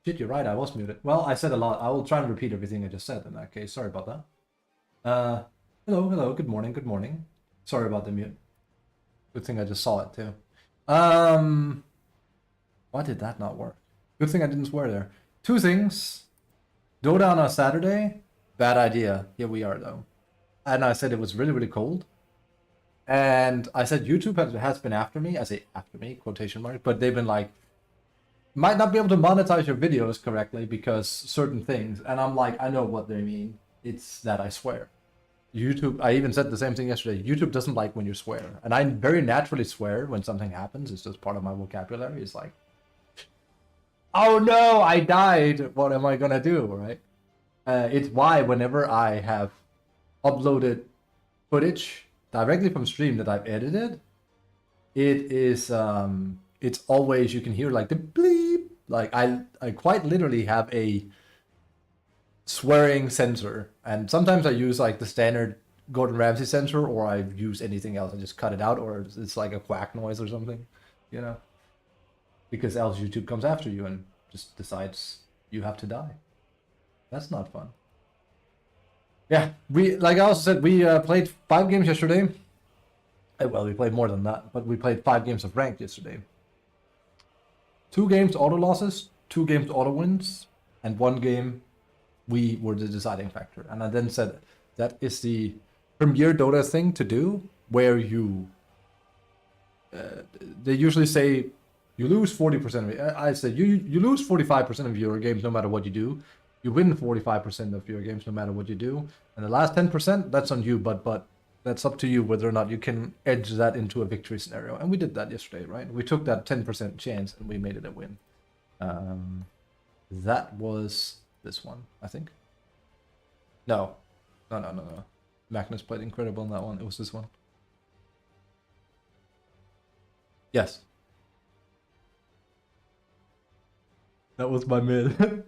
Shit, you're right, I was muted. Well, I said a lot. I will try and repeat everything I just said in that case. Sorry about that. Hello, good morning, good morning. Sorry about the mute. Good thing I just saw it too. Why did that not work? Good thing I didn't swear there. Two things. DotA on a Saturday, bad idea. Here we are though. And I said it was really, really cold. And I said YouTube has been after me. I say after me, quotation mark, but they've been like, might not be able to monetize your videos correctly because certain things. And I'm like, I know what they mean. It's that I swear. YouTube, I even said the same thing yesterday. YouTube doesn't like when you swear. And I very naturally swear when something happens. It's just part of my vocabulary. It's like, oh no, I died. What am I gonna do, right? It's why whenever I have uploaded footage directly from stream that I've edited, it is it's always, you can hear like the bleep. Like I quite literally have a swearing sensor, and sometimes I use like the standard Gordon Ramsay sensor, or I use anything else and just cut it out, or it's like a quack noise or something, you know, because else YouTube comes after you and just decides you have to die. That's not fun. Yeah, we, like I also said, we played 5 games yesterday. Well, we played more than that, but we played 5 games of ranked yesterday. 2 games auto losses, 2 games auto wins, and 1 game we were the deciding factor. And I then said that is the premier Dota thing to do, where you they usually say you lose 40% of it. I said you lose 45% of your games no matter what you do. You win 45% of your games no matter what you do. And the last 10%, that's on you, but that's up to you whether or not you can edge that into a victory scenario. And we did that yesterday, right? We took that 10% chance and we made it a win. That was this one, I think. No. Magnus played incredible in that one. It was this one. Yes. That was my mid.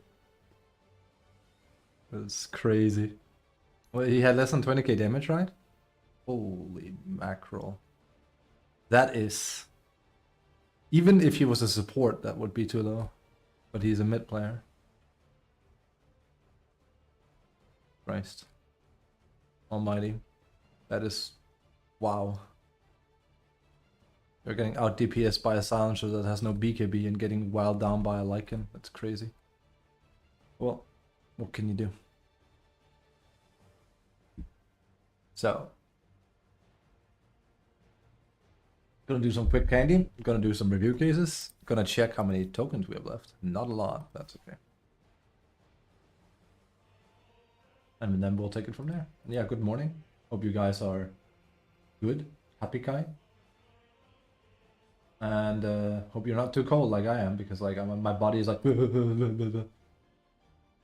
That's crazy. Well, he had less than 20k damage, right? Holy mackerel. That is... Even if he was a support, that would be too low. But he's a mid player. Christ. Almighty. That is... Wow. You're getting out DPS by a silencer that has no BKB and getting wild down by a Lycan. That's crazy. Well, what can you do? So, gonna do some quick candy. Gonna do some review cases. Gonna check how many tokens we have left. Not a lot. That's okay. And then we'll take it from there. Yeah, good morning. Hope you guys are good. Happy Kai. And hope you're not too cold like I am, because like my body is like I'm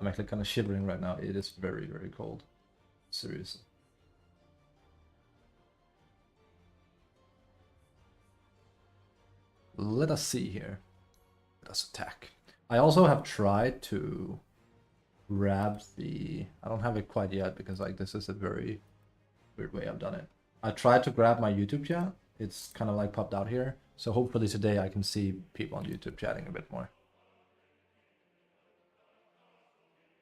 actually kind of shivering right now. It is very, very cold. Seriously. Let us see here. Let us attack. I also have tried to grab the... I don't have it quite yet because like this is a very weird way I've done it. I tried to grab my YouTube chat. It's kind of like popped out here. So hopefully today I can see people on YouTube chatting a bit more.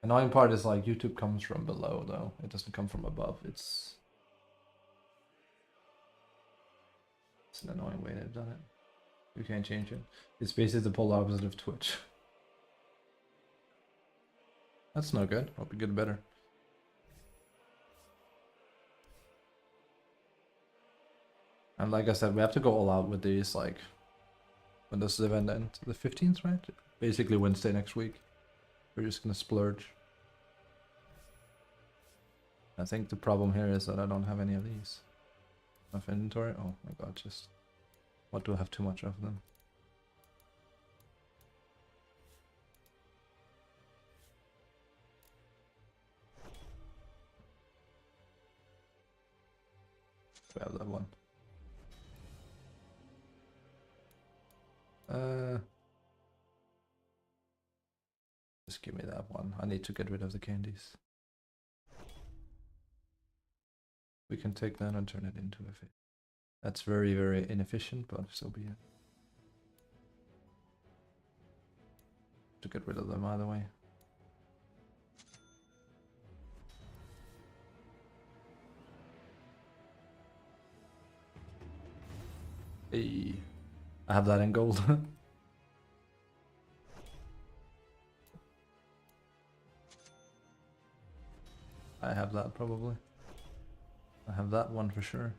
Annoying part is like YouTube comes from below though. It doesn't come from above. It's an annoying way they've done it. You can't change it. It's basically the polar opposite of Twitch. That's no good. Hope you get better. And like I said, we have to go all out with these, like, when does the event end? The 15th, right? Basically Wednesday next week. We're just gonna splurge. I think the problem here is that I don't have any of these. Enough inventory? Oh my god, just... What do I have too much of them? We have that one. Just give me that one. I need to get rid of the candies. We can take that and turn it into a fit. That's very, very inefficient, but so be it. To get rid of them either way. Hey, I have that in gold. I have that probably. I have that one for sure.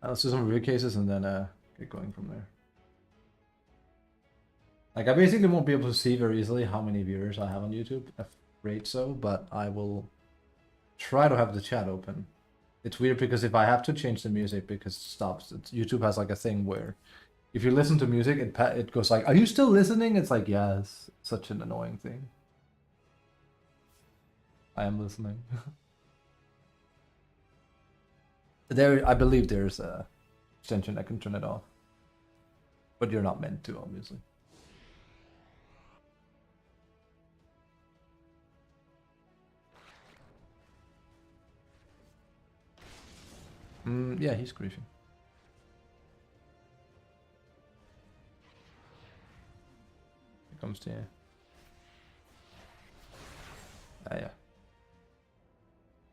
Let's do some review cases and then get going from there. Like, I basically won't be able to see very easily how many viewers I have on YouTube, afraid so, but I will try to have the chat open. It's weird because if I have to change the music because it stops, YouTube has like a thing where if you listen to music, it goes like, "Are you still listening?" It's like, yes, such an annoying thing. I am listening. There, I believe there's a extension that can turn it off, but you're not meant to, obviously. Yeah, he's griefing. Here comes to you. Yeah.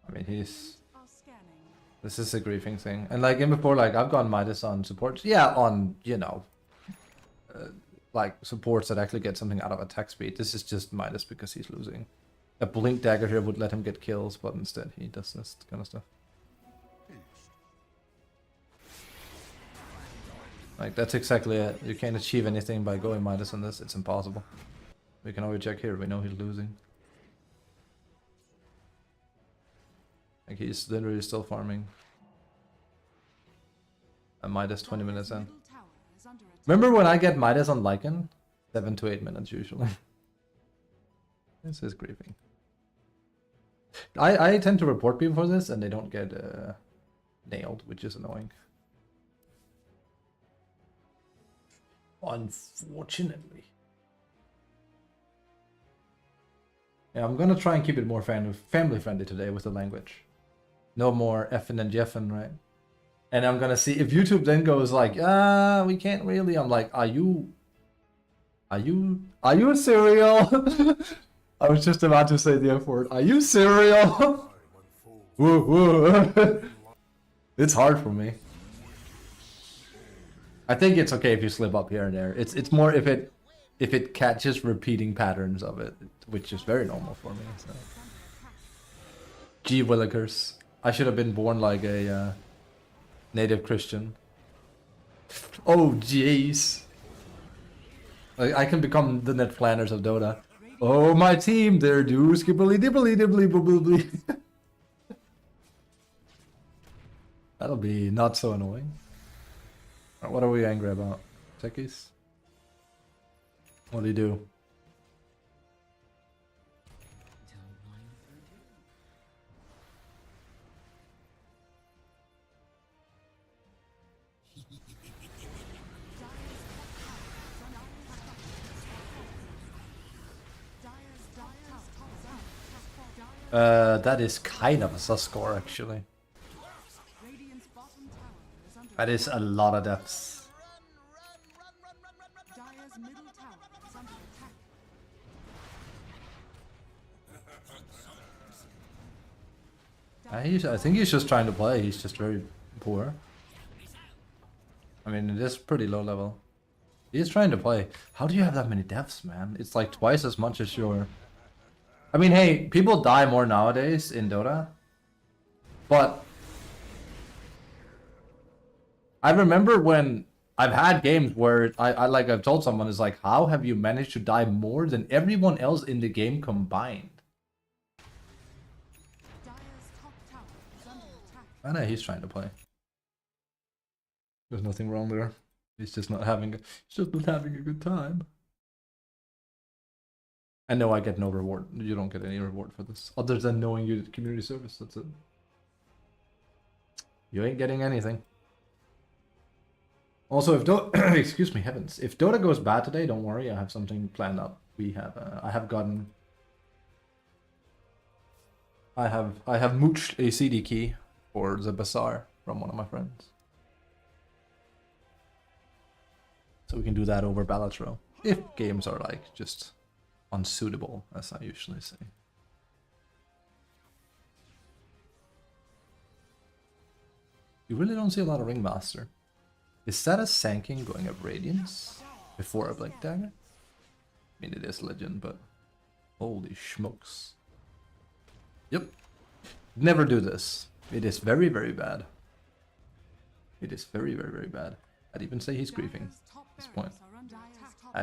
I mean, this is a griefing thing. And like in before, like I've gone Midas on supports. Yeah, on, you know, like supports that actually get something out of attack speed. This is just Midas because he's losing. A blink dagger here would let him get kills, but instead he does this kind of stuff. Like that's exactly it. You can't achieve anything by going Midas on this. It's impossible. We can always check here. We know he's losing. Like he's literally still farming. And Midas 20 minutes in. Remember when I get Midas on Lycan? 7 to 8 minutes usually. This is griefing. I tend to report people for this and they don't get nailed, which is annoying. Unfortunately. Yeah, I'm gonna try and keep it more family friendly today with the language. No more effing and jeffing, right? And I'm gonna see if YouTube then goes like, we can't really. I'm like, are you a cereal? I was just about to say the F word. Are you cereal? Woo, woo. It's hard for me. I think it's okay if you slip up here and there. It's more if it catches repeating patterns of it, which is very normal for me. So. Gee willikers. I should have been born like a native Christian. Oh jeez. Like I can become the net planners of Dota. Oh my team, they're do skibbly dibbly dibbly boobly. That'll be not so annoying. What are we angry about? Techies? What do you do? That is kind of a sus score actually. That is a lot of deaths. I think he's just trying to play. He's just very poor. I mean, it is pretty low level. He's trying to play. How do you have that many deaths, man? It's like twice as much as your... I mean, hey, people die more nowadays in Dota. But... I remember when I've had games where I've told someone, is like, how have you managed to die more than everyone else in the game combined? I know he's trying to play. There's nothing wrong there. He's just not having a good time. I know I get no reward. You don't get any reward for this. Other than knowing you did community service, that's it. You ain't getting anything. Also, if Dota, excuse me, heavens, if Dota goes bad today, don't worry, I have something planned up. We have, I have mooched a CD key for the bazaar from one of my friends. So we can do that over Balatro. If games are like just unsuitable, as I usually say. You really don't see a lot of Ringmaster. Is that a Sanking going up Radiance before a Blink Dagger? I mean, it is Legend, but holy smokes. Yep. Never do this. It is very, very bad. It is very, very, very bad. I'd even say he's griefing at this point.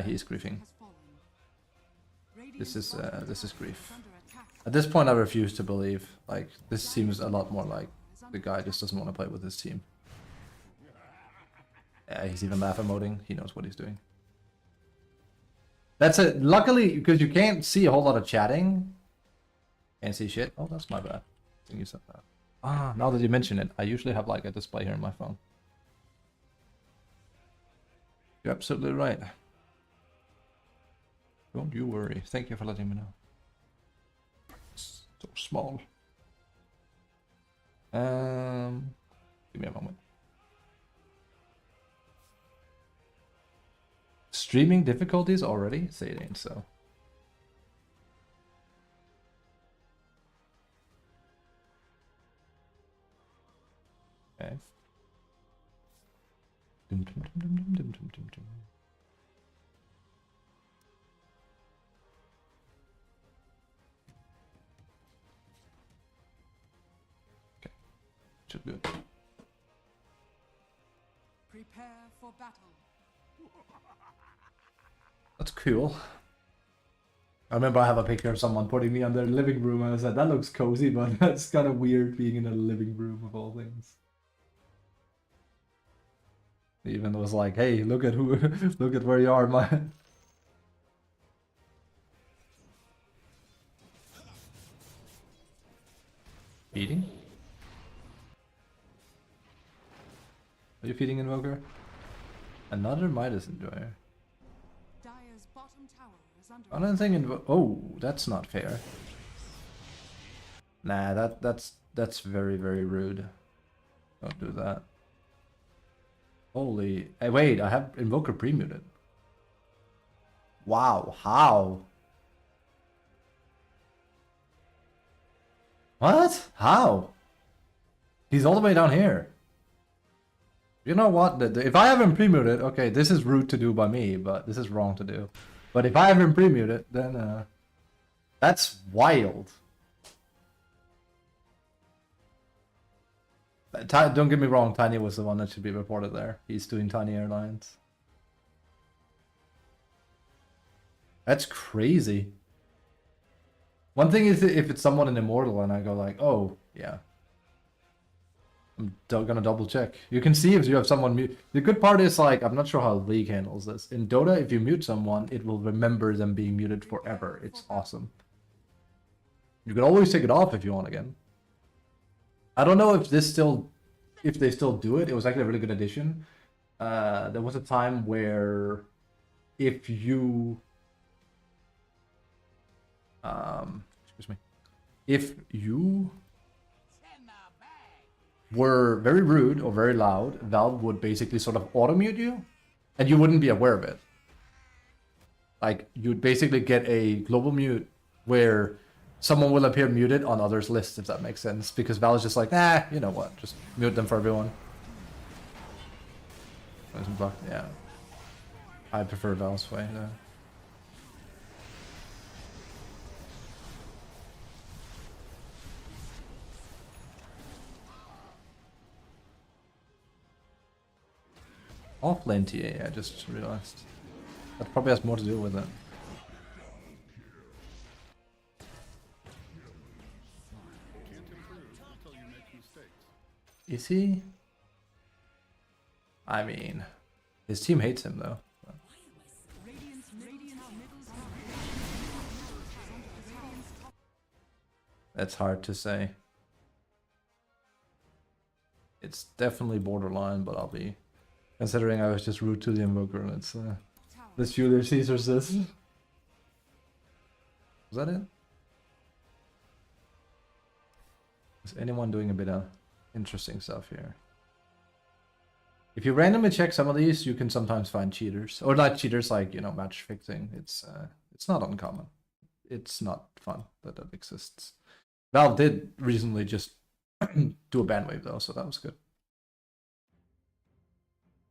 He is griefing. This is grief. At this point, I refuse to believe. Like, this seems a lot more like the guy just doesn't want to play with his team. Yeah, he's even laugh emoting. He knows what he's doing. That's it. Luckily, because you can't see a whole lot of chatting. Can't see shit. Oh, that's my bad. I think you said that. Ah, now that you mention it, I usually have like a display here on my phone. You're absolutely right. Don't you worry. Thank you for letting me know. It's so small. Give me a moment. Streaming difficulties already? Say it ain't so. Okay. Okay. Should be good. Prepare for battle. That's cool. I remember I have a picture of someone putting me on their living room and I said, that looks cozy, but that's kind of weird being in a living room of all things. Even was like, hey, look at who, look at where you are, man. Feeding? Are you feeding Invoker? Another Midas Enjoyer. Dire's bottom tower is under I don't think oh, that's not fair. Nah, that's very, very rude. Don't do that. Holy, hey, wait, I have Invoker pre-muted. Wow, how? What? How? He's all the way down here. You know what? If I have him pre-muted, okay, this is rude to do by me, but this is wrong to do. But if I have him pre-muted, then that's wild. Don't get me wrong, Tiny was the one that should be reported there. He's doing Tiny Airlines. That's crazy. One thing is if it's someone in Immortal and I go like, oh, yeah. I'm gonna double check. You can see if you have someone mute. The good part is like, I'm not sure how League handles this. In Dota, if you mute someone, it will remember them being muted forever. It's awesome. You can always take it off if you want again. I don't know if they still do it. It was actually a really good addition. There was a time where if you excuse me, if you were very rude or very loud, Valve would basically sort of auto-mute you, and you wouldn't be aware of it. Like, you'd basically get a global mute where someone will appear muted on others' lists, if that makes sense, because Valve's just like, ah, you know what, just mute them for everyone. Yeah. I prefer Valve's way, though. Offlane TA, I just realized. That probably has more to do with it. Is he? I mean, his team hates him though. That's hard to say. It's definitely borderline, but I'll be... Considering I was just rude to the Invoker, let's Julius Caesar says. Was that it? Is anyone doing a bit of interesting stuff here? If you randomly check some of these, you can sometimes find cheaters, or not cheaters, like, you know, match fixing. It's not uncommon. It's not fun that that exists. Valve did recently just do a ban wave though, so that was good.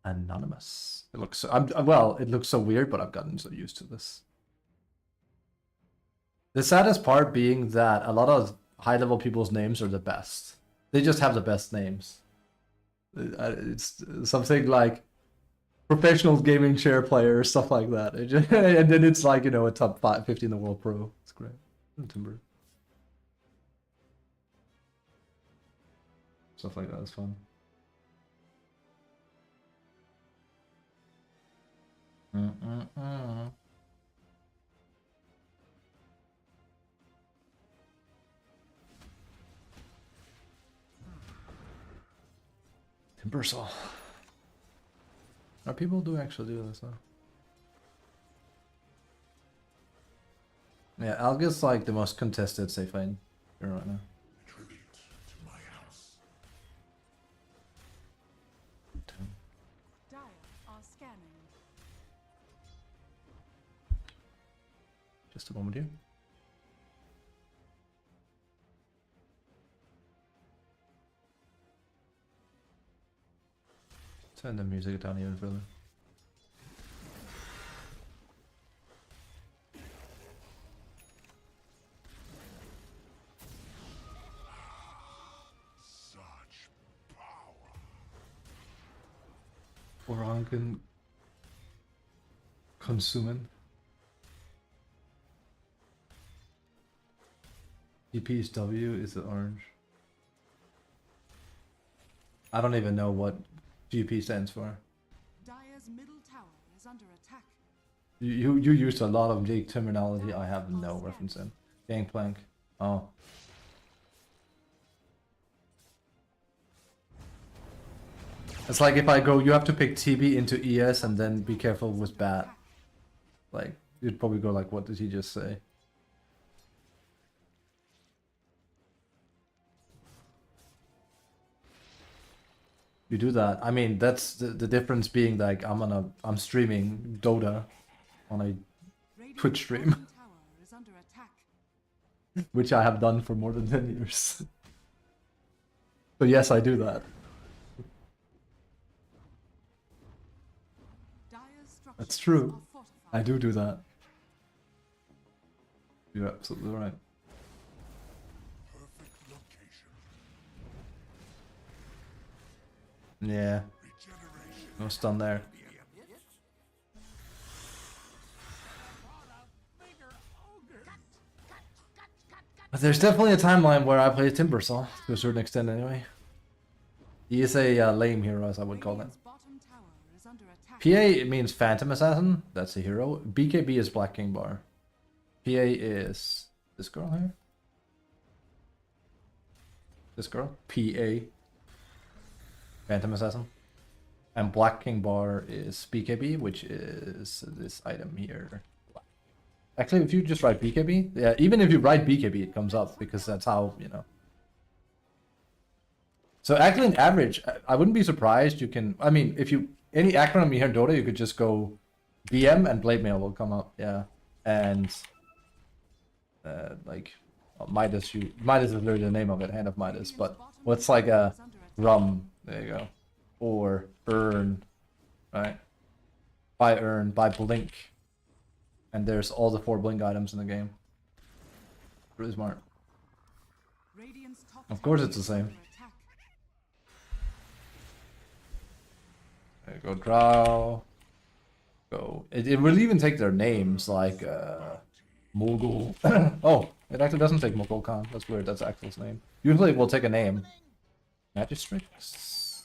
Anonymous. It looks so, well, it looks so weird, but I've gotten so used to this. The saddest part being that a lot of high-level people's names are the best. They just have the best names. It's something like professional gaming chair player, stuff like that. And then it's like, you know, a top 50 in the world pro. It's great. Timber. Stuff like that is fun. Timbersaw. Are people do actually do this though? Yeah, Alga's like the most contested safe lane here right now. Dire are scanning. Just a moment here. Turn the music down even further. Such power. Orangen Konsumen. DP's W is the orange. I don't even know what GP stands for. Dire's middle tower is under attack. You used a lot of League terminology I have no reference in. Gangplank. Oh. It's like if I go, you have to pick TB into ES and then be careful with bat. Like, you'd probably go like, what did he just say? You do that. I mean, that's the difference being like I'm streaming Dota on a Twitch stream, Tower is under attack. which I have done for more than 10 years. So yes, I do that. Dire's That's structures true. are I fortified. do that. You're absolutely right. Perfect location. Yeah, Regeneration. no stun there. But there's definitely a timeline where I play Timbersaw, to a certain extent anyway. He is a lame hero, as I would call him. Radiant's bottom tower is under attack. PA means Phantom Assassin, that's a hero. BKB is Black King Bar. PA is this girl here. This girl, PA. Phantom Assassin. And Black King Bar is BKB, which is this item here. Actually, if you just write BKB, yeah, even if you write BKB, it comes up because that's how, you know. So actually, in average, I wouldn't be surprised. You can, I mean, if you any acronym you hear in Dota, you could just go BM and Blade Mail will come up, yeah, and like Midas. Midas is literally the name of it, Hand of Midas. But what's like a rum? There you go, or earn, right? Buy earn, buy blink. And there's all the 4 blink items in the game. Really smart. Radiant's top Of course tower it's the is same. under attack. There you go, Drow. Go. It will even take their names, like Mogul. Oh, it actually doesn't take Mogul Khan. That's weird, that's Axel's name. Usually it will take a name. Magistrix?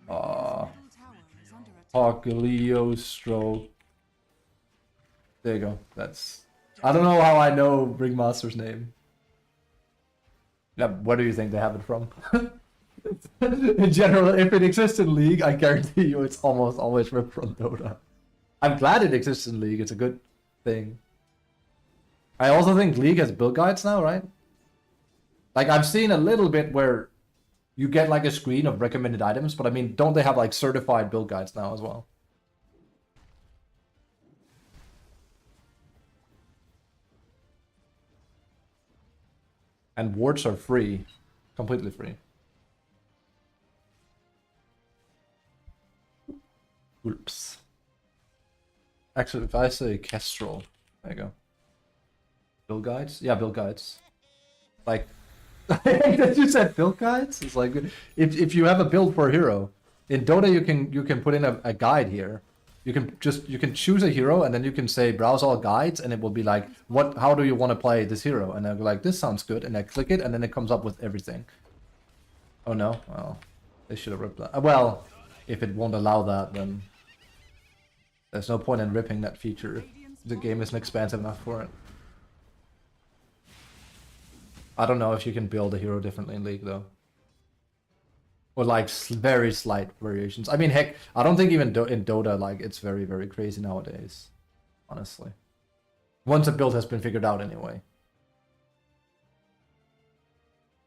Middle tower is under attack. Leo Stroke. There you go. That's. I don't know how I know Ringmaster's name. Yeah, where do you think they have it from? In general, if it exists in League, I guarantee you it's almost always ripped from Dota. I'm glad it exists in League. It's a good thing. I also think League has build guides now, right? Like I've seen a little bit where you get like a screen of recommended items, but I mean, don't they have like certified build guides now as well? And wards are free, completely free. Oops. Actually, if I say Kestrel, there you go. Build guides? Yeah, build guides. Like, that you said build guides? It's like, if you have a build for a hero, in Dota you can put in a guide here. You can choose a hero and then you can say browse all guides and it will be like, how do you want to play this hero? And I'll be like, this sounds good, and I click it and then it comes up with everything. Oh no, well, they should have ripped that. Well, if it won't allow that, then there's no point in ripping that feature. The game isn't expansive enough for it. I don't know if you can build a hero differently in League though. Or like very slight variations. I mean, heck, I don't think even in Dota like it's very, very crazy nowadays. Honestly. Once a build has been figured out anyway.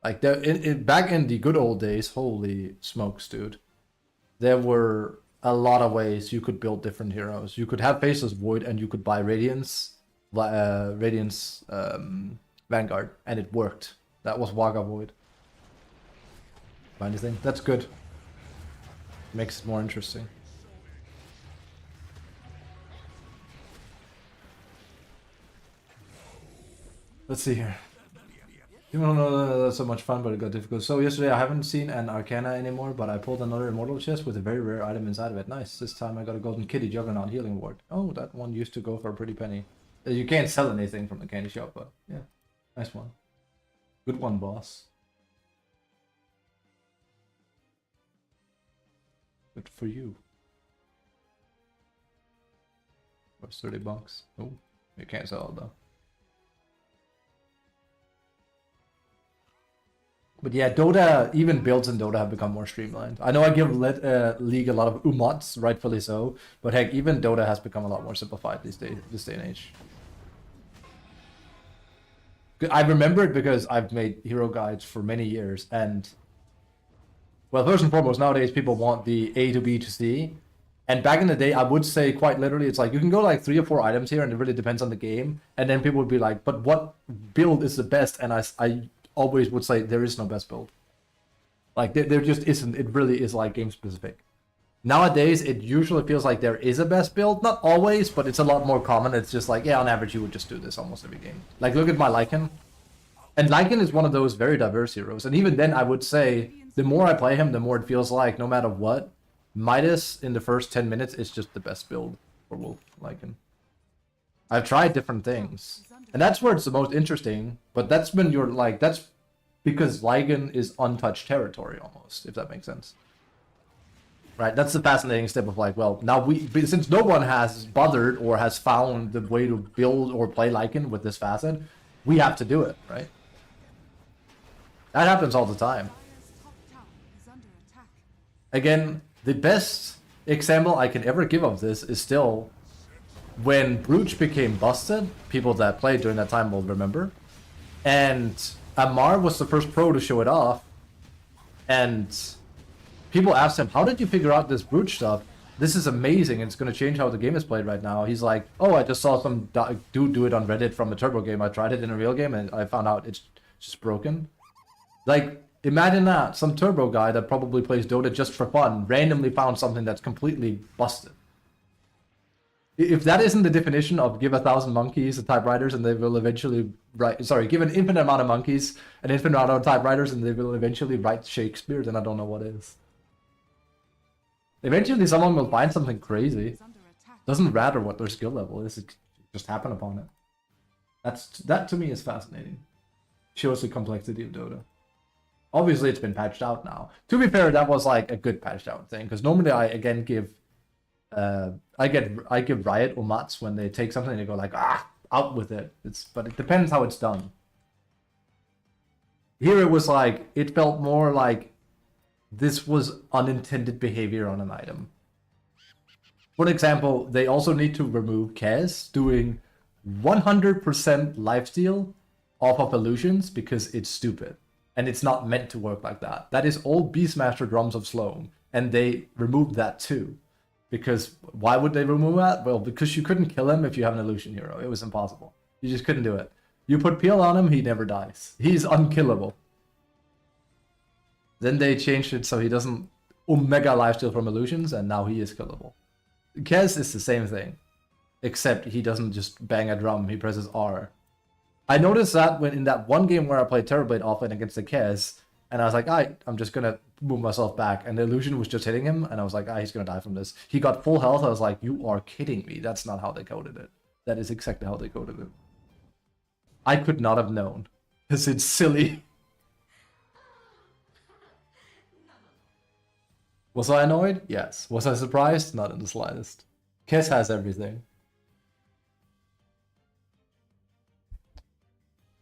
Like back in the good old days, holy smokes, dude. There were a lot of ways you could build different heroes. You could have Faceless Void and you could buy Radiance, Vanguard, and it worked. That was Waga Void. Anything? That's good. Makes it more interesting. Let's see here. You don't know that's so much fun, but it got difficult. So yesterday I haven't seen an Arcana anymore, but I pulled another Immortal chest with a very rare item inside of it. Nice. This time I got a Golden Kitty Juggernaut Healing Ward. Oh, that one used to go for a pretty penny. You can't sell anything from the candy shop, but yeah. Nice one. Good one, boss. Good for you. What's 30 bucks? Oh, you can't sell it though. But yeah, Dota, even builds in Dota have become more streamlined. I know I give League a lot of umots, rightfully so, but heck, even Dota has become a lot more simplified this day and age. I remember it because I've made hero guides for many years, and well, first and foremost, nowadays people want the A to B to C, and back in the day, I would say quite literally, it's like you can go like 3 or 4 items here, and it really depends on the game, and then people would be like, but what build is the best? And I always would say there is no best build. Like there just isn't. It really is like game specific. Nowadays, it usually feels like there is a best build. Not always, but it's a lot more common. It's just like, yeah, on average, you would just do this almost every game. Like, look at my Lycan. And Lycan is one of those very diverse heroes. And even then, I would say, the more I play him, the more it feels like, no matter what, Midas in the first 10 minutes is just the best build for Wolf Lycan. I've tried different things. And that's where it's the most interesting. But that's when you're like, that's because Lycan is untouched territory almost, if that makes sense. Right, that's the fascinating step of like, well, now since no one has bothered or has found the way to build or play Lycan with this facet, we have to do it, right? That happens all the time. Again, the best example I can ever give of this is still when Brooch became busted. People that played during that time will remember. And Ammar was the first pro to show it off. And people asked him, how did you figure out this Brooch stuff? This is amazing. It's going to change how the game is played right now. He's like, oh, I just saw some dude do it on Reddit from a turbo game. I tried it in a real game and I found out it's just broken. Like, imagine that. Some turbo guy that probably plays Dota just for fun randomly found something that's completely busted. If that isn't the definition of give 1,000 monkeys to typewriters and they will eventually write... Sorry, give an infinite amount of monkeys an infinite amount of typewriters and they will eventually write Shakespeare, then I don't know what is. Eventually someone will find something crazy. Doesn't matter what their skill level is, it just happen upon it. That to me is fascinating. Shows the complexity of Dota. Obviously it's been patched out now. To be fair, that was like a good patched out thing, because normally I again give I give Riot umats when they take something and they go like, out with it. But it depends how it's done. Here it was like, it felt more like this was unintended behavior on an item. For example, they also need to remove Kez doing 100% lifesteal off of illusions because it's stupid. And it's not meant to work like that. That is old Beastmaster drums of Sloan, and they removed that too. Because why would they remove that? Well, because you couldn't kill him if you have an illusion hero. It was impossible. You just couldn't do it. You put Peel on him, he never dies. He's unkillable. Then they changed it so he doesn't Omega lifesteal from illusions, and now he is killable. Kez is the same thing, except he doesn't just bang a drum, he presses R. I noticed that when in that one game where I played Terrorblade offlane against the Kez, and I was like, I'm just gonna move myself back, and the illusion was just hitting him, and I was like, he's gonna die from this. He got full health, I was like, you are kidding me, that's not how they coded it. That is exactly how they coded it. I could not have known, because it's silly. Was I annoyed? Yes. Was I surprised? Not in the slightest. Kez has everything.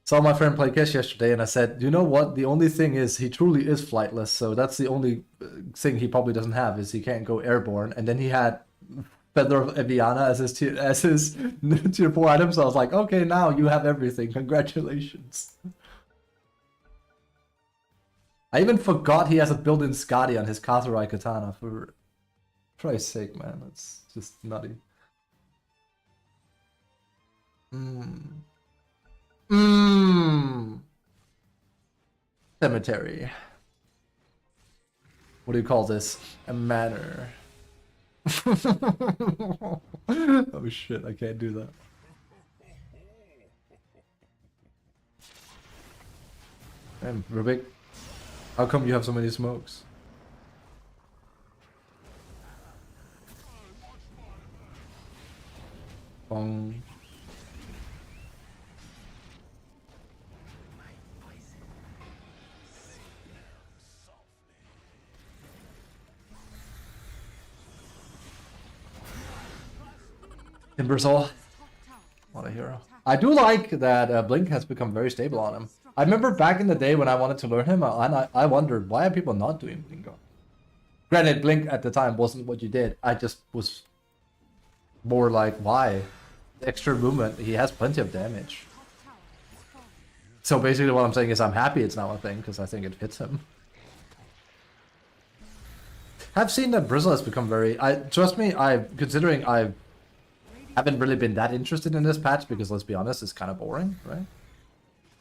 Saw my friend play Kez yesterday and I said, you know what? The only thing is he truly is flightless, so that's the only thing he probably doesn't have is he can't go airborne. And then he had Feather of Eviana as his tier 4 item, so I was like, okay, now you have everything. Congratulations. I even forgot he has a built-in Skadi on his Kazurai Katana, for Christ's sake, man. That's just nutty. Cemetery. What do you call this? A manor. Oh shit, I can't do that. Damn, Rubik. How come you have so many smokes? Bong. Timbersaw. What a hero. I do like that Blink has become very stable on him. I remember back in the day when I wanted to learn him, and I wondered, why are people not doing Blink on? Granted, Blink at the time wasn't what you did. I just was more like, why? Extra movement, he has plenty of damage. So basically what I'm saying is I'm happy it's not a thing, because I think it fits him. I've seen that Bristle has become very... Trust me, considering I haven't really been that interested in this patch, because let's be honest, it's kind of boring, right?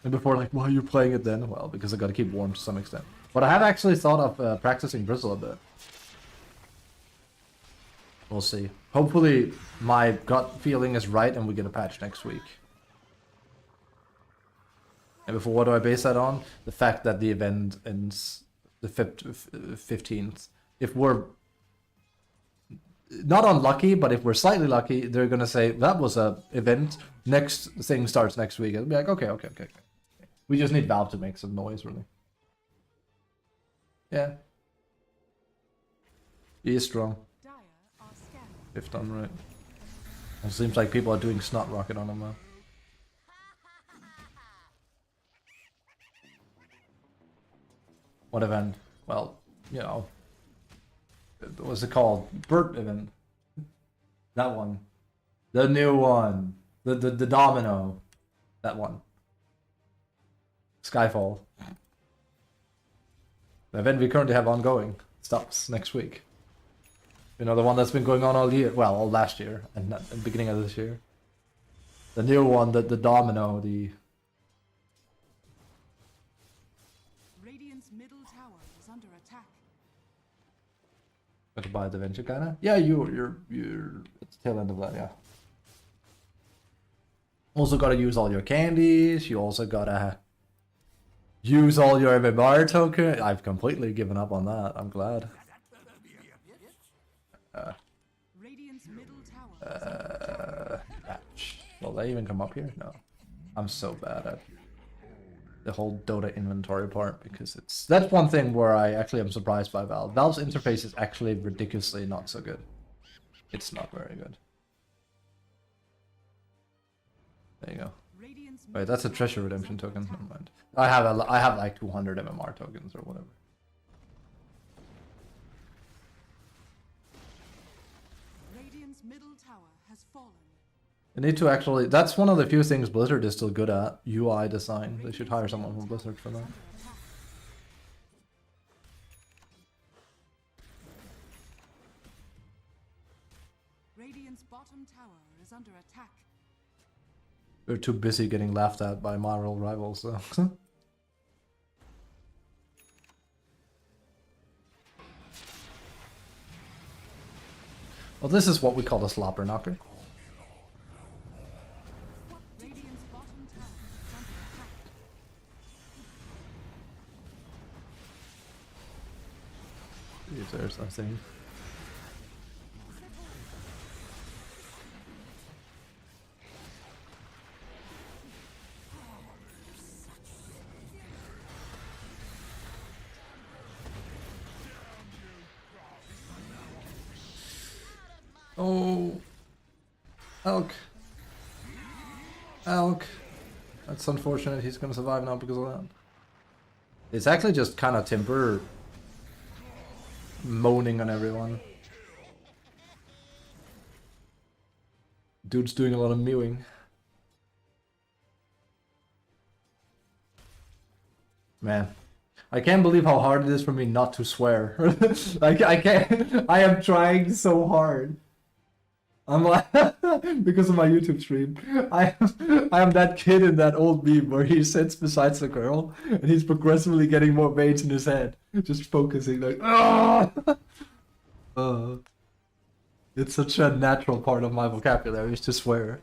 And before, like, why are you playing it then? Well, because I gotta keep warm to some extent. But I have actually thought of practicing Bristle a bit. We'll see. Hopefully, my gut feeling is right and we get a patch next week. And before, what do I base that on? The fact that the event ends the 15th. If we're not unlucky, but if we're slightly lucky, they're gonna say, that was a event, next thing starts next week. It'll be like, okay. We just need Valve to make some noise, really. Yeah. He is strong. If done right. It seems like people are doing Snot Rocket on him now. What event? Well, you know. What's it called? Burt event. That one. The new one. The Domino. That one. Skyfall. The event we currently have ongoing stops next week. You know, the one that's been going on all year. Well, all last year and at the beginning of this year. The new one, the Domino, the... Radiant's middle tower is under attack. Got to buy the venture kinda? Yeah, you're at the tail end of that, yeah. Also gotta use all your candies, you also gotta use all your MMR token. I've completely given up on that, I'm glad. Radiant's middle tower. Will they even come up here? No. I'm so bad at the whole Dota inventory part, because that's one thing where I actually am surprised by Valve. Valve's interface is actually ridiculously not so good. It's not very good. There you go. Wait, that's a treasure redemption token. Never mind. I have like 200 MMR tokens or whatever. Radiant's middle tower has fallen. They need to actually... That's one of the few things Blizzard is still good at. UI design. They should hire someone from Blizzard for that. Radiant's bottom tower is under attack. We're too busy getting laughed at by Marvel rivals, so. Well, this is what we call a slobber knocker. Radiant's bottom tower is under attack. See if there's something. Oh, Elk. Elk. That's unfortunate. He's gonna survive now because of that. It's actually just kind of Timber moaning on everyone. Dude's doing a lot of mewing. Man, I can't believe how hard it is for me not to swear. Like I can't. I am trying so hard. I'm like, because of my YouTube stream, I am that kid in that old meme where he sits beside the girl and he's progressively getting more veins in his head, just focusing like, ah. It's such a natural part of my vocabulary is to swear.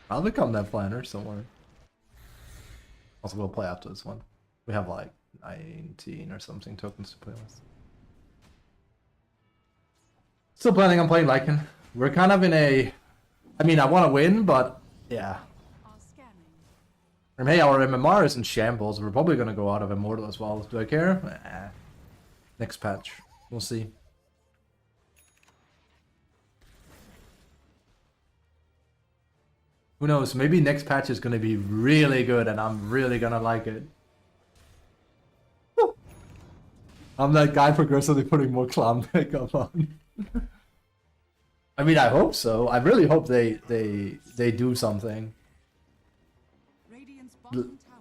I'll become that planner somewhere. Also, we'll play after this one. We have like 19 or something tokens to play with. Still planning on playing Lycan. We're kind of in a... I mean, I want to win, but yeah. And hey, our MMR is in shambles. We're probably going to go out of Immortal as well. Do I care? Nah. Next patch. We'll see. Who knows? Maybe next patch is going to be really good and I'm really going to like it. I'm that guy progressively putting more clown makeup on. I mean, I hope so. I really hope they do something.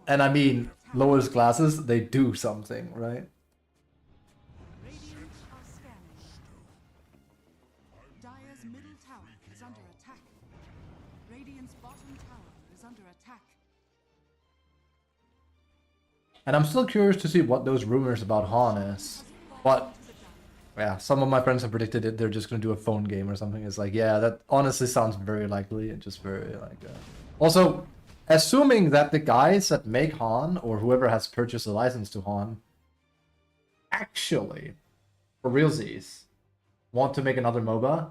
And I mean, lowest classes, they do something, right? Radiant are scanning. Dire's middle tower is under attack. Radiant's bottom tower is under attack. And I'm still curious to see what those rumors about Han is. But yeah, some of my friends have predicted it. They're just gonna do a phone game or something. It's like, yeah, that honestly sounds very likely and just very like. Also, assuming that the guys that make Han or whoever has purchased a license to Han, actually, for realsies, want to make another MOBA,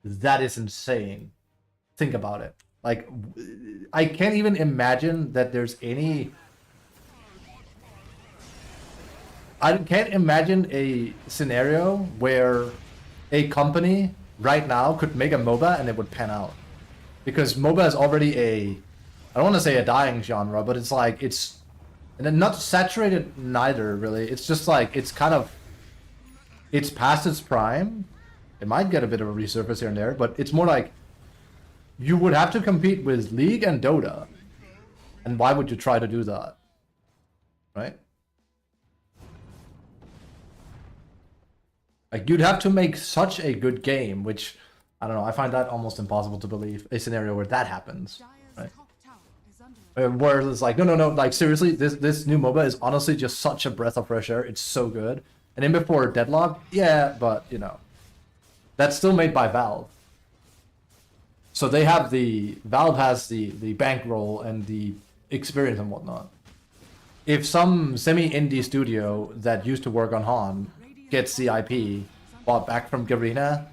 that is insane. Think about it. Like, I can't even imagine that there's any. I can't imagine a scenario where a company right now could make a MOBA and it would pan out. Because MOBA is already a, I don't want to say a dying genre, but it's like, it's and not saturated neither, really. It's just like, it's kind of, it's past its prime. It might get a bit of a resurface here and there, but it's more like, you would have to compete with League and Dota. And why would you try to do that? Right? Like, you'd have to make such a good game, which, I don't know, I find that almost impossible to believe, a scenario where that happens, right? Where it's like, no, like, seriously, this new MOBA is honestly just such a breath of fresh air, it's so good. And then before Deadlock, yeah, but, you know, that's still made by Valve. So they have Valve has the bankroll and the experience and whatnot. If some semi-indie studio that used to work on Han gets the IP bought back from Garena,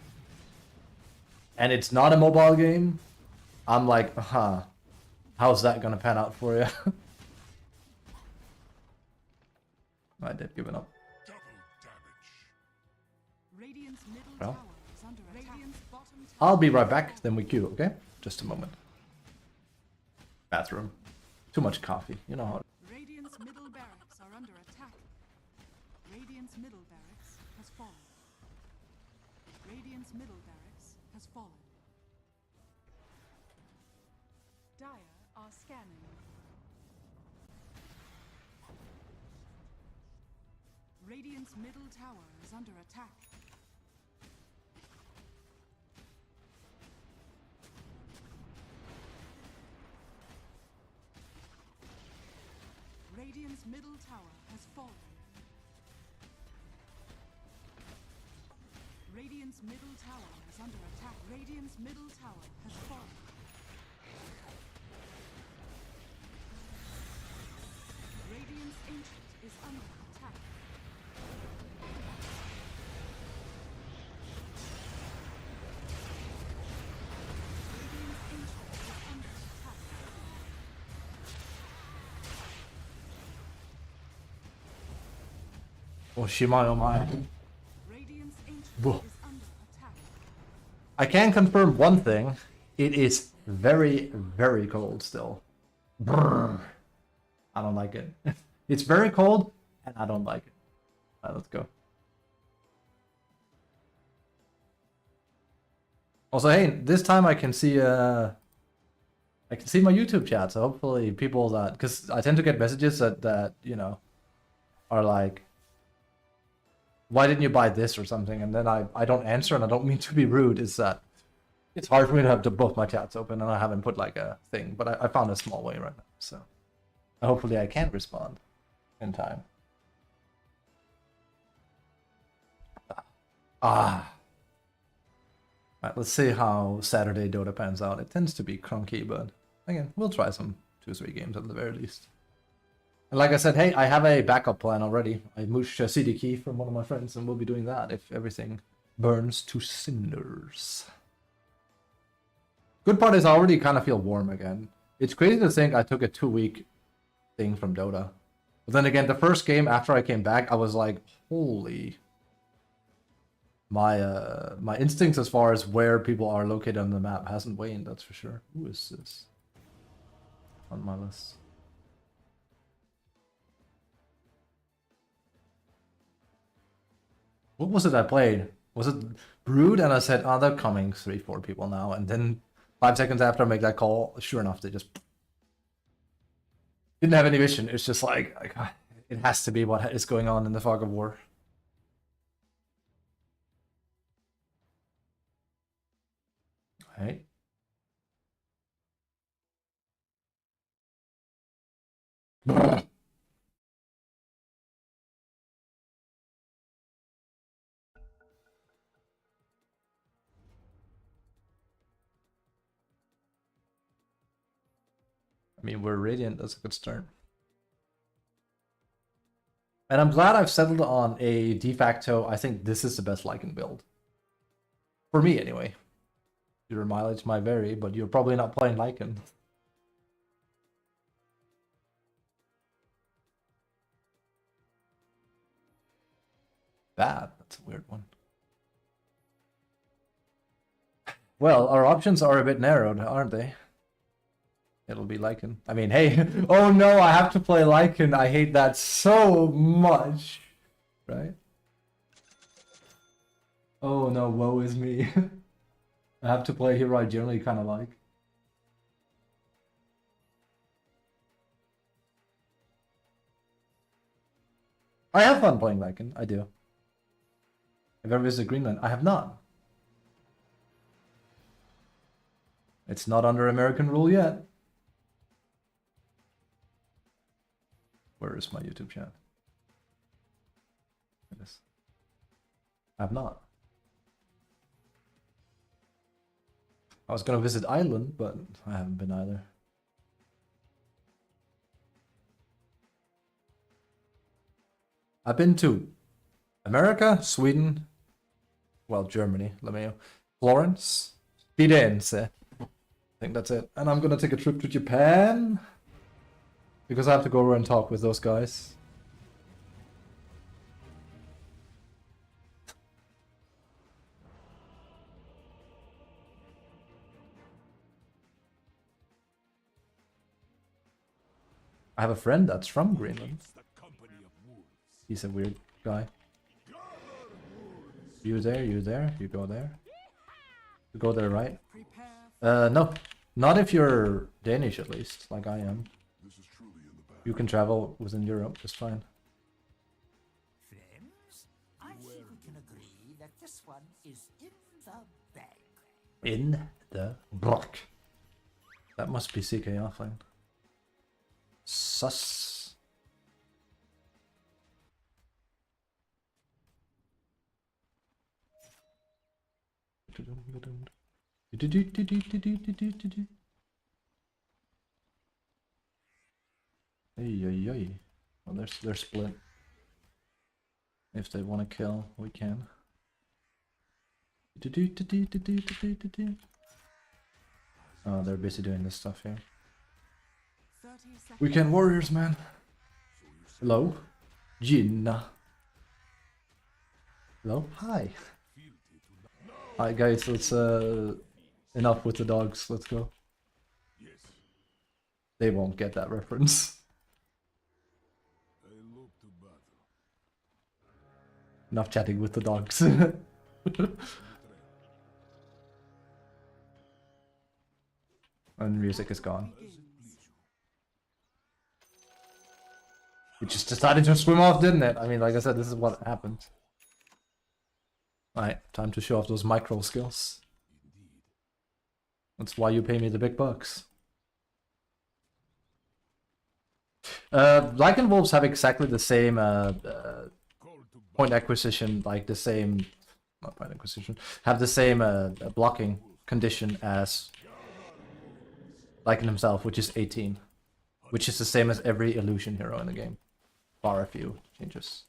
and it's not a mobile game, I'm like, how's that gonna pan out for you? I did give it up. Well, I'll be right back, then we queue, okay? Just a moment. Bathroom. Too much coffee, you know how. Radiant's middle barracks are under attack. Radiant's middle barracks has fallen. Radiant's middle barracks has fallen. Dire are scanning. Radiant's middle tower is under attack. Radiant's middle tower has fallen. Radiant's middle tower is under attack. Radiant's middle tower has fallen. Radiant's ancient is under attack. Radiant's ancient is under attack. Oh, Shimai, oh my. Radiant's ancient Whoa. is under attack. I can confirm one thing. It is very, very cold still. Brrr. I don't like it. It's very cold, and I don't like it. Alright, let's go. Also, hey, this time I can see my YouTube chat, so hopefully people that, because I tend to get messages that you know are like, why didn't you buy this or something, and then I don't answer, and I don't mean to be rude. Is that it's hard for me to have both my chats open, and I haven't put like a thing, but I found a small way right now, so hopefully I can respond in time. Alright, let's see how Saturday Dota pans out. It tends to be clunky, but again, we'll try some 2-3 games at the very least. And like I said, hey, I have a backup plan already. I mooshed a CD key from one of my friends, and we'll be doing that if everything burns to cinders. Good part is I already kind of feel warm again. It's crazy to think I took a 2-week thing from Dota. But then again, the first game after I came back, I was like, holy... My instincts as far as where people are located on the map hasn't waned, that's for sure. Who is this? On my list. What was it I played? Was it Brood? And I said, oh, they're coming 3-4 people now. And then 5 seconds after I make that call, sure enough, they just didn't have any vision. It's just like it has to be what is going on in the fog of war. Right. I mean, we're Radiant, that's a good start. And I'm glad I've settled on a de facto, I think this is the best Lycan build. For me, anyway. Your mileage might vary, but you're probably not playing Lycan. Bad, that's a weird one. Well, our options are a bit narrowed, aren't they? It'll be Lycan. I mean, hey, oh no, I have to play Lycan. I hate that so much. Right? Oh no, woe is me. I have to play a hero I generally kind of like. I have fun playing Lycan, I do. Have you ever visited Greenland? I have not. It's not under American rule yet. Where is my YouTube chat? It is. I have not. I was gonna visit Ireland, but I haven't been either. I've been to America, Sweden, well, Germany, Florence, Firenze. I think that's it. And I'm gonna take a trip to Japan because I have to go over and talk with those guys. I have a friend that's from Greenland. He's a weird guy. You there, you there, you go there. You go there, right? No. Not if you're Danish, at least, like I am. You can travel within Europe just fine. Friends, I think we can agree that this one is in the bag. In the block. That must be CK offline. Sus. Hey. Well, they're split. If they want to kill, we can. Oh, they're busy doing this stuff here. 30 seconds. Weekend Warriors, man. Hello? Jinna. Hello? Hi. Hi guys, let's enough with the dogs, let's go. Yes, They won't get that reference. I look to battle. Enough chatting with the dogs. And music is gone. It just decided to swim off, didn't it? I mean, like I said, this is what happened. Alright, time to show off those micro skills. That's why you pay me the big bucks. Lycan Wolves have exactly the same point acquisition, like the same... Not point acquisition. Have the same blocking condition as Lycan himself, which is 18. Which is the same as every illusion hero in the game. Bar a few changes.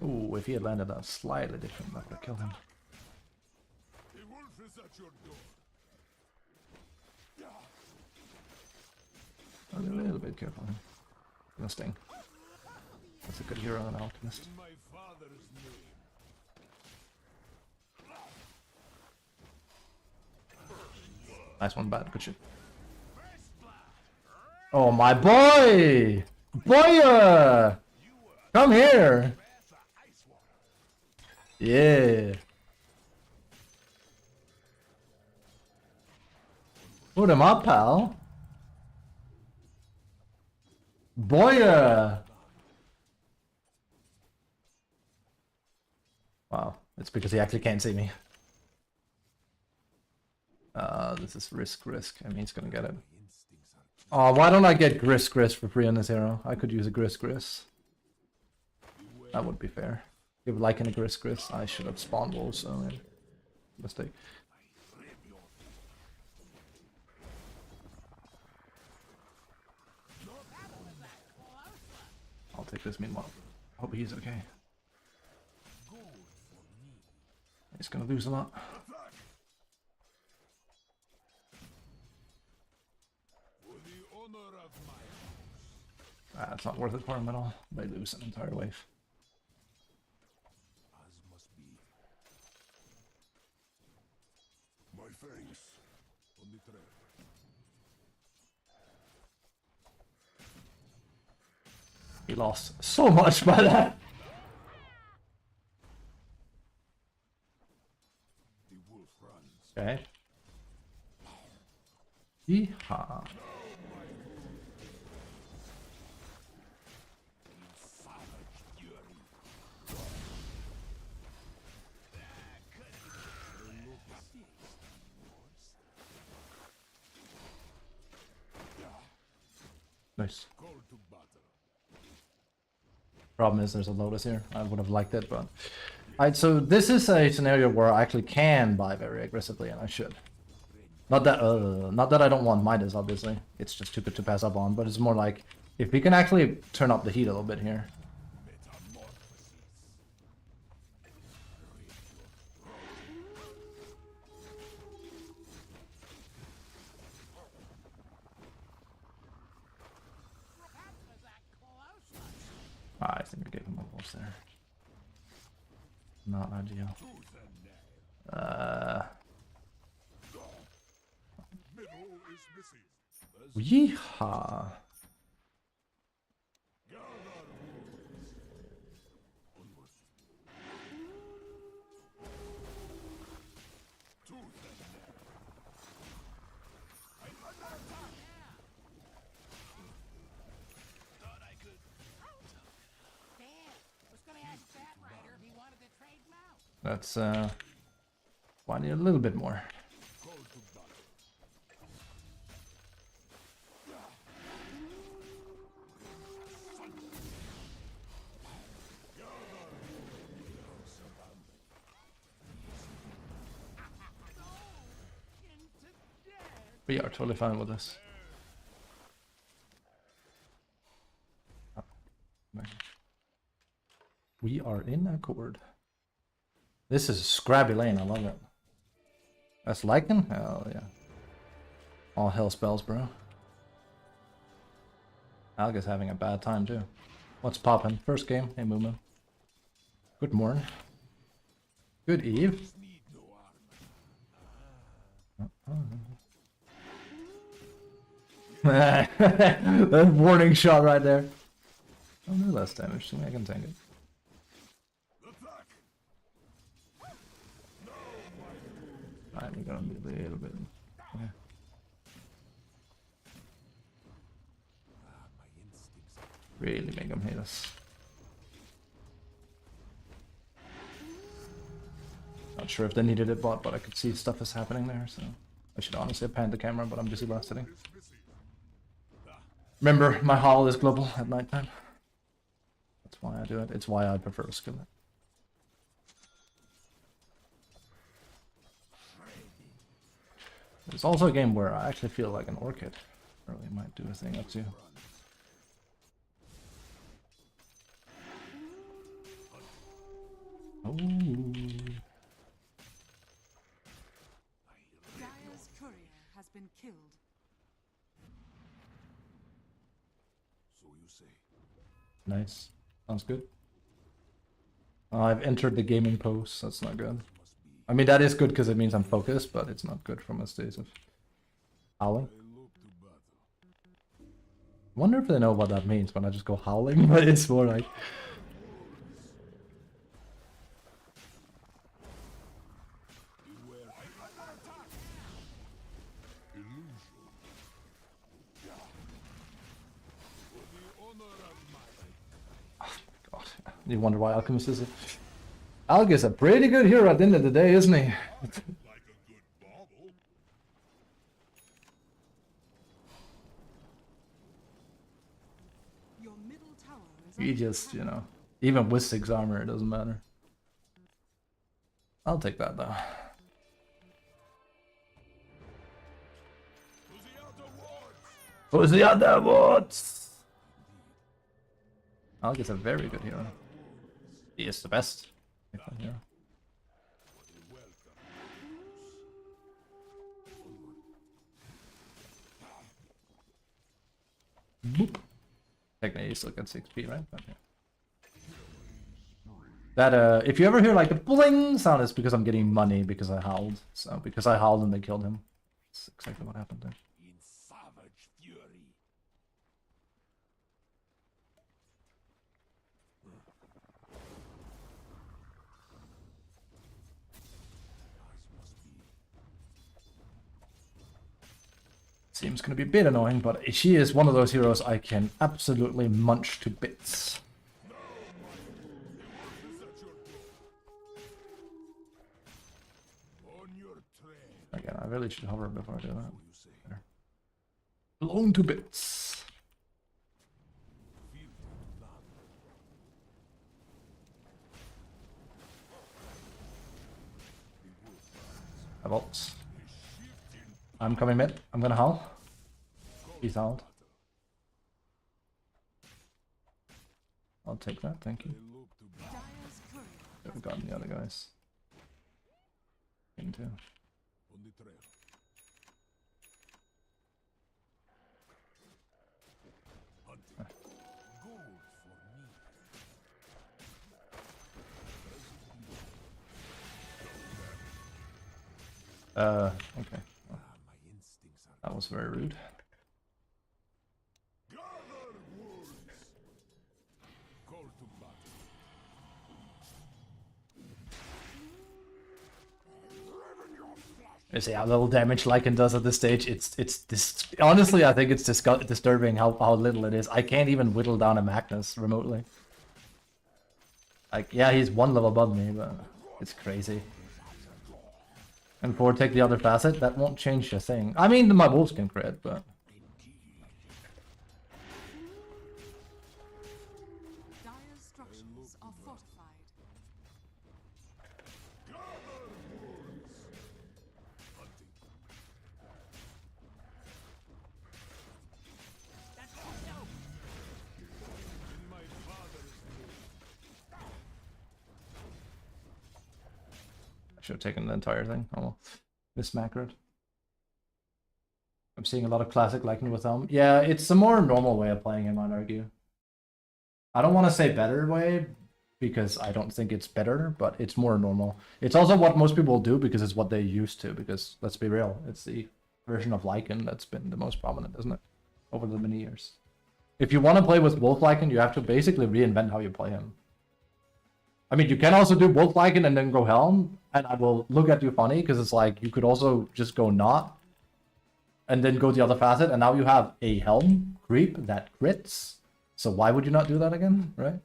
Ooh, if he had landed that slightly different, that would have killed him. The wolf is at your door. I'll be a little bit careful here. Gonna sting. That's a good hero and alchemist. In my father's name. Nice one, bad. Good shit. Oh, my boy! Boy! Come here! Yeah. Put him up, pal. Boy! Wow, it's because he actually can't see me. This is risk. I mean, he's gonna get it. Oh, why don't I get Gris for free on this hero? I could use a Gris. That would be fair. Give Lycan a Gris. I should have spawned wolves, so yeah. Mistake. I'll take this meanwhile. Hope he's okay. He's gonna lose a lot. It's not worth it for him at all. They lose an entire wave. As must be. My thanks. On the trail. He lost so much by that. The wolf runs. Okay. Yeehaw. Nice. Call to battle. Problem is there's a Lotus here. I would have liked it, but... Alright, so this is a scenario where I actually can buy very aggressively, and I should. Not that I don't want Midas, obviously. It's just stupid to pass up on, but it's more like, if we can actually turn up the heat a little bit here. I think I gave him a pulse there. Not ideal. Middle is missing. Yeehaw! That's why I need a little bit more. We are totally fine with this. We are in accord. This is a scrabby lane, I love it. That's Lycan? Hell yeah. All hell spells, bro. Alga's having a bad time too. What's poppin'? First game, hey Moomin. Good morning. Good eve. That warning shot right there. Oh, no less damage to me, I can tank it. Alright, we're gonna be a little bit. Yeah. Really make them hate us. Not sure if they needed it bot, but I could see stuff is happening there, so I should honestly have panned the camera, but I'm busy last sitting. Remember, my howl is global at nighttime. That's why I do it. It's why I prefer a skillet. It's also a game where I actually feel like an orchid really might do a thing up too. Oh. Dire's courier has been killed. So you say. Nice. Sounds good. I've entered the gaming post. That's not good. I mean, that is good because it means I'm focused, but it's not good from a state of howling. Wonder if they know what that means when I just go howling, but it's more like... You wonder why Alchemist is it? Alga's a pretty good hero at the end of the day, isn't he? Like a good bauble. Your middle tower is He under just, you attack. know, even with 6 armor, it doesn't matter. I'll take that though. Who's the other ones? Alga's a very good hero. He is the best. Hero. Boop. Technically, you still got 6p, right? Okay. That if you ever hear like a bling sound, it's because I'm getting money because I howled. So because I howled and they killed him. That's exactly what happened there. In savage fury. Seems gonna be a bit annoying, but she is one of those heroes I can absolutely munch to bits. Again, I really should hover before I do that. There. Blown to bits. I vault. I'm coming mid. I'm gonna howl. He's howled. I'll take that, thank you. Dire's courier Should have gotten the other guys. Into. On the trail. Hunting. Gold for me. Okay. Well, My instincts are that was very rude. gather woods. Call to battle. You see how little damage Lycan does at this stage. Honestly, I think it's disturbing how little it is. I can't even whittle down a Magnus remotely. Like, yeah, he's 1 level above me, but it's crazy. And for take the other facet, that won't change a thing. I mean, my wolves can crit, but Dire's structures are fortified. Should have taken the entire thing. Oh well. Mismacroed. I'm seeing a lot of classic Lycan with Helm. Yeah, it's a more normal way of playing him, I'd argue. I don't want to say better way, because I don't think it's better, but it's more normal. It's also what most people do because it's what they used to, because let's be real, it's the version of Lycan that's been the most prominent, isn't it? Over the many years. If you want to play with Wolf Lycan, you have to basically reinvent how you play him. I mean, you can also do Wolf Lycan and then go Helm, and I will look at you funny, because it's like, you could also just go not, and then go the other facet, and now you have a Helm creep that crits. So why would you not do that again, right?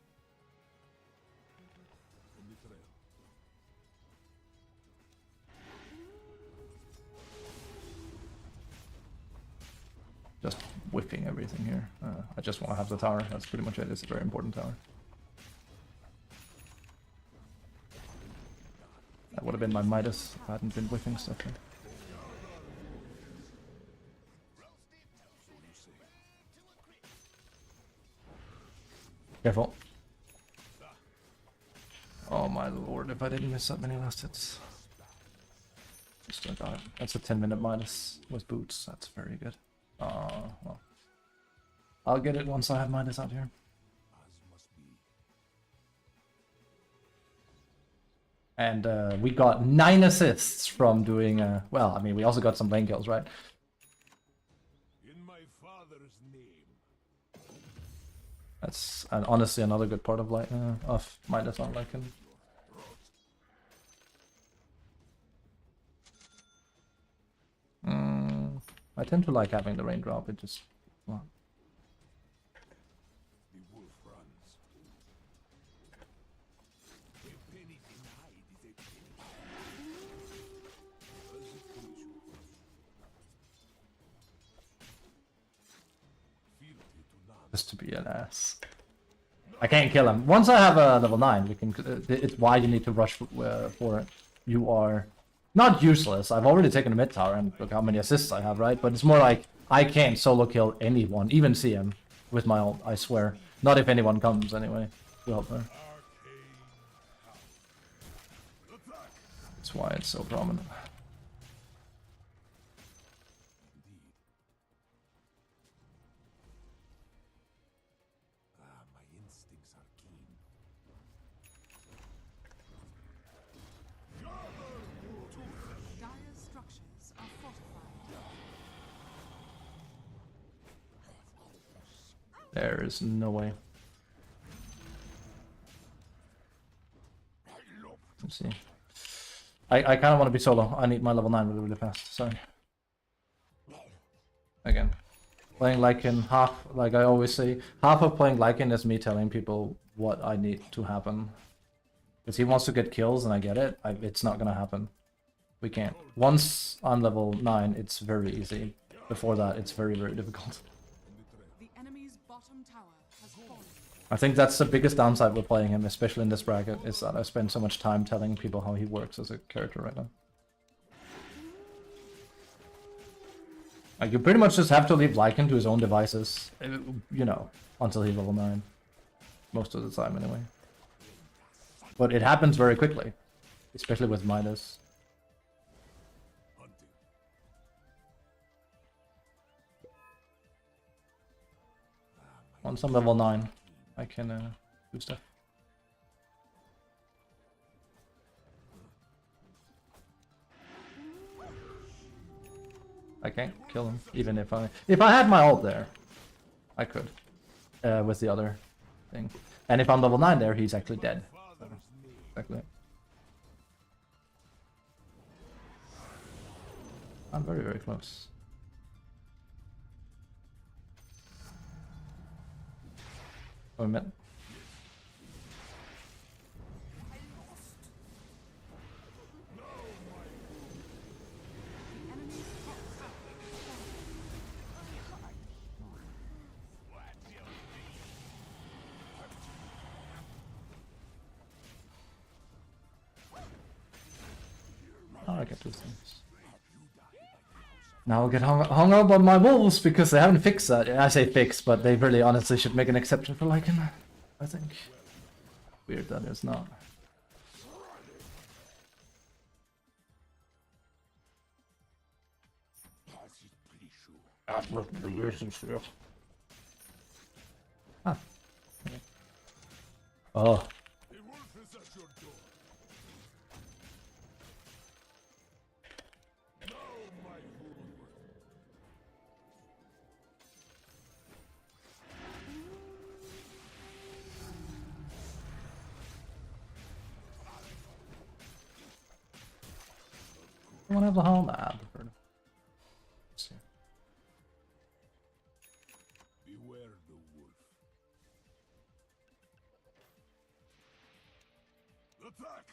Just whiffing everything here. I just want to have the tower. That's pretty much it. It's a very important tower. That would have been my Midas if I hadn't been whiffing stuff here. Careful. Oh my lord, if I didn't miss that many last hits. Still got it. That's a 10-minute Midas with boots. That's very good. Well. I'll get it once I have Midas out here. And we got 9 assists from doing, well, I mean, we also got some lane kills, right? In my father's name. That's honestly another good part of Midas on Lycan. I tend to like having the raindrop. It just, well. The wolf runs. A penny denied is a penny. As it comes you. Fealty to none. Just to be an ass. I can't kill him. Once I have a level 9, we can. It's why you need to rush for it. You are not useless. I've already taken a mid tower, and look how many assists I have, right? But it's more like I can't solo kill anyone, even CM, with my ult, I swear. Not if anyone comes, anyway, to help her. That's why it's so prominent. My instincts are keen. Dire's structures are fortified. There is no way. Let's see. I kind of want to be solo. I need my level 9 really, really fast. Sorry. Again. Playing Lycan, half, like I always say, half of playing Lycan is me telling people what I need to happen. Because he wants to get kills, and I get it. It's not going to happen. We can't. Once I'm level 9, it's very easy. Before that, it's very, very difficult. The enemy's bottom tower has fallen. I think that's the biggest downside with playing him, especially in this bracket, is that I spend so much time telling people how he works as a character right now. Like, you pretty much just have to leave Lycan to his own devices, you know, until he's level 9. Most of the time, anyway. But it happens very quickly, especially with Midas. Once I'm level 9, I can do stuff. I can't kill him, even if I had my ult there, I could, with the other thing. And if I'm level 9 there, he's actually dead. So, exactly. I'm very, very close. Oh, mid. Oh, I get two things. Now I'll get hung up on my wolves because they haven't fixed that. I say fixed, but they really honestly should make an exception for Lycan, I think. Weird that it's not. Huh. Oh. The wolf is at your door. Now, my Woolworth. I want to have the home. Nah, I prefer to. Let's see. Beware the wolf. Attack!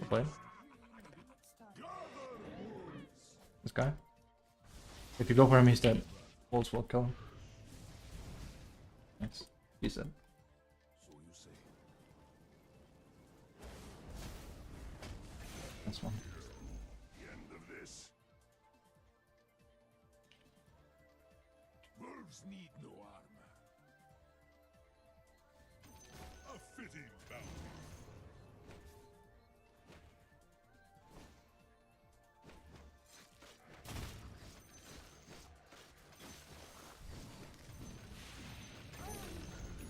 Play. This guy. If you go for him, he's dead. Wolves will kill him. Nice. He's dead. So you say. That's one. The end of this. Wolves need no armor. A fitting bounty.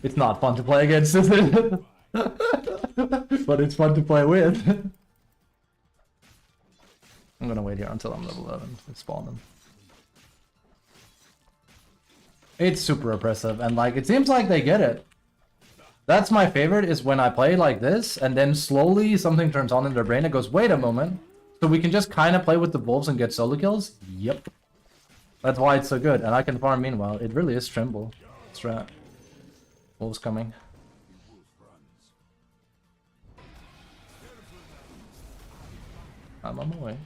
It's not fun to play against, is it? But it's fun to play with. I'm gonna wait here until I'm level 11 and spawn them. It's super oppressive, and like, it seems like they get it. That's my favorite, is when I play like this, and then slowly something turns on in their brain and goes, wait a moment, so we can just kind of play with the wolves and get solo kills? Yep. That's why it's so good, and I can farm meanwhile. It really is Trimble. Strat. Wolves coming. I'm on my way.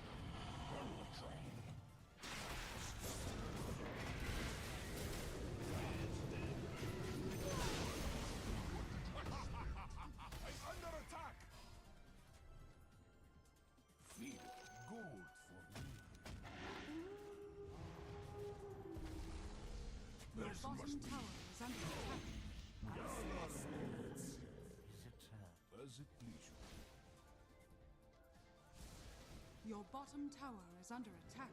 Under attack! Feel gold for me. Your There's bottom much tower is under attack. as it please you. Your bottom tower is under attack.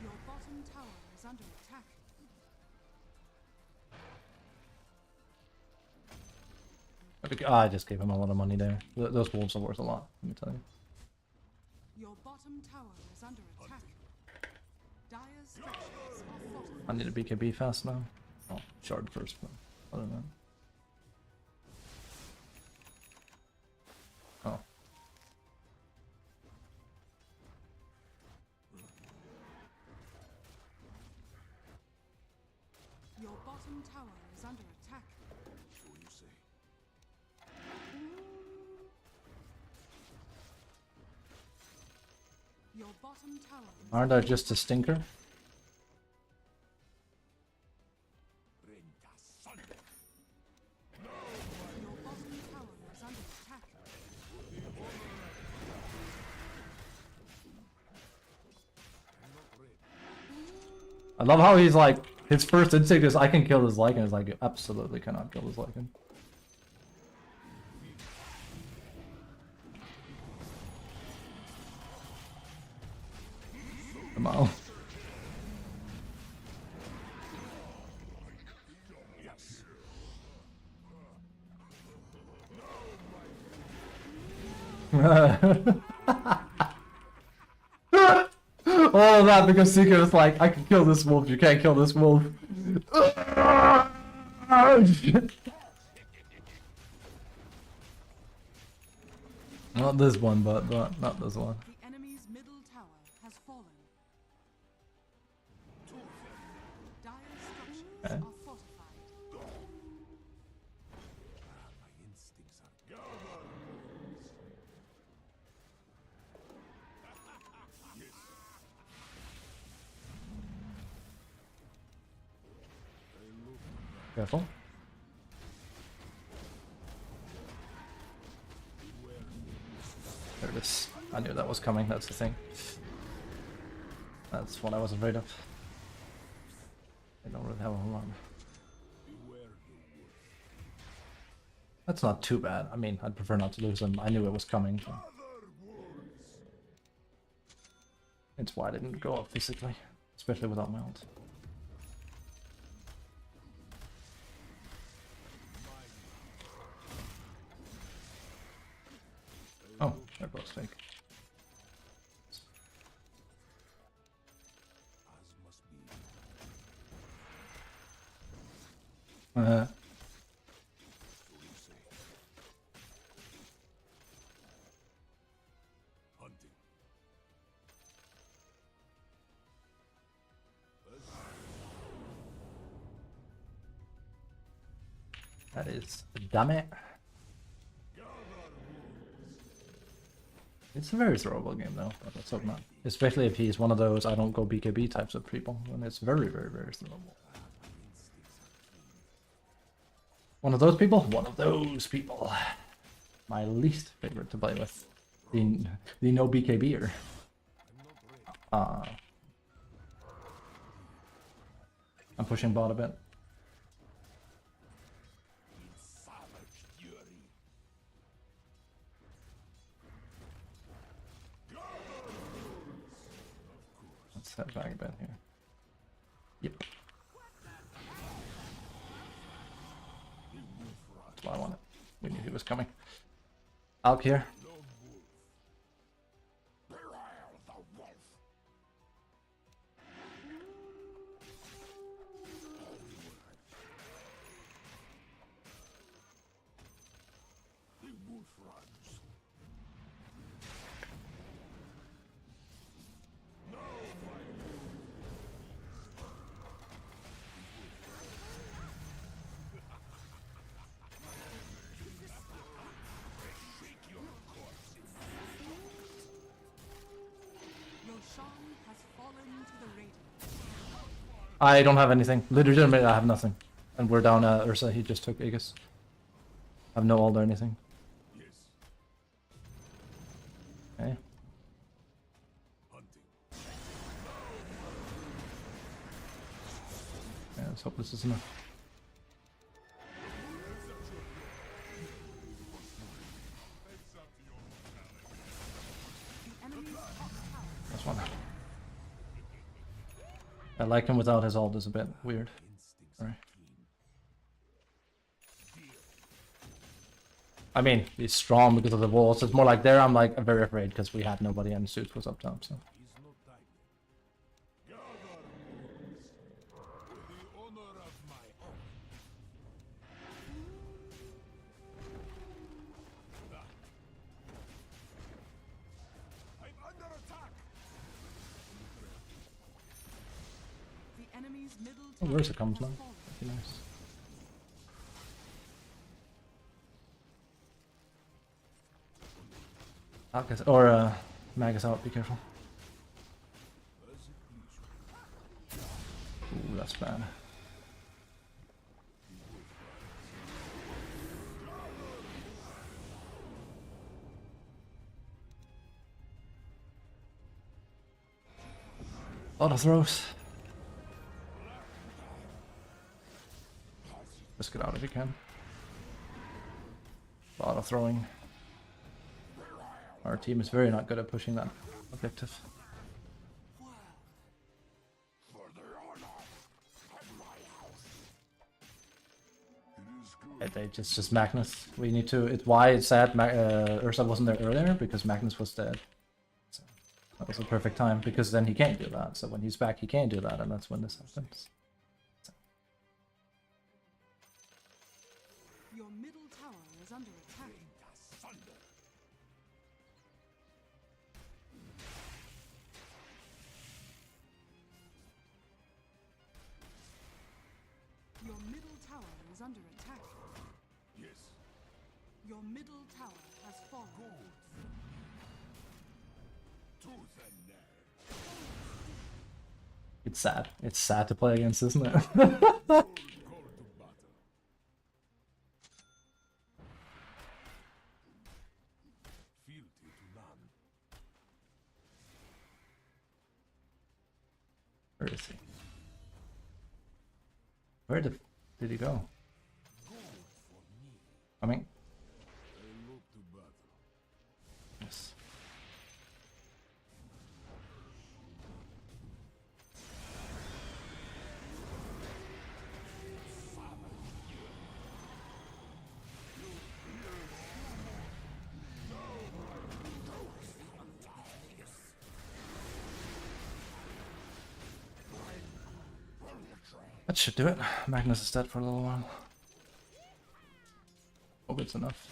Your bottom tower is under attack. I just gave him a lot of money there. Those wolves are worth a lot, let me tell you. Your bottom tower is under attack. Dire's structures are fortified. I need a BKB fast now. Oh, shard first, but other than that. Oh. Your bottom tower is under attack. So you say. Your bottom tower is Aren't I just a stinker? Renta son. Your bottom tower is under attack. I love how he's like, his first instinct is I can kill this Lycan. It's like, you absolutely cannot kill this Lycan. Come on. All of that because Seeker was like, I can kill this wolf, you can't kill this wolf. Oh, shit. Not this one, but not this one. The enemy's middle tower has fallen. Dire's structures Okay. are fortified. My instincts are gathered. Careful. There it is. I knew that was coming, that's the thing. That's what I was afraid of. I don't really have a whole lot. That's not too bad. I mean, I'd prefer not to lose them. I knew it was coming. So. It's why I didn't go up physically, especially without my ult. Oh, that was fake. That is damn it. It's a very throwable game though, but let's hope not. Especially if he's one of those I don't go BKB types of people, and it's very, very, very throwable. One of those people? One of those people. My least favorite to play with. The no BKBer. I'm pushing bot a bit. Let's head back a bit here. Yep. That's why I wanted. We knew he was coming. Out here. I don't have anything. Literally, I have nothing. And we're down Ursa. He just took Aegis. I have no ult or anything. Okay. Yeah, let's hope this is enough. That's one. I like him without his ult is a bit weird. Sorry. I mean, he's strong because of the walls. It's more like there I'm like very afraid because we had nobody and Suits was up top, so. Oh, where's it comes now? That'd be nice. Alcas or Magus out, be careful. Ooh, that's bad. A lot of throws. Just get out if you can. A lot of throwing. Our team is very not good at pushing that objective. It's just Magnus. We need to. It's why it's sad Ursa wasn't there earlier, because Magnus was dead. So that was a perfect time, because then he can't do that. So when he's back, he can't do that, and that's when this happens. Your middle tower is under attack. Your middle tower is under attack. Yes. Your middle tower has fallen. Tooth and nail. It's sad. It's sad to play against, isn't it? Go to battle. Fealty to none. Where did he go? Coming. Yes. That should do it. Magnus is dead for a little while. Hope it's enough.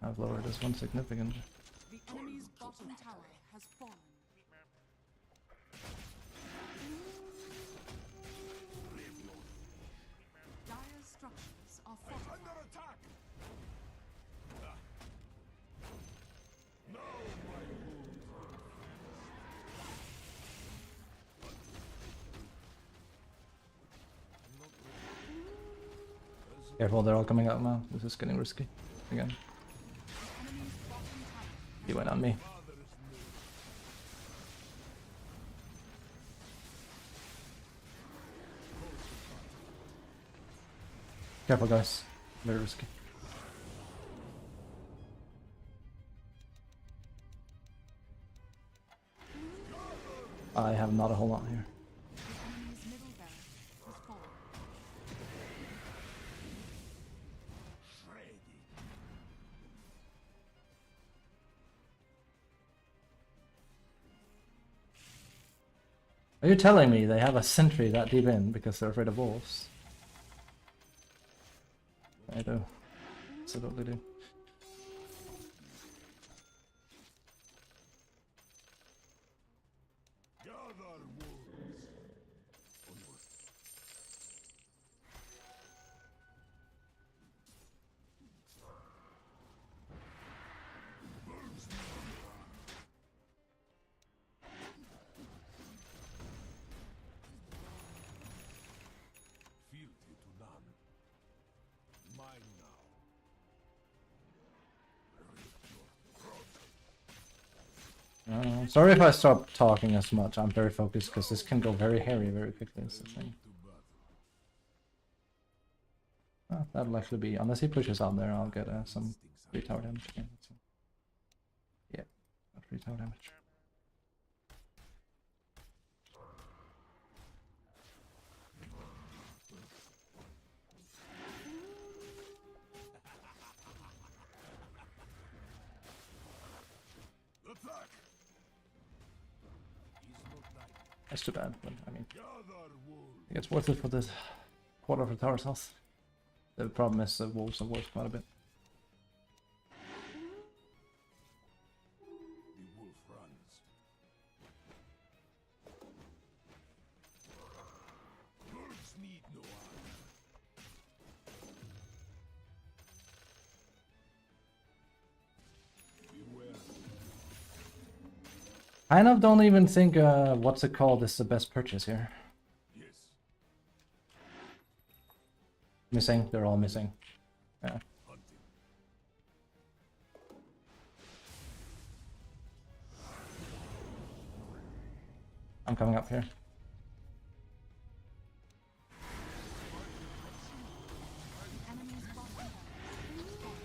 I've lowered this one significantly. The enemy's bottom tower has fallen. Dire's structures are fortified. Under attack! Careful, they're all coming out now. This is getting risky. Again. The enemy's bottom tower He went on me. Careful, guys. Very risky. I have not a whole lot here. The enemy's middle barracks has fallen. Are you telling me they have a sentry that deep in because they're afraid of wolves? I do. Absolutely do. Fealty to none. Mine now. Sorry if I stop talking as much. I'm very focused because this can go very hairy very quickly. Is the thing. Oh, that'll actually be, unless he pushes out there, I'll get some free tower damage again. Yeah, not free tower damage. Attack! He's not dying. That's too bad, but I mean, Gather wolves. I think it's worth it for this quarter of the tower's health. The problem is the wolves are worth quite a bit. The wolf runs. Wolves need no armor. Beware. Kind of don't even think, what's it called, is the best purchase here. Yes. Missing, they're all missing. Yeah. Hunting. I'm coming up here. The enemy's bottom barracks has fallen.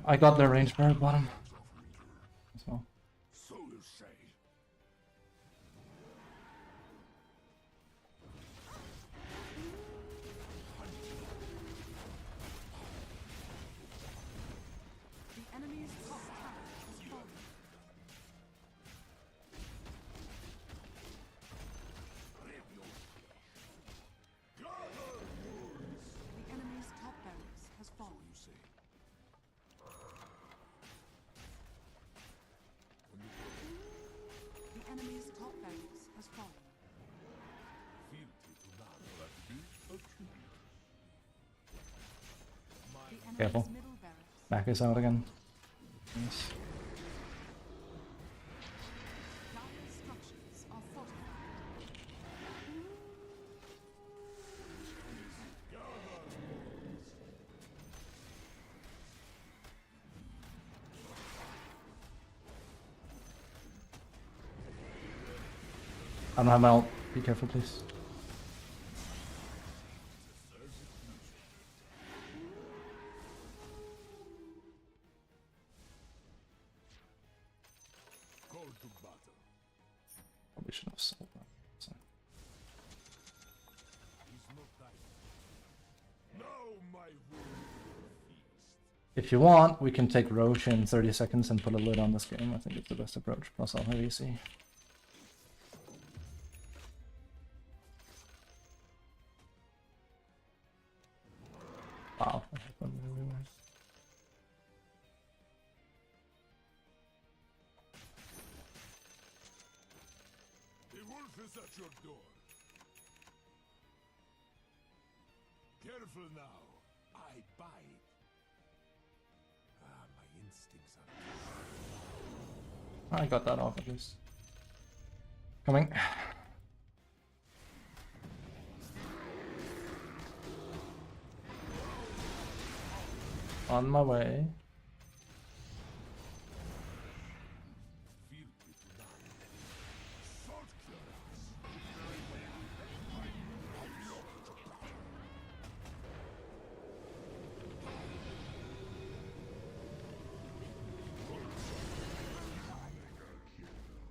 I got their range bar at bottom. As well. So you say. The enemy's top tower has fallen. The enemy's top barracks has fallen. You say. The enemy's top barracks has fallen. Fealty to none. That be a tribute. The enemy's Careful. middle barracks. Back is out again. Yes. Dire's structures are fortified. I don't have my ult. Be careful, please. Call to battle. Probably shouldn't have sold that. So. He's not dying. Now my wound will feast. If you want, we can take Roche in 30 seconds and put a lid on this game. I think it's the best approach. Plus, I'll have EC. Wow. that happened really weird. The wolf is at your door. Careful now. I bite. Ah, my instincts are. I got that off at least. Coming. On my way. Feel it tonight. Salt clearance.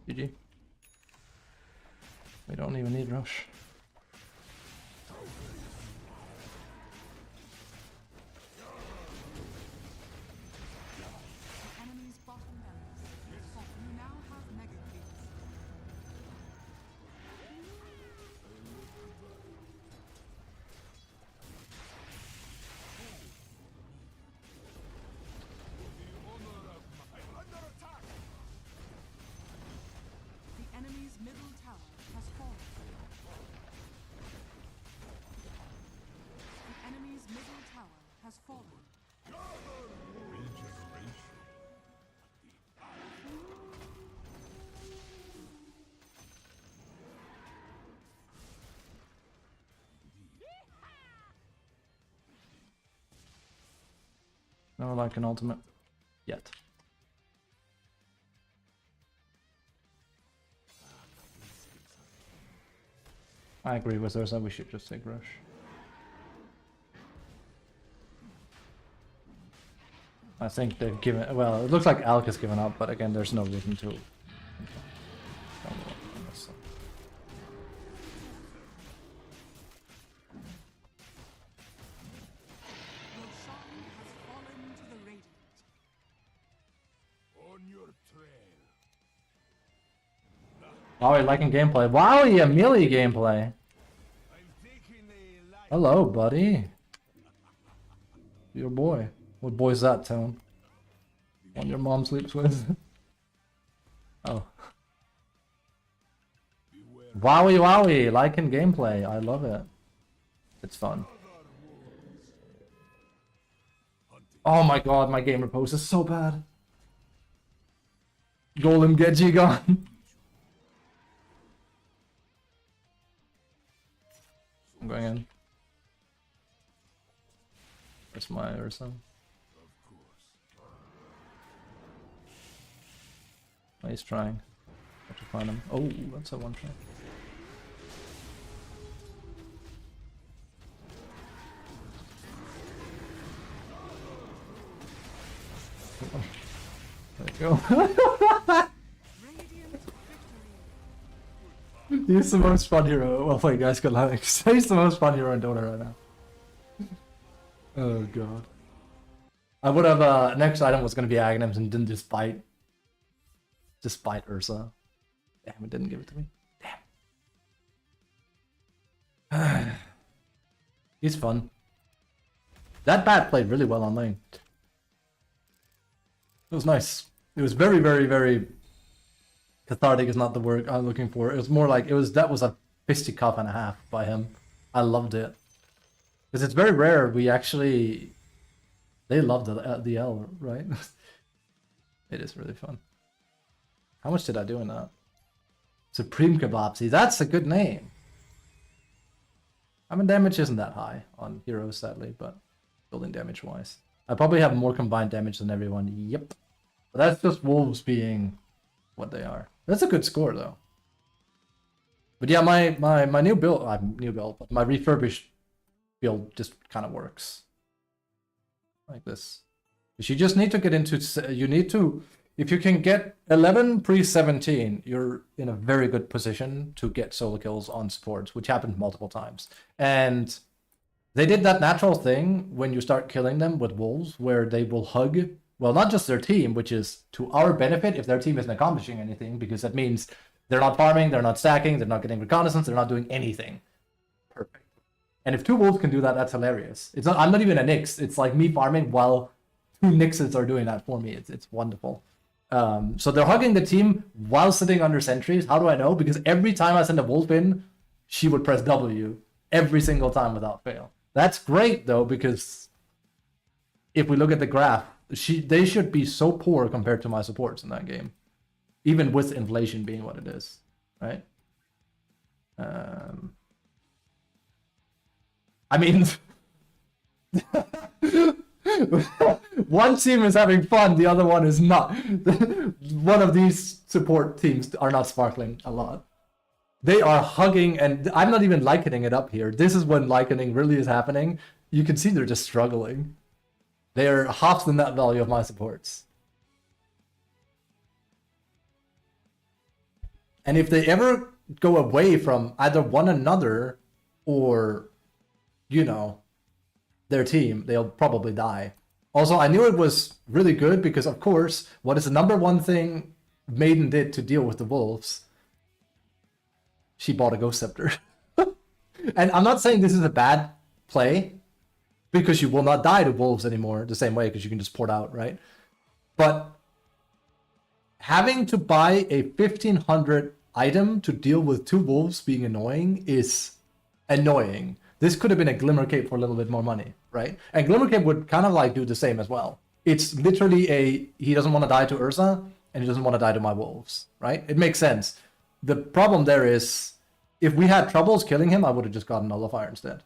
GG. We don't even need Rush. Enemy's bottom barracks. You now have mega creeps. I'm under attack. The enemy's middle tower has fallen. The enemy's middle tower has fallen. No, like an ultimate yet. I agree with Ursa, we should just take Rush. I think they've given, well, it looks like Alk has given up, but again, there's no reason to. Roshan has fallen to the radiant. On your trail. Wowie liking gameplay. Wowie, a melee gameplay. I'm taking a life. Hello, buddy. Your boy. What boy's that, Tone? One your mom sleeps with? Oh. Wowie, wowie, liking gameplay. I love it. It's fun. Oh my god, my gamer pose is so bad. Golem Gedji gone. I'm going in. Where's my Ursa? Oh, he's trying. Have to find him. Oh, that's a one shot. There you go. Radiant victory. He's the most fun hero. Well, wait, guys, good luck. He's the most fun hero in Dota right now. Oh god. I would have next item was gonna be Aghanims and didn't just bite. Just bite Ursa. Damn, it didn't give it to me. Damn. He's fun. That bat played really well on lane. It was nice. It was very, very, very cathartic is not the word I'm looking for. It was more like that was a fisticuff and a half by him. I loved it. Because it's very rare we actually they love the L, right? It is really fun. How much did I do in that? Supreme Kebabsy. That's a good name. I mean, damage isn't that high on heroes, sadly, but building damage wise. I probably have more combined damage than everyone. Yep. But that's just wolves being what they are. That's a good score, though. But yeah, my new build, but my refurbished build just kind of works like this. You just need to get into, you need to, if you can get 11 pre-17, you're in a very good position to get solo kills on supports, which happened multiple times. And they did that natural thing when you start killing them with wolves, where they will hug, well, not just their team, which is to our benefit if their team isn't accomplishing anything, because that means they're not farming, they're not stacking, they're not getting reconnaissance, they're not doing anything. Perfect. And if 2 wolves can do that, that's hilarious. It's not, I'm not even a Nyx. It's like me farming while 2 Nyxes are doing that for me. It's wonderful. So they're hugging the team while sitting under sentries. How do I know? Because every time I send a wolf in, she would press W every single time without fail. That's great though, because if we look at the graph, they should be so poor compared to my supports in that game, even with inflation being what it is, right? I mean, one team is having fun, the other one is not. One of these support teams are not sparkling a lot. They are hugging, and I'm not even likening it up here. This is when likening really is happening. You can see they're just struggling. They're half the net value of my supports. And if they ever go away from either one another or, you know, their team, they'll probably die. Also, I knew it was really good because, of course, what is the #1 thing Maiden did to deal with the wolves? She bought a Ghost Scepter. And I'm not saying this is a bad play, because you will not die to wolves anymore the same way, because you can just port out, right? But having to buy a 1500 item to deal with 2 wolves being annoying is annoying. This could have been a Glimmer Cape for a little bit more money, right? And Glimmer Cape would kind of like do the same as well. It's literally he doesn't want to die to Ursa, and he doesn't want to die to my wolves, right? It makes sense. The problem there is, if we had troubles killing him, I would have just gotten Nullifier instead.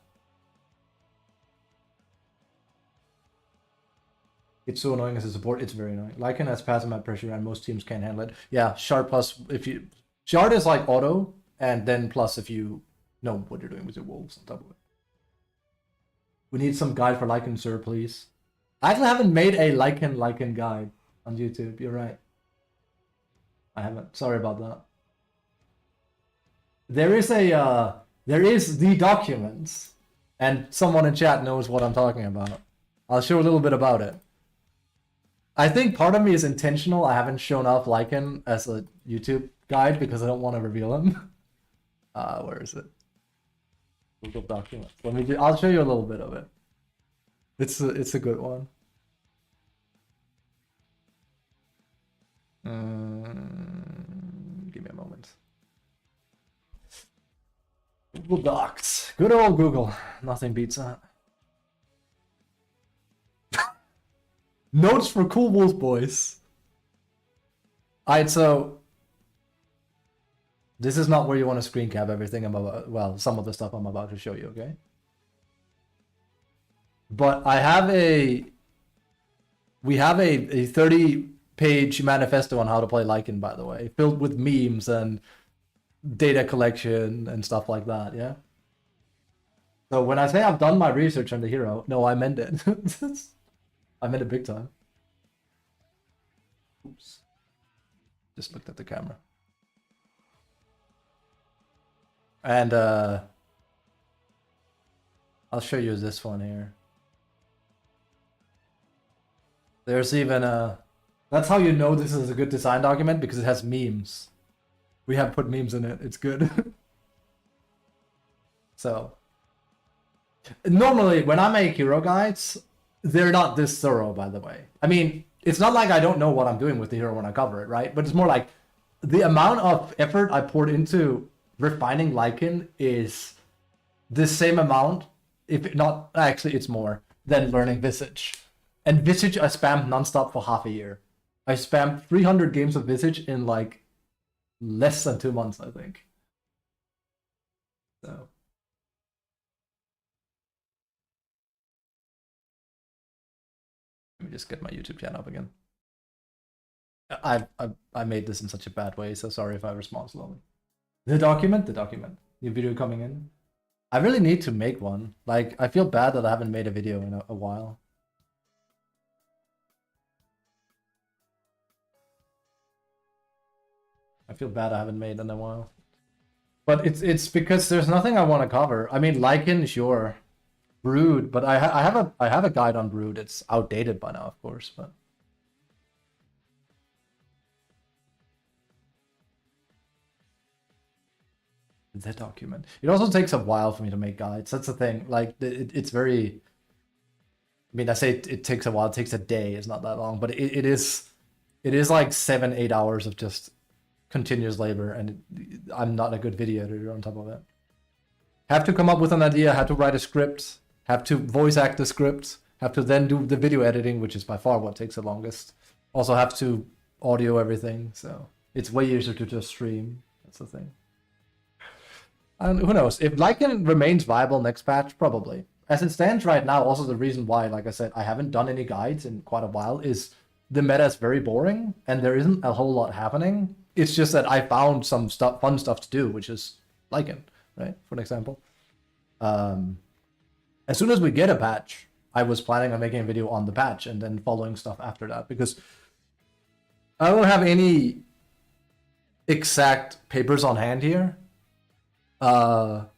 It's so annoying as a support. It's very annoying. Lycan has passive map pressure, and most teams can't handle it. Yeah, Shard plus if you Shard is like auto, and then plus if you know what you're doing with your wolves on top of it. We need some guide for Lycan, sir, please. I actually haven't made a Lycan guide on YouTube. You're right. I haven't. Sorry about that. There is the documents, and someone in chat knows what I'm talking about. I'll show a little bit about it. I think part of me is intentional. I haven't shown off Lycan as a YouTube guide because I don't want to reveal him. Where is it? Google Documents. I'll show you a little bit of it. It's a good one. Give me a moment. Google Docs. Good old Google. Nothing beats that. Notes for cool wolf boys. Alright, so this is not where you want to screen cap everything I'm about, well, some of the stuff I'm about to show you, okay? But we have a 30-page manifesto on how to play Lycan, by the way, filled with memes and data collection and stuff like that, yeah? So when I say I've done my research on the hero, no, I meant it. I meant it big time. Oops. Just looked at the camera. And I'll show you this one here. There's even that's how you know this is a good design document, because it has memes. We have put memes in it. It's good. So normally when I make hero guides, they're not this thorough, by the way. I mean, it's not like I don't know what I'm doing with the hero when I cover it, right? But it's more like the amount of effort I poured into refining Lycan is the same amount, if not, actually it's more, than learning Visage. And Visage I spammed nonstop for half a year. I spammed 300 games of Visage in like less than 2 months, I think. So. Let me just get my YouTube channel up again. I made this in such a bad way, so sorry if I respond slowly. The document, new video coming in. I really need to make one. Like, I feel bad that I haven't made a video in a while. I feel bad I haven't made in a while. But it's because there's nothing I want to cover. I mean, Lycan, sure. Brood, but I have a guide on Brood. It's outdated by now, of course, but the document. It also takes a while for me to make guides. That's the thing. Like it's very. I mean, I say it takes a while. It takes a day. It's not that long, but it is like 7-8 hours of just continuous labor, and I'm not a good video editor on top of it. Have to come up with an idea. Have to write a script. Have to voice act the script. Have to then do the video editing, which is by far what takes the longest. Also have to audio everything. So it's way easier to just stream. That's the thing. And who knows? If Lycan remains viable next patch, probably. As it stands right now, also the reason why, like I said, I haven't done any guides in quite a while is the meta is very boring and there isn't a whole lot happening. It's just that I found some fun stuff to do, which is Lycan, right? For an example. As soon as we get a patch, I was planning on making a video on the patch and then following stuff after that, because I don't have any exact papers on hand here. But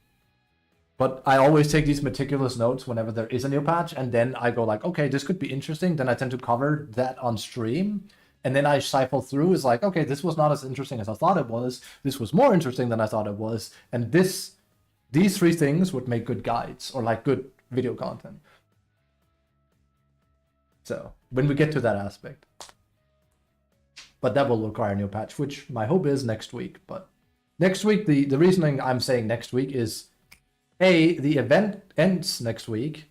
I always take these meticulous notes whenever there is a new patch, and then I go like, okay, this could be interesting. Then I tend to cover that on stream, and then I cycle through. It's like, okay, this was not as interesting as I thought it was. This was more interesting than I thought it was, and these three things would make good guides or like good video content. So when we get to that aspect, but that will require a new patch, which my hope is next week. But next week, the reasoning I'm saying next week is, A, the event ends next week.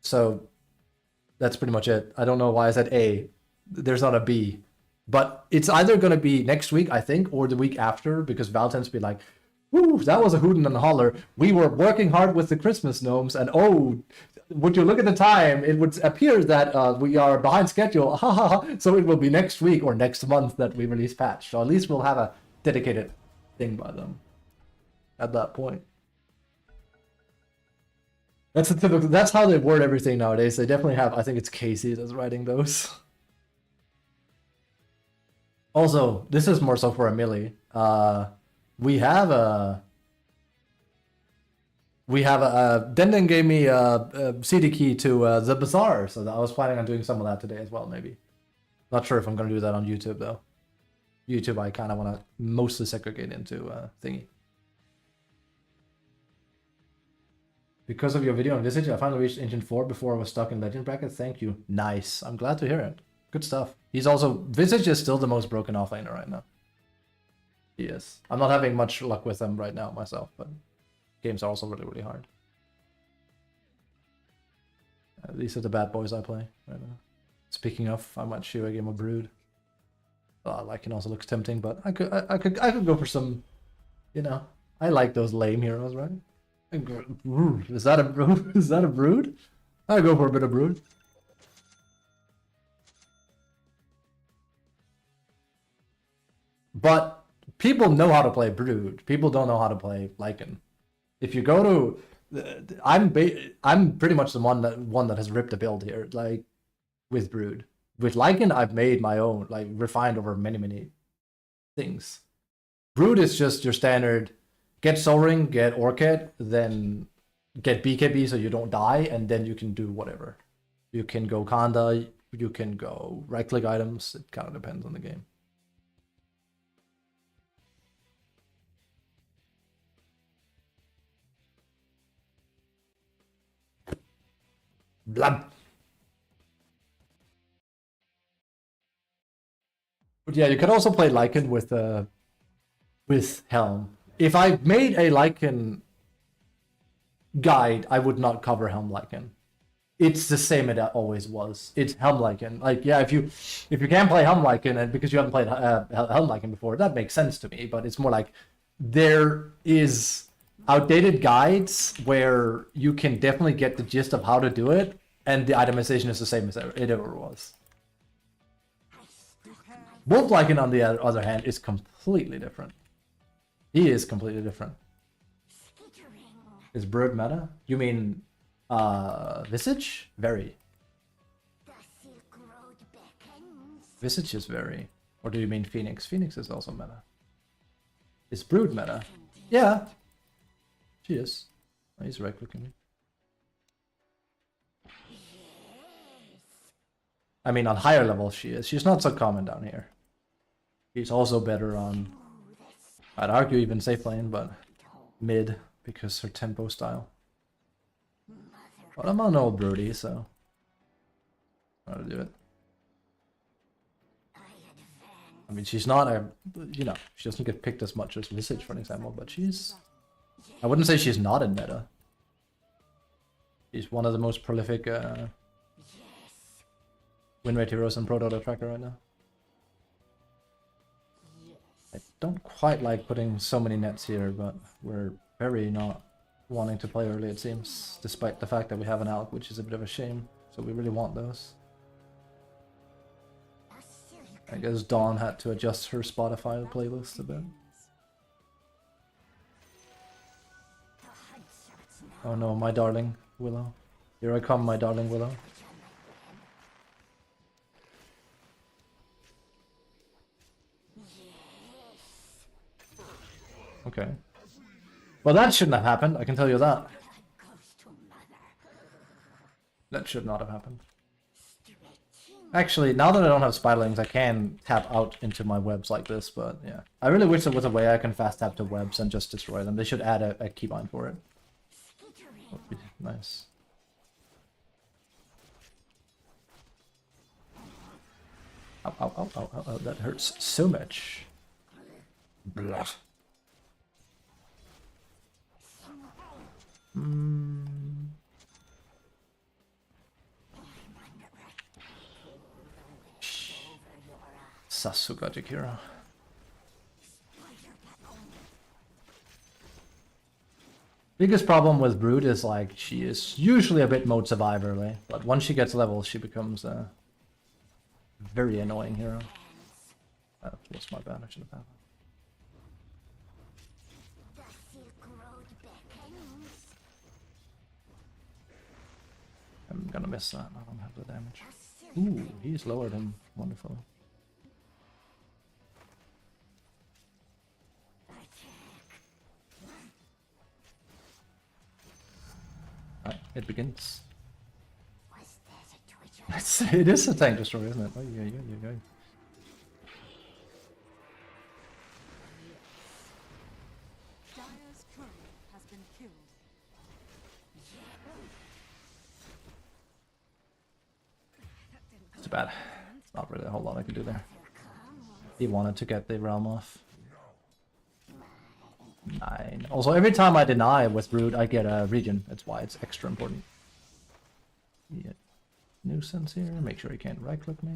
So that's pretty much it. I don't know why I said A. There's not a B. But it's either going to be next week, I think, or the week after, because Val tends to be like, woo, that was a hootin' and holler. We were working hard with the Christmas gnomes, and oh, would you look at the time, it would appear that we are behind schedule. So it will be next week or next month that we release patch. So at least we'll have a dedicated thing by them at that point. That's a typical. That's how they word everything nowadays. They definitely have. I think it's Casey that's writing those. Also, this is more so for Emily. We have a. Denden gave me a CD key to the Bazaar, so I was planning on doing some of that today as well. Maybe. Not sure if I'm gonna do that on YouTube though. YouTube, I kind of want to mostly segregate into thingy. Because of your video on Visage, I finally reached Engine 4 before I was stuck in Legend bracket. Thank you. Nice. I'm glad to hear it. Good stuff. He's also... Visage is still the most broken offlaner right now. He is. I'm not having much luck with them right now myself, but games are also really, really hard. These are the bad boys I play right now. Speaking of, I might shoot a game of Brood. Lycan also looks tempting, but I could go for some, you know, I like those lame heroes, right? Is that a brood? Is that a brood? I'll go for a bit of Brood. But people know how to play Brood. People don't know how to play Lycan. If you go to, I'm pretty much the one that has ripped a build here, like with Brood. With Lycan, I've made my own, like refined over many things. Brood is just your standard. Get Soul Ring, get Orchid, then get BKB so you don't die, and then you can do whatever. You can go Kanda, you can go right-click items. It kind of depends on the game. Blah. But yeah, you can also play Lycan with Helm. If I made a Lycan guide, I would not cover Helm Lycan. It's the same it always was. It's Helm Lycan. Like, yeah, if you can't play Helm Lycan, and because you haven't played Helm Lycan before, that makes sense to me. But it's more like there is outdated guides where you can definitely get the gist of how to do it, and the itemization is the same as it ever was. Wolf Lycan, on the other hand, is completely different. He is completely different. Is Bird meta? You mean Visage? Very. Visage is very. Or do you mean Phoenix? Phoenix is also meta. Is Brood meta? Yeah. She is. Oh, he's right clicking me. I mean, on higher levels she is. She's not so common down here. She's also better on, I'd argue even safe lane, but mid, because her tempo style. But I'm on old Broody, so I'll do it. I mean, she's not a, you know, she doesn't get picked as much as Visage, for example, but she's, I wouldn't say she's not in meta. She's one of the most prolific win rate heroes in Pro Dota Tracker right now. I don't quite like putting so many nets here, but we're very not wanting to play early, it seems, despite the fact that we have an ALK, which is a bit of a shame. So we really want those. I guess Dawn had to adjust her Spotify playlist a bit. Oh no, my darling Willow. Here I come, my darling Willow. Okay. Well, that shouldn't have happened, I can tell you that. That should not have happened. Actually, now that I don't have spiderlings, I can tap out into my webs like this, but yeah. I really wish there was a way I can fast tap to webs and just destroy them. They should add a keybind for it. That would be nice. Ow, ow, ow, ow, ow, ow, that hurts so much. Blah. Sasuga Jakira. Biggest problem with Brood is like she is usually a bit mode survivorly, but once she gets levels she becomes a very annoying hero. That was my bad, I should have had that. I'm gonna miss that, I don't have the damage. Ooh, he's lowered him wonderfully. It begins. It is a tank destroyer, isn't it? Oh, yeah. Dire's courier has been killed. Too bad. Not really a whole lot I could do there. He wanted to get the realm off. 9. Also, every time I deny with Brood, I get a regen. That's why it's extra important. Yeah. Nuisance here. Make sure he can't right click me.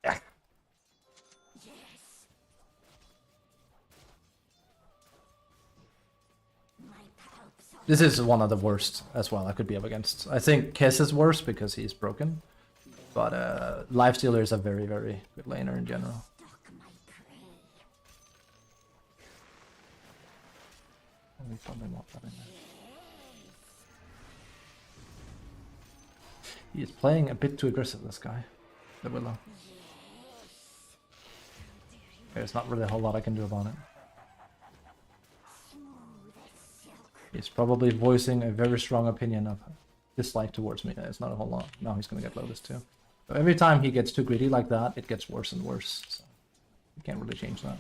Yeah. This is one of the worst as well I could be up against. I think Kess is worse because he's broken. But Lifestealer is a very, very good laner in general. We probably want that in there. He is playing a bit too aggressive, this guy. The Willow. There's not really a whole lot I can do about it. He's probably voicing a very strong opinion of dislike towards me. It's not a whole lot. Now he's gonna get Lotus too. So every time he gets too greedy like that, it gets worse and worse. So you can't really change that.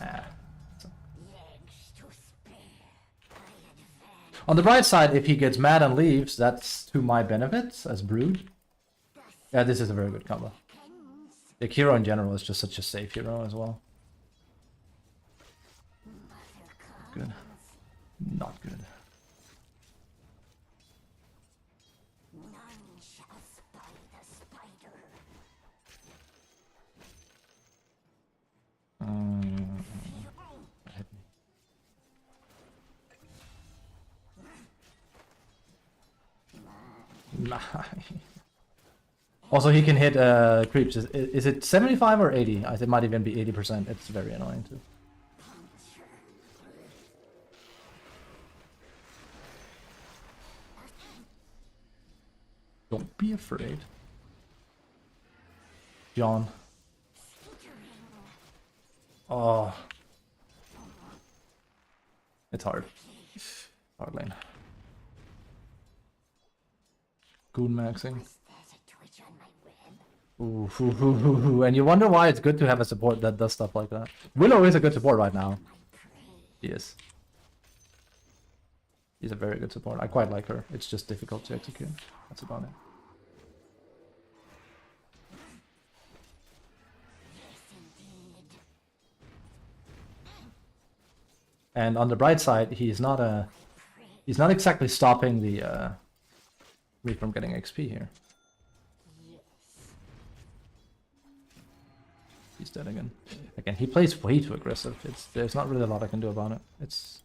Nah. On the bright side, if he gets mad and leaves, that's to my benefit as Brood. Yeah, this is a very good combo. The hero in general is just such a safe hero as well. Good. Not good. Nah. Also, he can hit creeps. Is it 75 or 80? It might even be 80%. It's very annoying too. Don't be afraid. John. Oh. It's hard. Hard lane. Goon maxing. Ooh, and you wonder why it's good to have a support that does stuff like that. Willow is a good support right now. He is. He's a very good support. I quite like her. It's just difficult to execute. That's about it. And on the bright side, he's not exactly stopping the me from getting XP here. He's dead again. Again, he plays way too aggressive. There's not really a lot I can do about it. It's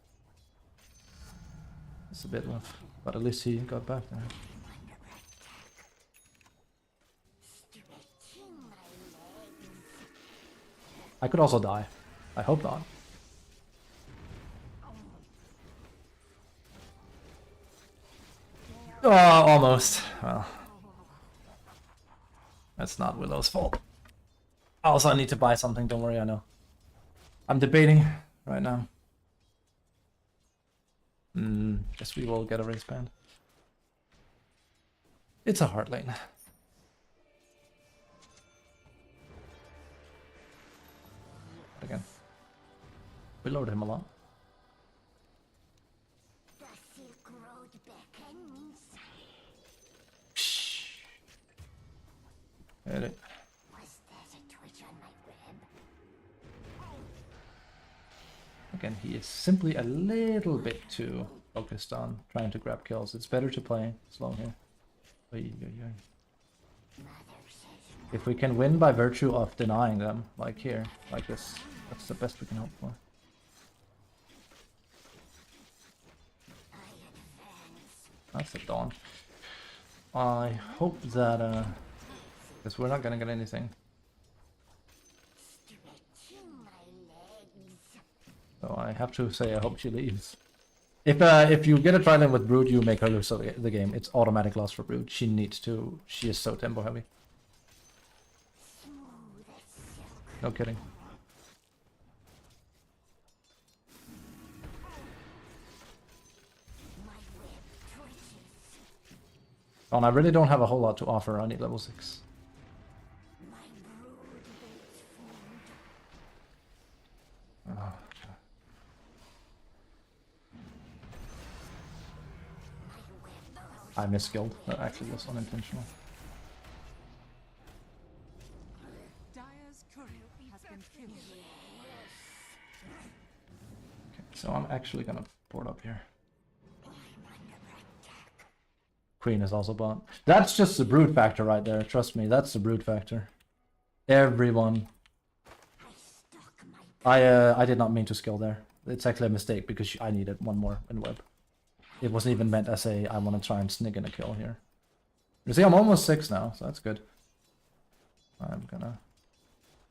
a bit rough, but at least he got back there. I could also die. I hope not. Oh, almost. Well, that's not Willow's fault. Also, I need to buy something. Don't worry, I know. I'm debating right now. Guess we will get a race band. It's a hard lane. Again, we lowered him a lot. Hit it. Again, he is simply a little bit too focused on trying to grab kills. It's better to play slow here. If we can win by virtue of denying them, like here, like this, that's the best we can hope for. That's the dawn. I hope that, because we're not gonna get anything. So I have to say I hope she leaves. If you get a trident with Brood, you make her lose the game. It's automatic loss for Brood. She needs to. She is so tempo heavy. No kidding. Oh, and I really don't have a whole lot to offer. I need level 6. Oh. I misskilled. That actually was unintentional. Dire's courier has been killed. Okay, so I'm actually gonna board up here. Queen is also bought. That's just the brood factor right there. Trust me, that's the brood factor. Everyone. I did not mean to skill there. It's actually a mistake because I needed one more in web. It wasn't even meant as a I want to try and sneak in a kill here. You see, I'm almost 6 now, so that's good. I'm gonna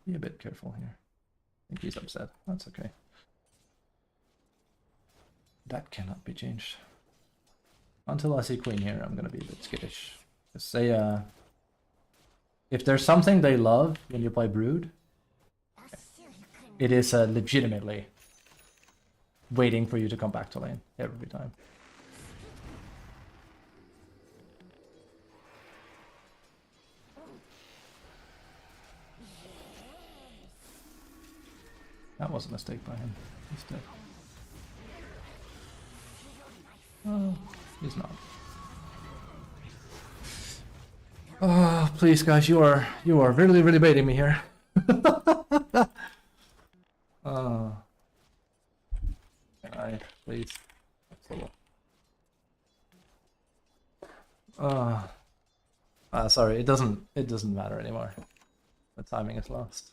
be a bit careful here. I think he's upset. That's okay. That cannot be changed. Until I see Queen here, I'm gonna be a bit skittish. Just say, if there's something they love when you play Brood, it is legitimately waiting for you to come back to lane every time. That was a mistake by him. He's dead. Oh, he's not. Oh, please, guys, you are really, really baiting me here. Please. Sorry, it doesn't matter anymore. The timing is lost.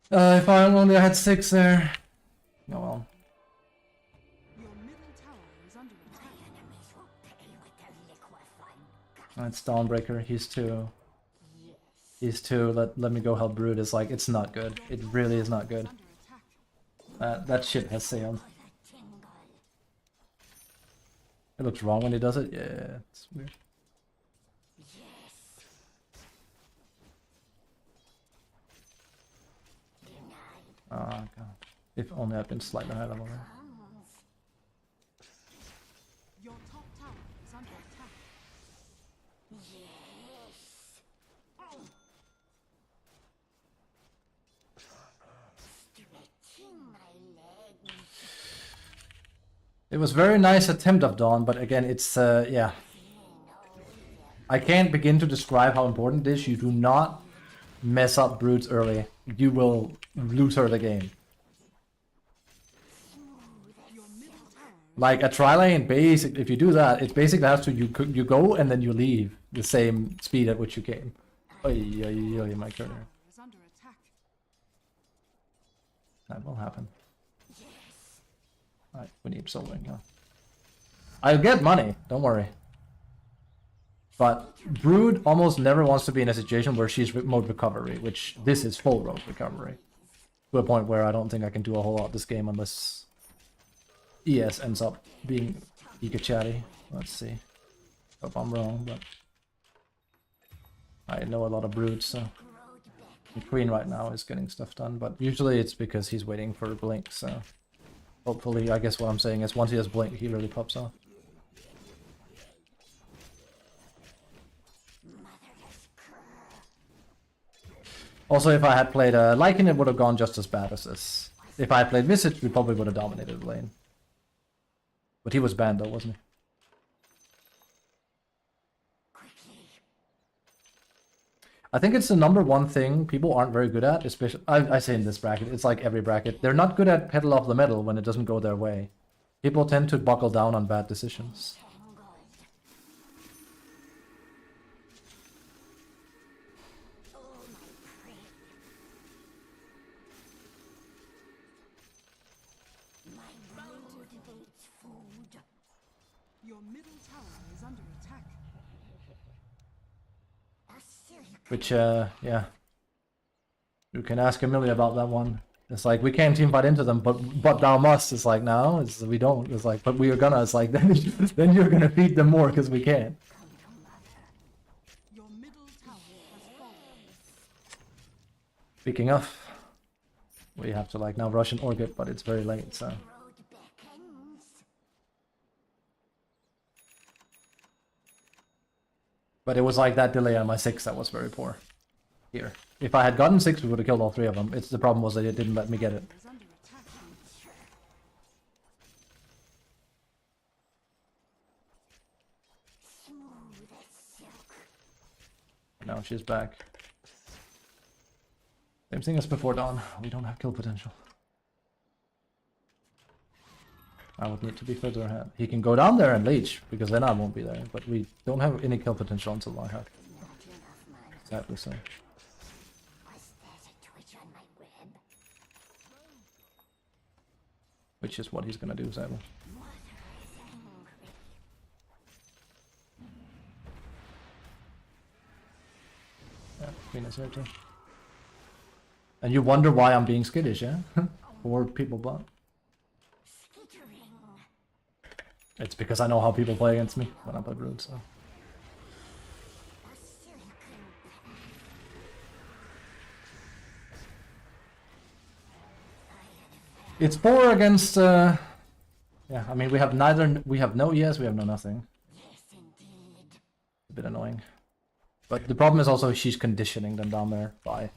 If I only had 6 there. Oh well. Your middle tower is under attack. It's Dawnbreaker. He's too. Let me go help Brood. Is like, it's not good. It really is not good. Under attack. That shit has sailed. It looks wrong when he does it. Yeah, it's weird. Oh god. If only I'd been slightly higher level. Your top tower is under attack. It was very nice attempt of Dawn, but again, it's yeah. I can't begin to describe how important it is. You do not mess up Brutes early. You will lose her the game. Your middle tower Like a tri-lane, basic. If you do that, it basically has to you go and then you leave the same speed at which you came. Oh, my corner. is under attack. That will happen. Alright, we need soloing now. I'll get money, don't worry. But Brood almost never wants to be in a situation where she's mode recovery, which this is full road recovery. To a point where I don't think I can do a whole lot this game unless ES ends up being Ika chatty. Let's see. Hope I'm wrong, but I know a lot of Broods, so the Queen right now is getting stuff done, but usually it's because he's waiting for a blink, so hopefully, I guess what I'm saying is once he has blink, he really pops off. Also, if I had played Lycan, it would have gone just as bad as this. If I had played Visage, we probably would have dominated the lane. But he was banned though, wasn't he? I think it's the #1 thing people aren't very good at, especially, I say in this bracket, it's like every bracket. They're not good at pedal off the metal when it doesn't go their way. People tend to buckle down on bad decisions. Your middle tower is under attack. Which, yeah. You can ask Amelia about that one. It's like, we can't teamfight into them, but thou must. It's like, no, we don't. It's like, but we are gonna. It's like, then you're gonna feed them more because we can't. Your middle tower has fallen. Speaking of, we have to like now rush an Orchid, but it's very late, so. But it was like that delay on my 6 that was very poor. Here. If I had gotten 6, we would have killed all 3 of them. The problem was that it didn't let me get it. Is under attack. Now she's back. Same thing as before Dawn. We don't have kill potential. I would need to be further ahead. He can go down there and leech, because then I won't be there. But we don't have any kill potential until I have. Sadly so. Which is what he's gonna do, sadly. Yeah, Queen is here too. And you wonder why I'm being skittish, yeah? Or people bot. It's because I know how people play against me when I play Brood, so. It's 4 against, yeah, I mean, we have no ES, we have no nothing. A bit annoying. But the problem is also she's conditioning them down there by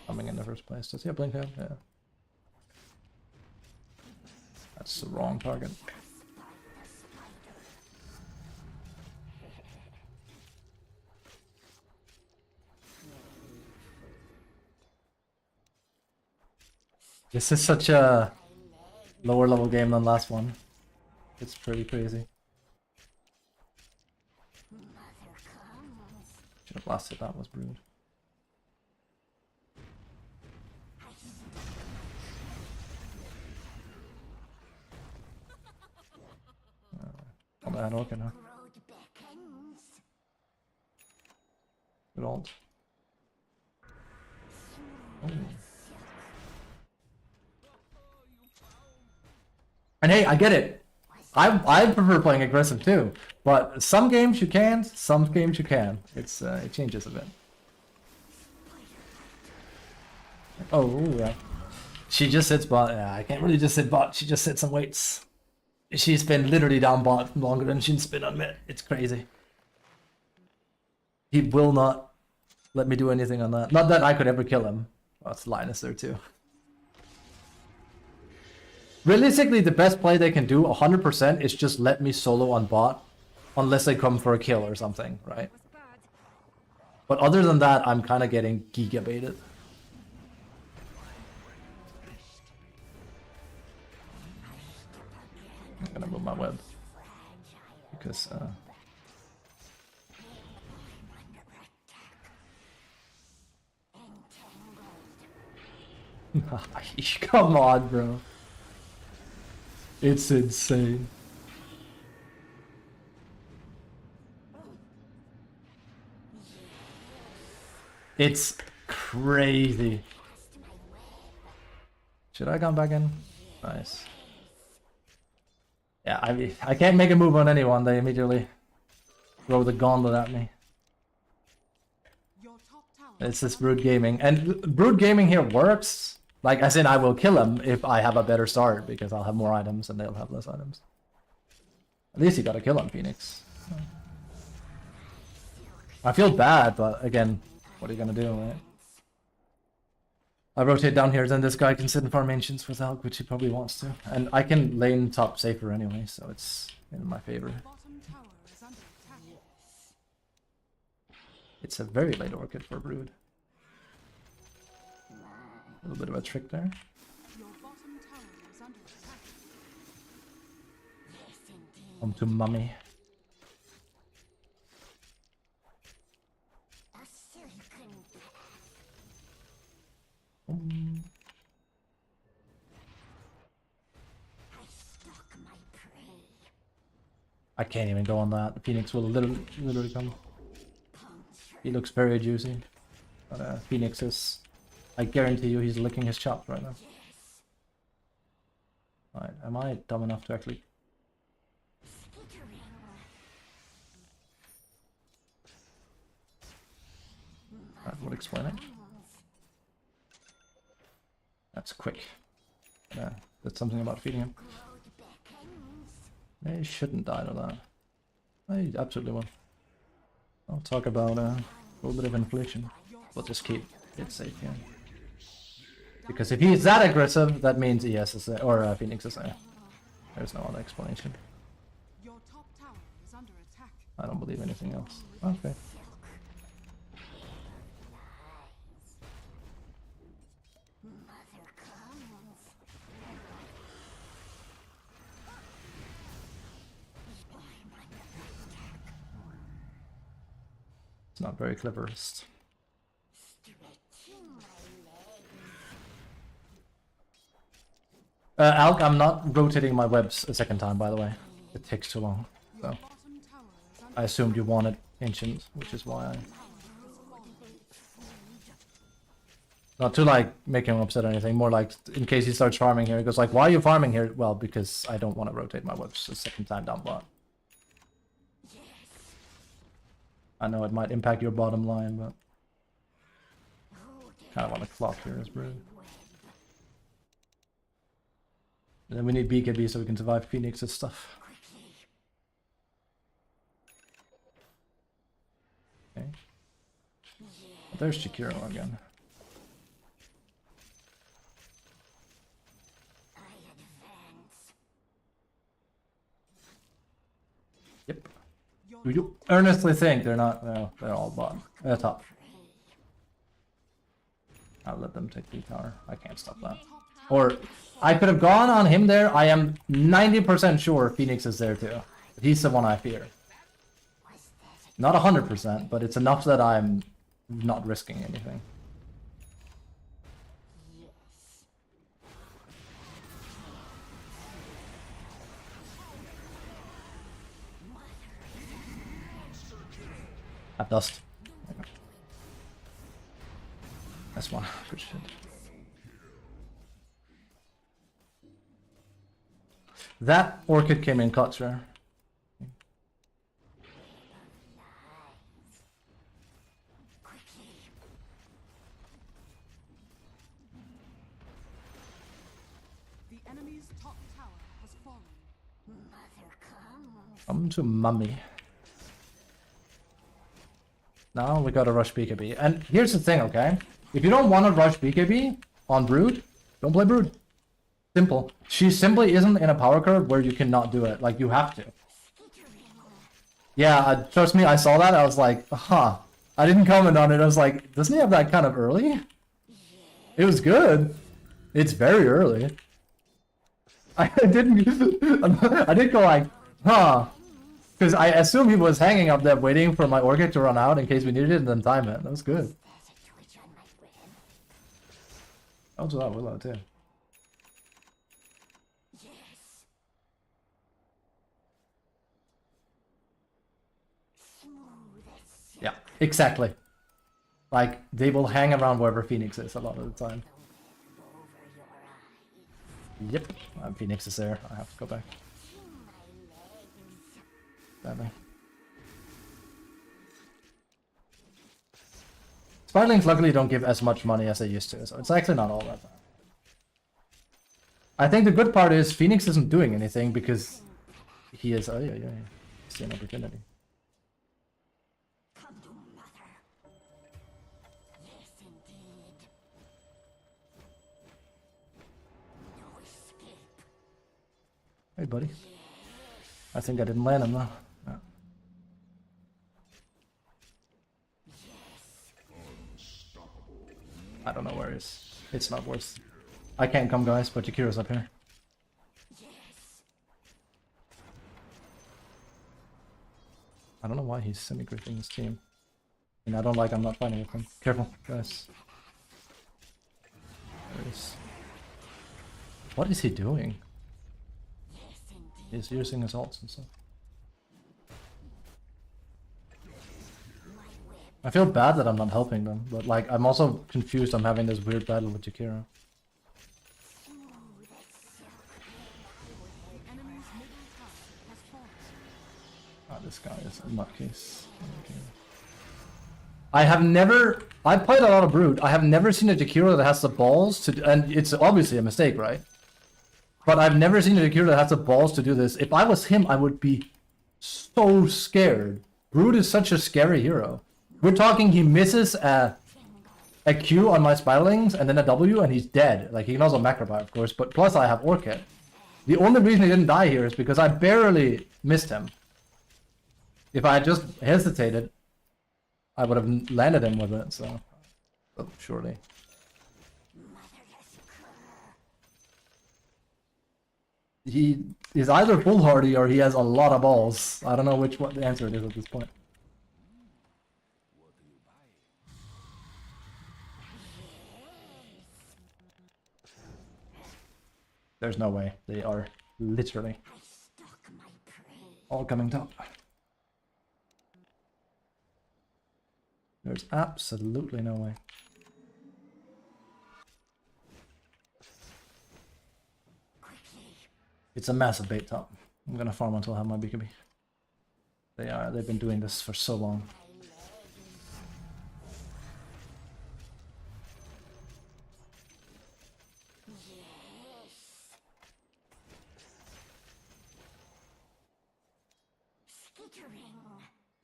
coming in the first place. Does he have blink head? Yeah. That's the wrong target. This is such a lower level game than last one. It's pretty crazy. Should have blasted that was Brood. On that Orchid now. ult. Oh. And hey, I get it. I prefer playing aggressive too, but some games you can, some games you can. It changes a bit. Oh yeah. She just sits bot. Yeah, I can't really just sit bot. She just sits and waits. She's been literally down bot longer than she's been on mid. It's crazy. He will not let me do anything on that. Not that I could ever kill him. Oh, it's Linus there too. Realistically, the best play they can do 100% is just let me solo on bot. Unless they come for a kill or something, right? But other than that, I'm kind of getting giga baited. I'm gonna move my web. Because, come on, bro. It's insane. It's crazy. Should I come back in? Nice. Yeah, I can't make a move on anyone. They immediately throw the gauntlet at me. Your top tower It's this Brood Gaming. And Brood Gaming here works. Like, as in I will kill him if I have a better start, because I'll have more items and they'll have less items. At least you gotta kill him, Phoenix. I feel bad, but again, what are you gonna do, right? I rotate down here, then this guy can sit and farm ancients with Alk, which he probably wants to. And I can lane top safer anyway, so it's in my favor. bottom tower is under attack. It's a very late orchid for Brood. A little bit of a trick there. Your bottom tower is under attack. Home to mummy. I can't even go on that. The Phoenix will literally come. He looks very juicy. But Phoenix is... I guarantee you he's licking his chops right now. Alright, am I dumb enough to actually... That would explain it. That's quick. Yeah, that's something about feeding him. He shouldn't die to that. He absolutely will. I'll talk about a little bit of inflation. We'll just keep it safe here. Because if he's that aggressive, that means ES is there, or Phoenix is there. There's no other explanation. Your top tower is under attack. I don't believe anything else. Okay. It's not very cleverest. Alk, I'm not rotating my webs a second time, by the way. It takes too long. So Bottom tower is under I assumed you wanted ancient, which is why I... Not to like make him upset or anything, more like in case he starts farming here. He goes like, why are you farming here? Well, because I don't want to rotate my webs a second time down bot. I know it might impact your bottom line, but... kind of want to clock here as Brood. And then we need BKB so we can survive Phoenix's stuff. Okay. There's Chikiro again. Yep. Do you earnestly think they're not? No, they're all bottom. Top. I'll let them take the tower. I can't stop that. Or I could have gone on him there. I am 90% sure Phoenix is there too. He's the one I fear. Not 100%, but it's enough that I'm not risking anything. At dust. That's one. Good shit. That orchid came in clutch, right? The enemy's top tower has fallen. Come to mummy. Now we gotta rush BKB. And here's the thing, okay? If you don't want to rush BKB on Brood, don't play Brood. Simple. She simply isn't in a power curve where you cannot do it. Like, you have to. Yeah, trust me, I saw that. I was like, huh. I didn't comment on it. I was like, doesn't he have that kind of early? It was good. It's very early. I didn't go like, huh. Because I assumed he was hanging up there waiting for my orchid to run out in case we needed it and then time it. That was good. That was without Willow too. Yeah, exactly. Like, they will hang around wherever Phoenix is a lot of the time. Yep, Phoenix is there. I have to go back. Sadly. Spiderlings luckily don't give as much money as they used to, so it's actually not all that bad. I think the good part is Phoenix isn't doing anything because he is... Oh, yeah. See an opportunity. Hey, buddy. I think I didn't land him, though. Yeah. I don't know where he is. It's not worth. I can't come, guys, but Yakira's up here. I don't know why he's semi-griffing his team. And I don't like I'm not fighting with him. Careful, guys. There it is. What is he doing? He's using his ults and stuff. I feel bad that I'm not helping them, but like I'm also confused. I'm having this weird battle with Jakiro. Ah, this guy is a nutcase. Okay. I've played a lot of Brood. I have never seen a Jakiro that has the balls to, and it's obviously a mistake, right? But I've never seen a Jakiro that has the balls to do this. If I was him, I would be so scared. Brood is such a scary hero. We're talking he misses a Q on my Spiralings and then a W and he's dead. Like, he can also Macrobite, of course, but plus I have Orchid. The only reason he didn't die here is because I barely missed him. If I had just hesitated, I would have landed him with it, so... Oh, surely. He is either foolhardy or he has a lot of balls. I don't know which one the answer it is at this point. There's no way. They are literally all coming top. There's absolutely no way. It's a massive bait top. I'm gonna farm until I have my BKB. They've been doing this for so long.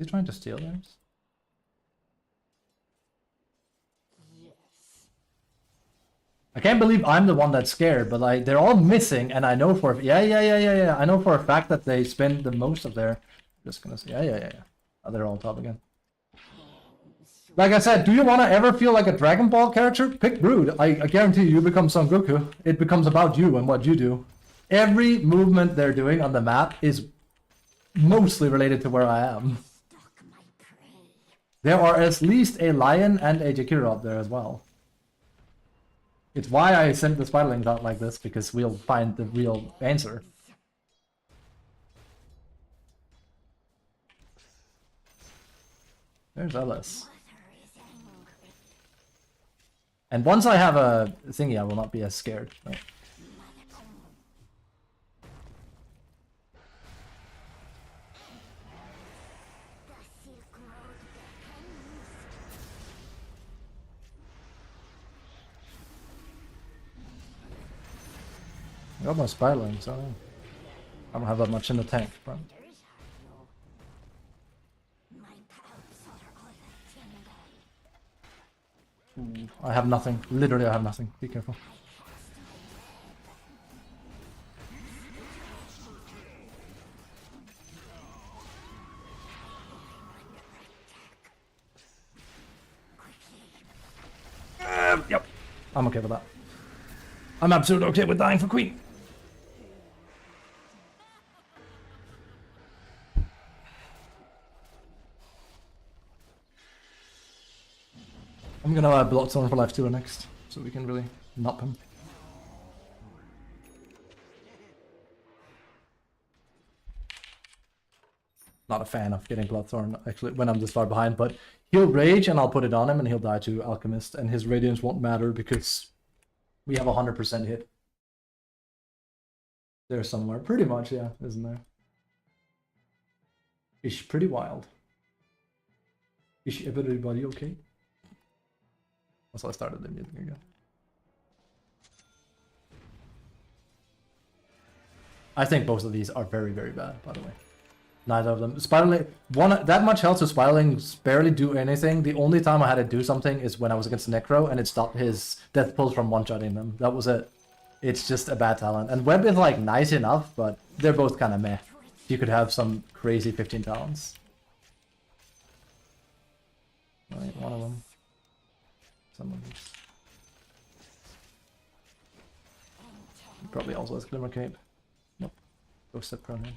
Is he trying to steal theirs? I can't believe I'm the one that's scared, but like they're all missing, and I know for yeah. I know for a fact that they spend the most of their. Just gonna say yeah. Oh, they're all top again. Like I said, do you want to ever feel like a Dragon Ball character? Pick Brood. I guarantee you become Son Goku. It becomes about you and what you do. Every movement they're doing on the map is mostly related to where I am. There are at least a Lion and a Jakiro up there as well. It's why I sent the Spiderlings out like this, because we'll find the real answer. There's Ellis. And once I have a thingy, I will not be as scared. Right? I got my spiraling, so I don't have that much in the tank. But... Ooh, I have nothing. Literally, I have nothing. Be careful. Yep. I'm okay with that. I'm absolutely okay with dying for Queen. I'm gonna block someone for life 2 next, so we can really nop him. Not a fan of getting Bloodthorn actually when I'm this far behind, but he'll rage and I'll put it on him and he'll die to Alchemist, and his Radiance won't matter because we have 100% hit. There's somewhere, pretty much, yeah, isn't there? Is pretty wild. Is everybody okay? So I started the music again. I think both of these are very, very bad, by the way. Neither of them. Spiraling, that much health to Spiraling barely do anything. The only time I had to do something is when I was against Necro and it stopped his death pulse from one-shotting them. That was it. It's just a bad talent. And Web is like nice enough, but they're both kind of meh. You could have some crazy 15 talents. Right, one of them. Some of these. Probably also has Glimmer Cape. Nope. Go step prone here.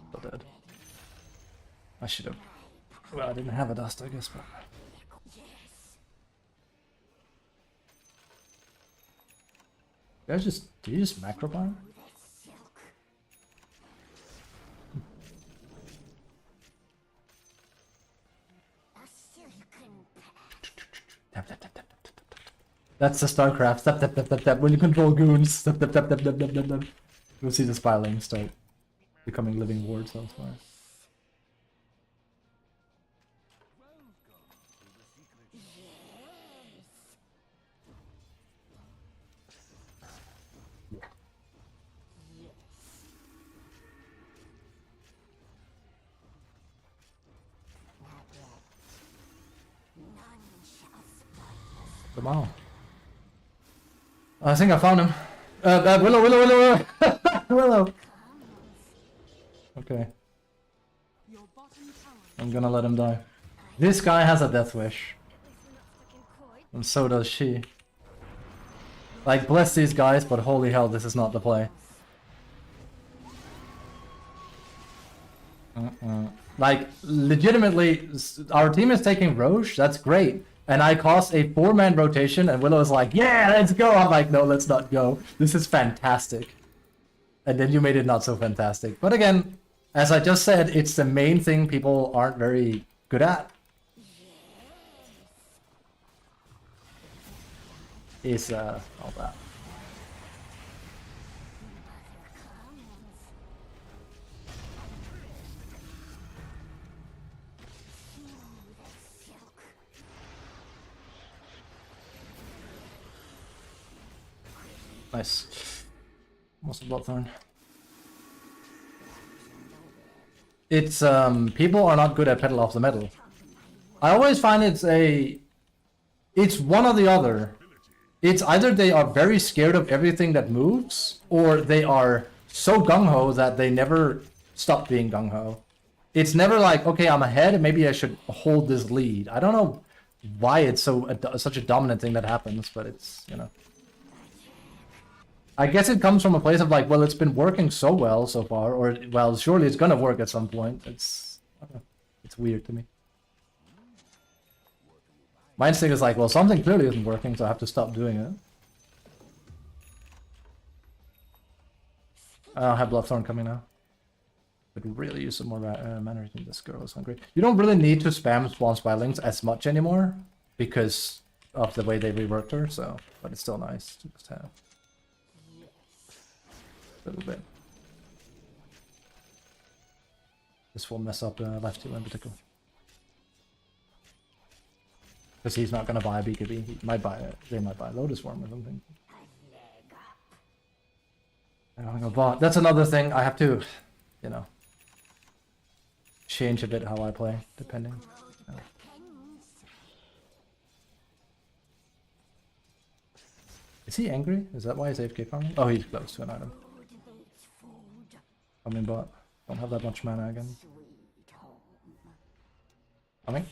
Still dead. I should have. Well, I didn't have a dust, I guess, but. Did you just macro bomb? That's the StarCraft. Tap tap tap tap tap. When you control goons, tap tap tap tap tap tap tap tap. You'll see the Spiraling start becoming living wards elsewhere. Come on. I think I found him. Willow! Willow! Okay. I'm gonna let him die. This guy has a death wish. And so does she. Like, bless these guys, but holy hell, this is not the play. Like, legitimately, our team is taking Roche, that's great. And I cost a 4-man rotation, and Willow is like, yeah, let's go! I'm like, no, let's not go. This is fantastic. And then you made it not so fantastic. But again, as I just said, it's the main thing people aren't very good at. Is, all that. Nice. What's the Bloodthorn? It's, people are not good at Pedal Off the Metal. I always find it's one or the other. It's either they are very scared of everything that moves, or they are so gung-ho that they never stop being gung-ho. It's never like, okay, I'm ahead, maybe I should hold this lead. I don't know why it's such a dominant thing that happens, but it's, you know. I guess it comes from a place of like, well, it's been working so well so far, or, well, surely it's gonna work at some point. It's, I don't know, it's weird to me. My instinct is like, well, something clearly isn't working, so I have to stop doing it. I don't have Bloodthorn coming now. Could really use some more mana. I think this girl is hungry. You don't really need to spam Spawn Spylings as much anymore because of the way they reworked her, so, but it's still nice to just have a little bit. This will mess up left 2 in particular. Because he's not gonna buy a BKB. He might buy it. They might buy a Lotus Worm or something. I don't know, but that's another thing I have to, you know, change a bit how I play, depending. Is he angry? Is that why he's AFK farming? Oh, he's close to an item. Coming bot. Don't have that much mana again. Coming?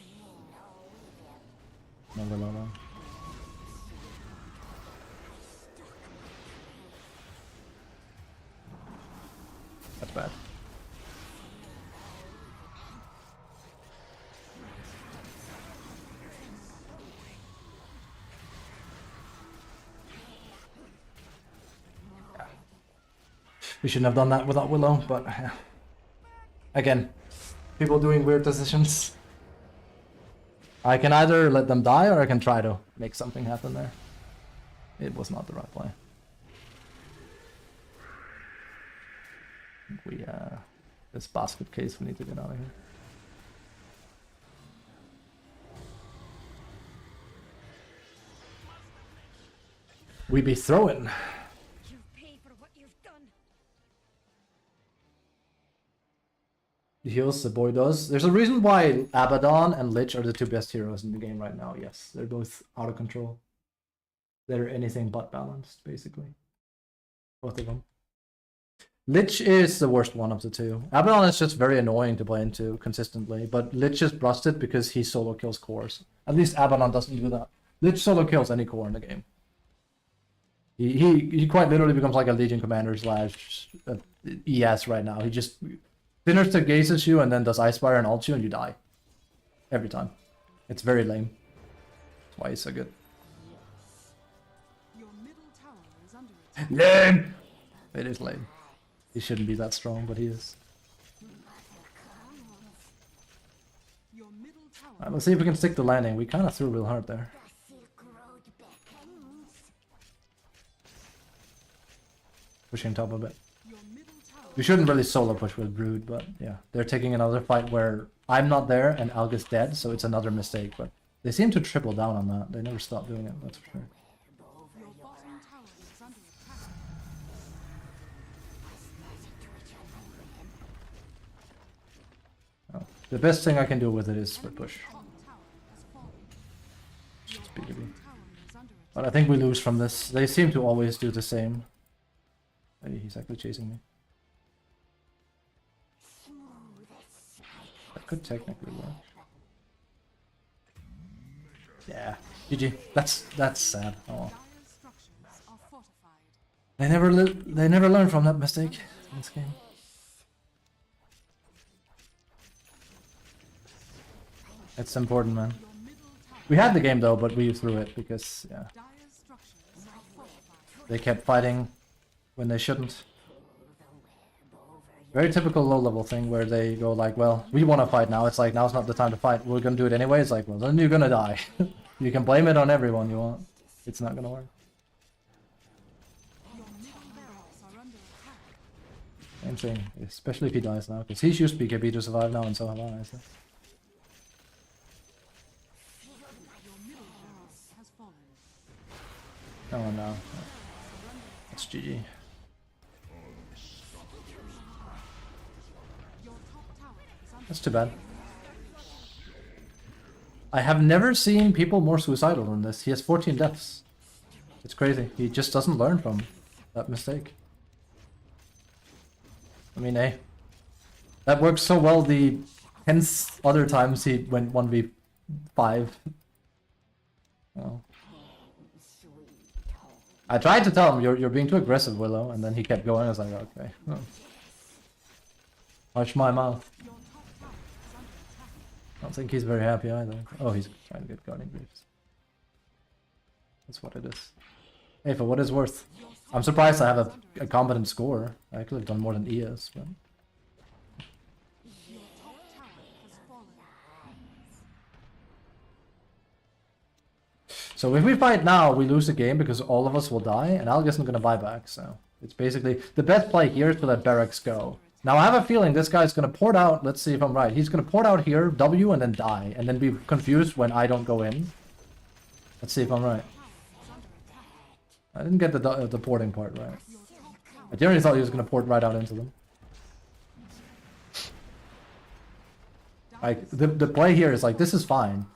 No, no. That's bad. We shouldn't have done that without Willow, but again, people doing weird decisions. I can either let them die or I can try to make something happen there. It was not the right play. We this basket case, we need to get out of here. We be throwing. You pay for what you've done. The heals the boy does. There's a reason why Abaddon and Lich are the 2 best heroes in the game right now. Yes, they're both out of control. They're anything but balanced, basically. Both of them. Lich is the worst one of the 2. Abaddon is just very annoying to play into consistently, but Lich is busted because he solo kills cores. At least Abaddon doesn't do that. Lich solo kills any core in the game. He quite literally becomes like a Legion Commander slash ES right now. He just Sinister gazes you and then does Ice Fire and ults you and you die. Every time. It's very lame. That's why he's so good. Your middle tower is under attack. Lame! It is lame. He shouldn't be that strong, but he is. Your middle tower. Alright, let's see if we can stick the landing. We kind of threw real hard there. Pushing top a bit. Your middle tower. We shouldn't really solo push with Brood, but yeah. They're taking another fight where I'm not there and Alga's dead, so it's another mistake, but they seem to triple down on that. They never stop doing it, that's for sure. Your bottom tower is under attack. Oh. The best thing I can do with it is split push. Top tower has fallen. Your Just BKB. bottom tower is under attack. But I think we lose from this. They seem to always do the same. Hey, he's actually chasing me. That could technically work. Yeah, GG. That's sad. Oh well. Dire's structures are fortified. They never learn from that mistake in this game. It's important, man. Your middle tower. We had the game though, but we threw it because yeah, Dire's structures are fortified. they kept fighting when they shouldn't. Very typical low-level thing where they go like, well, we want to fight now. It's like, now's not the time to fight. We're gonna do it anyway. It's like, well, then you're gonna die. You can blame it on everyone you want. It's not gonna work. Your middle barracks are under attack. Same thing, especially if he dies now, because he's used BKB to survive now, and so have I. So. Your middle barracks has fallen. Oh no, that's GG. Your top tower is under That's too bad. I have never seen people more suicidal than this. He has 14 deaths. It's crazy. He just doesn't learn from that mistake. I mean, hey, that worked so well the 10 other times he went 1v5. Oh. I tried to tell him, you're being too aggressive, Willow, and then he kept going. I was like, okay. Oh. Watch my mouth. your top tower is under attack. I don't think he's very happy either. Oh, he's trying to get Guardian Greaves. That's what it is. Hey, for what it's worth. I'm surprised I have a competent score. I could have done more than he is, but So if we fight now, we lose the game because all of us will die, and Algus isn't gonna buy back, so it's basically the best play here is to let barracks go. Now I have a feeling this guy's gonna port out, let's see if I'm right. He's gonna port out here, W, and then die, and then be confused when I don't go in. Let's see if I'm right. I didn't get the porting part right. I generally thought he was gonna port right out into them. Like the play here is like, this is fine.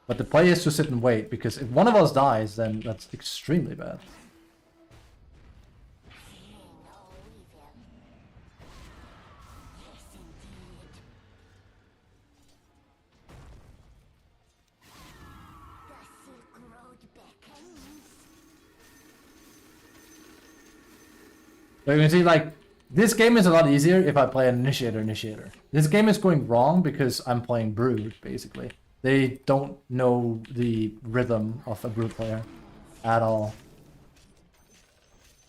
But the play is to sit and wait, because if one of us dies, then that's extremely bad. But you can see, like, this game is a lot easier if I play an initiator. This game is going wrong because I'm playing Brood, basically. They don't know the rhythm of a Brood player at all.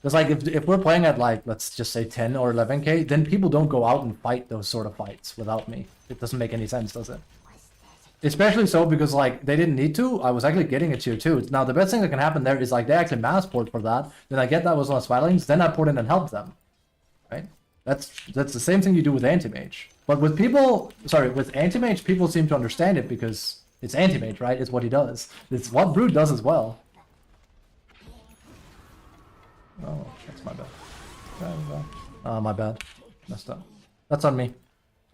Because, like, if we're playing at, like, let's just say 10 or 11k, then people don't go out and fight those sort of fights without me. It doesn't make any sense, does it? Especially so because, like, they didn't need to. I was actually getting a tier 2. Now, the best thing that can happen there is, like, they actually mass port for that. Then I get that was less filings. Then I port in and help them. Right? That's the same thing you do with anti-mage. But with people, sorry, with anti-mage, people seem to understand it because it's anti-mage, right? It's what he does. It's what Brood does as well. Oh, that's my bad. My bad. Messed up. That's on me.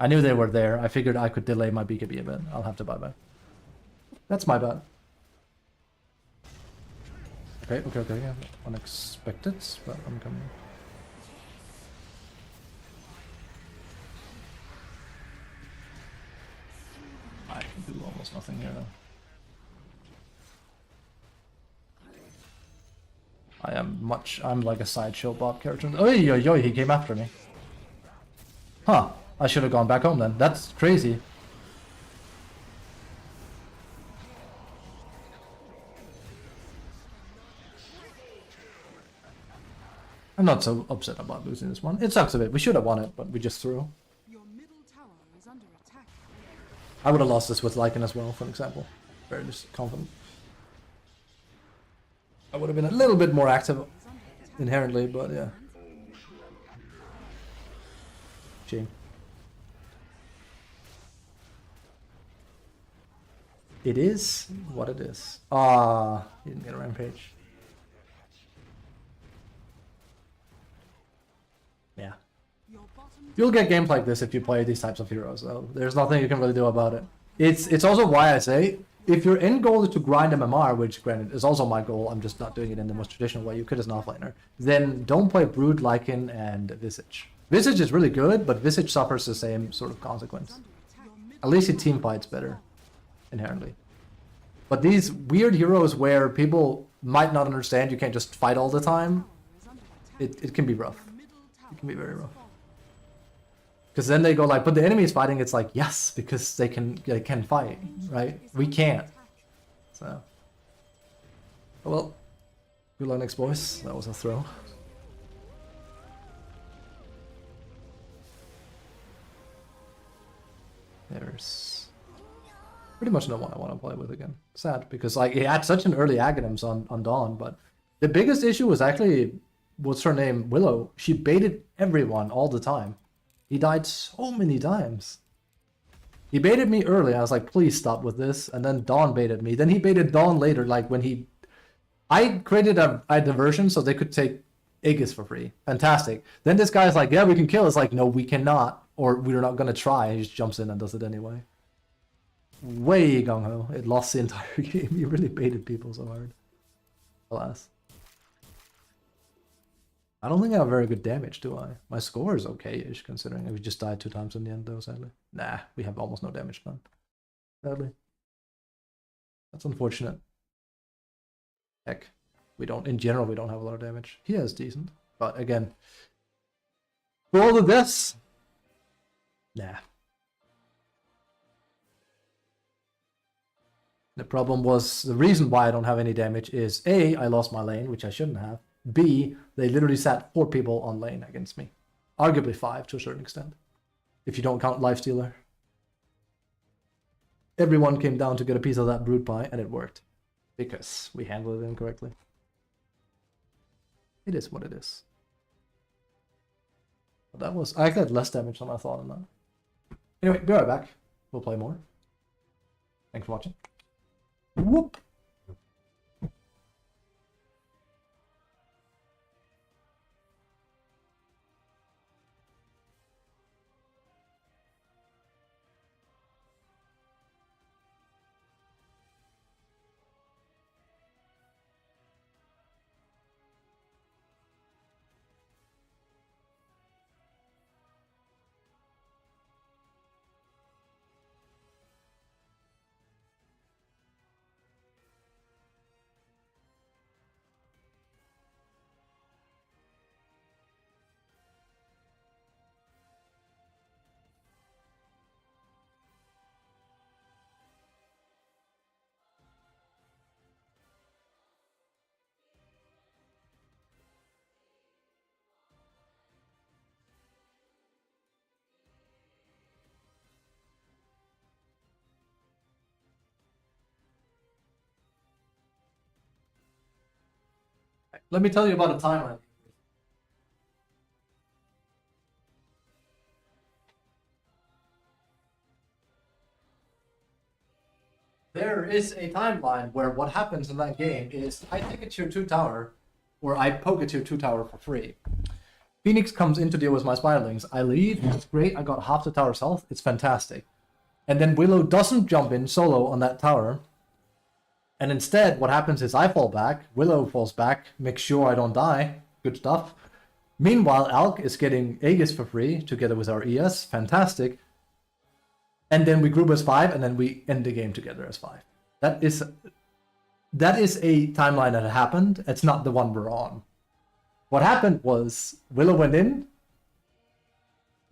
I knew they were there. I figured I could delay my BKB a bit. I'll have to buy back. That's my bad. Okay. Yeah. Unexpected, but I'm coming. I can do almost nothing here though. I'm like a sideshow bot character. Oh, yo, he came after me. Huh. I should have gone back home then. That's crazy. I'm not so upset about losing this one. It sucks a bit. We should have won it, but we just threw. Your middle tower is under attack. I would have lost this with Lycan as well, for example. Very just confident. I would have been a little bit more active inherently, but yeah. Shame. It is what it is. Ah, he didn't get a rampage. Yeah. You'll get games like this if you play these types of heroes, though. There's nothing you can really do about it. It's also why I say, if your end goal is to grind MMR, which granted is also my goal, I'm just not doing it in the most traditional way you could as an offlaner, then don't play Brood, Lycan, and Visage. Visage is really good, but Visage suffers the same sort of consequence. At least he team fights better, inherently. But these weird heroes where people might not understand you can't just fight all the time, it can be rough. It can be very rough. Because then they go like, but the enemy is fighting, it's like, yes, because they can fight, right? We can't. So. Oh well. Good luck next, boys. That was a throw. There's pretty much no one I want to play with again. Sad, because like he had such an early Aghanims on Dawn, but the biggest issue was actually, what's her name, Willow. She baited everyone all the time. He died so many times. He baited me early. I was like, please stop with this. And then Dawn baited me. Then he baited Dawn later, like when he... I created a diversion so they could take Aegis for free. Fantastic. Then this guy's like, yeah, we can kill. It's like, no, we cannot. Or we're not going to try. He just jumps in and does it anyway. Way gung-ho. It lost the entire game. You really baited people so hard. Alas. I don't think I have very good damage, do I? My score is okay-ish, considering we just died 2 times in the end, though, sadly. Nah, we have almost no damage done. Sadly. That's unfortunate. Heck. In general, we don't have a lot of damage. He has decent. But, again. For all of this... Nah. The problem was, the reason why I don't have any damage is A, I lost my lane, which I shouldn't have. B, they literally sat 4 people on lane against me. Arguably 5 to a certain extent. If you don't count Lifestealer. Everyone came down to get a piece of that brood pie, and it worked. because we handled it incorrectly. It is what it is. But that was... I actually had less damage than I thought on that. Anyway, be right back. We'll play more. Thanks for watching. Whoop! Let me tell you about a timeline. There is a timeline where what happens in that game is I take a tier 2 tower, or I poke a tier 2 tower for free. Phoenix comes in to deal with my spiderlings. I leave, it's great, I got half the tower's health, it's fantastic. And then Willow doesn't jump in solo on that tower. And instead, what happens is I fall back, Willow falls back, makes sure I don't die, good stuff. Meanwhile, Alk is getting Aegis for free, together with our ES, fantastic. And then we group as 5, and then we end the game together as 5. That is a timeline that happened, it's not the one we're on. What happened was, Willow went in,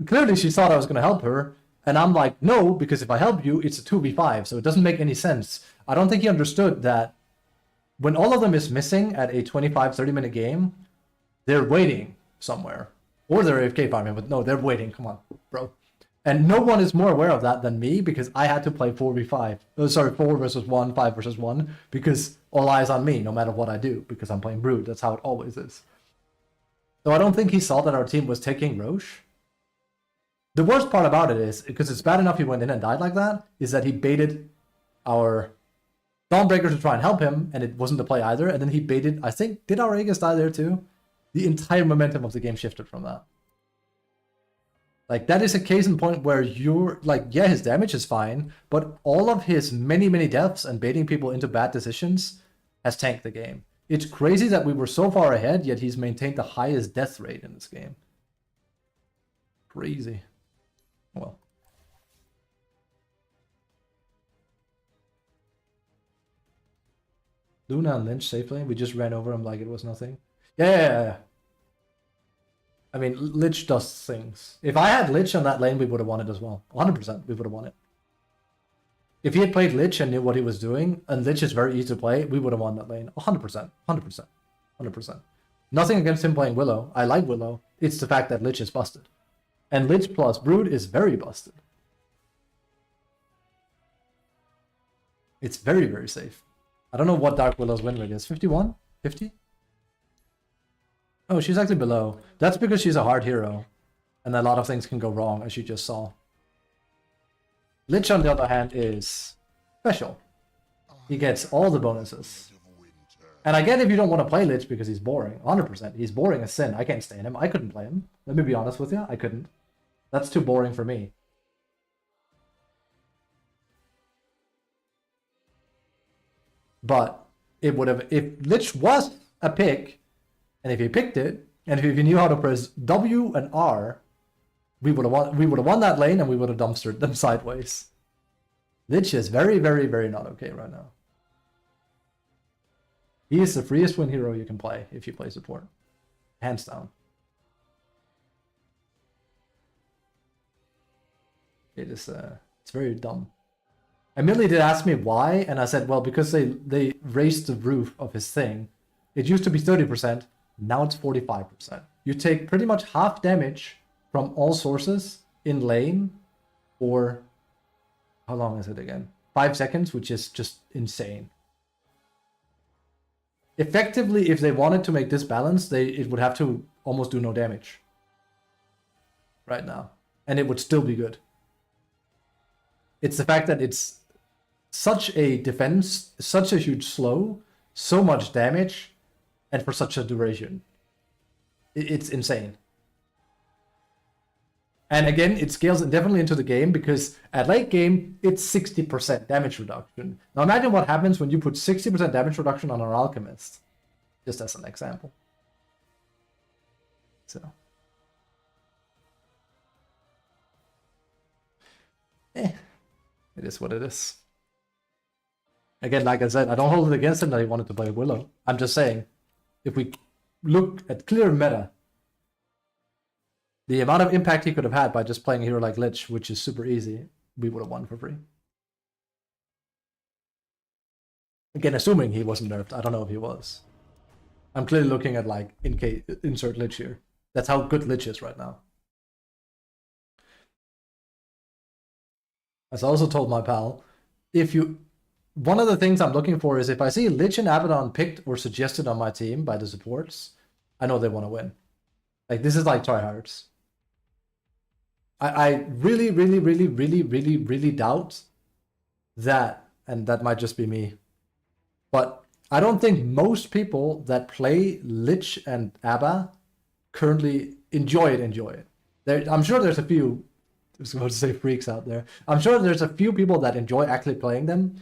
clearly she thought I was going to help her, and I'm like, no, because if I help you, it's a 2v5, so it doesn't make any sense. I don't think he understood that when all of them is missing at a 25-30 minute game, they're waiting somewhere. Or they're AFK farming, but no, they're waiting, come on, bro. And no one is more aware of that than me, because I had to play 4v5. Oh, sorry, 4 versus 1, 5 versus 1, because all eyes on me, no matter what I do, because I'm playing Brood, that's how it always is. So I don't think he saw that our team was taking Roche. The worst part about it is, because it's bad enough he went in and died like that, is that he baited our Dawnbreaker to try and help him, and it wasn't the play either, and then he baited, I think, did our Aegis die there too? The entire momentum of the game shifted from that. Like, that is a case in point where you're, like, yeah, his damage is fine, but all of his many, many deaths and baiting people into bad decisions has tanked the game. It's crazy that we were so far ahead, yet he's maintained the highest death rate in this game. Crazy. Well. Luna and Lynch safe lane, we just ran over him like it was nothing. Yeah. I mean, Lich does things. If I had Lich on that lane, we would have won it as well. 100%, we would have won it. If he had played Lich and knew what he was doing, and Lich is very easy to play, we would have won that lane. 100%. 100%. 100%. Nothing against him playing Willow. I like Willow. It's the fact that Lich is busted. And Lich plus Brood is very busted. It's very, very safe. I don't know what Dark Willow's win rate is. 51? 50? Oh, she's actually below. That's because she's a hard hero. And a lot of things can go wrong, as you just saw. Lich, on the other hand, is special. He gets all the bonuses. And I get if you don't want to play Lich because he's boring. 100%. He's boring as sin. I can't stand him. I couldn't play him. Let me be honest with you. I couldn't. That's too boring for me. But it would have, if Lich was a pick, and if he picked it, and if he knew how to press W and R, we would have won that lane, and we would have dumpstered them sideways. Lich is very, very, very not okay right now. He is the freest win hero you can play if you play support, hands down. It is it's very dumb. Emily did ask me why, and I said, well, because they raised the roof of his thing. It used to be 30%, now it's 45%. You take pretty much half damage from all sources in lane for, how long is it again? 5 seconds, which is just insane. effectively, if they wanted to make this balanced, it would have to almost do no damage right now, and it would still be good. It's the fact that it's such a defense, such a huge slow, so much damage, and for such a duration. It's insane. And again, it scales definitely into the game because at late game, it's 60% damage reduction. Now imagine what happens when you put 60% damage reduction on an alchemist. Just as an example. So. It is what it is. Again, like I said, I don't hold it against him that he wanted to play Willow. I'm just saying, if we look at clear meta, the amount of impact he could have had by just playing a hero like Lich, which is super easy, we would have won for free. Again, assuming he wasn't nerfed. I don't know if he was. I'm clearly looking at like insert Lich here. That's how good Lich is right now. As I also told my pal, one of the things I'm looking for is if I see Lich and Abaddon picked or suggested on my team by the supports, I know they want to win. Like, this is like tryhards. I really, really, really, really, really, really doubt that, and that might just be me, but I don't think most people that play Lich and Abba currently enjoy it. I'm sure there's a few, I was going to say freaks out there. I'm sure there's a few people that enjoy actually playing them.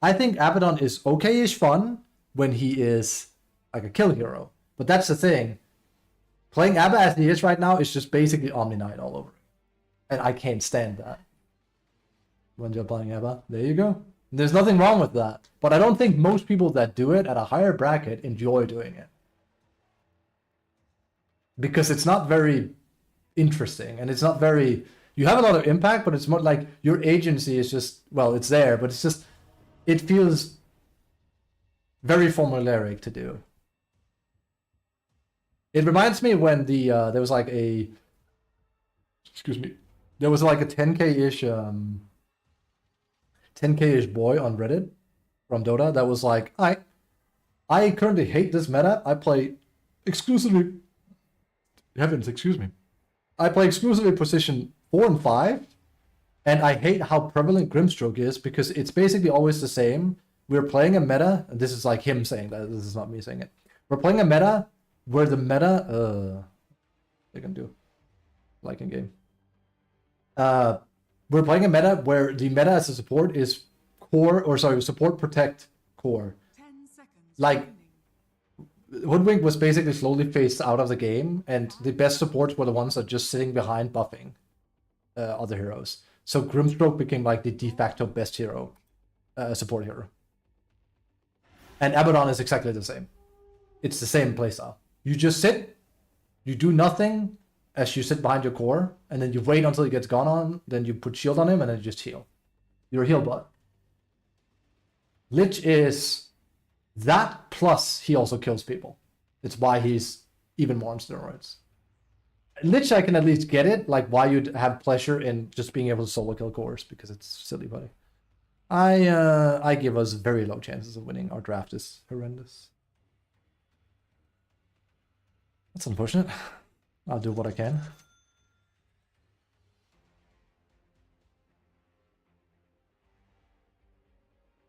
I think Abaddon is okay-ish fun when he is like a kill hero. But that's the thing. Playing Abba as he is right now is just basically Omni Knight all over. And I can't stand that. When you're playing Abba, there you go. There's nothing wrong with that. But I don't think most people that do it at a higher bracket enjoy doing it. Because it's not very interesting. And it's not very... You have a lot of impact, but it's more like your agency is just... Well, it's there, but it's just... It feels very formulaic to do. It reminds me when there was like a... Excuse me. There was like a 10k-ish 10k-ish boy on Reddit from Dota that was like, I currently hate this meta. I play exclusively... Heavens, excuse me. I play exclusively position 4 and 5, and I hate how prevalent Grimstroke is because it's basically always the same. We're playing a meta, and this is like him saying that, this is not me saying it. We're playing a meta where the meta... they can do. Like in game. We're playing a meta where the meta as a support is core, or sorry, support protect core. 10 seconds. Like, Hoodwink was basically slowly phased out of the game, and the best supports were the ones that just sitting behind buffing other heroes. So Grimstroke became like the de facto best hero, support hero. And Abaddon is exactly the same. It's the same playstyle. You just sit, you do nothing as you sit behind your core, and then you wait until he gets gone on, then you put shield on him, and then you just heal. You're a heal bot. Lich is that, plus he also kills people. It's why he's even more on steroids. Lich, I can at least get it, like why you'd have pleasure in just being able to solo kill cores, because it's silly, buddy. I give us very low chances of winning. Our draft is horrendous. That's unfortunate. I'll do what I can.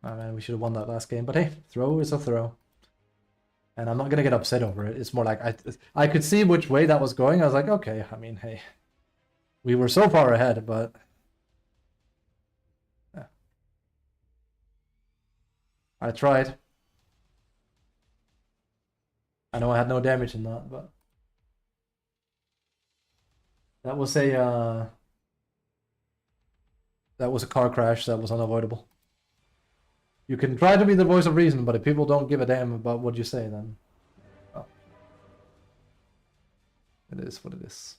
Oh man, we should have won that last game, but hey, throw is a throw. And I'm not gonna get upset over it. It's more like I could see which way that was going. I was like, okay, I mean, hey, we were so far ahead, but yeah. I tried. I know I had no damage in that, but that was a car crash that was unavoidable. You can try to be the voice of reason, but if people don't give a damn about what you say, then well, it is what it is.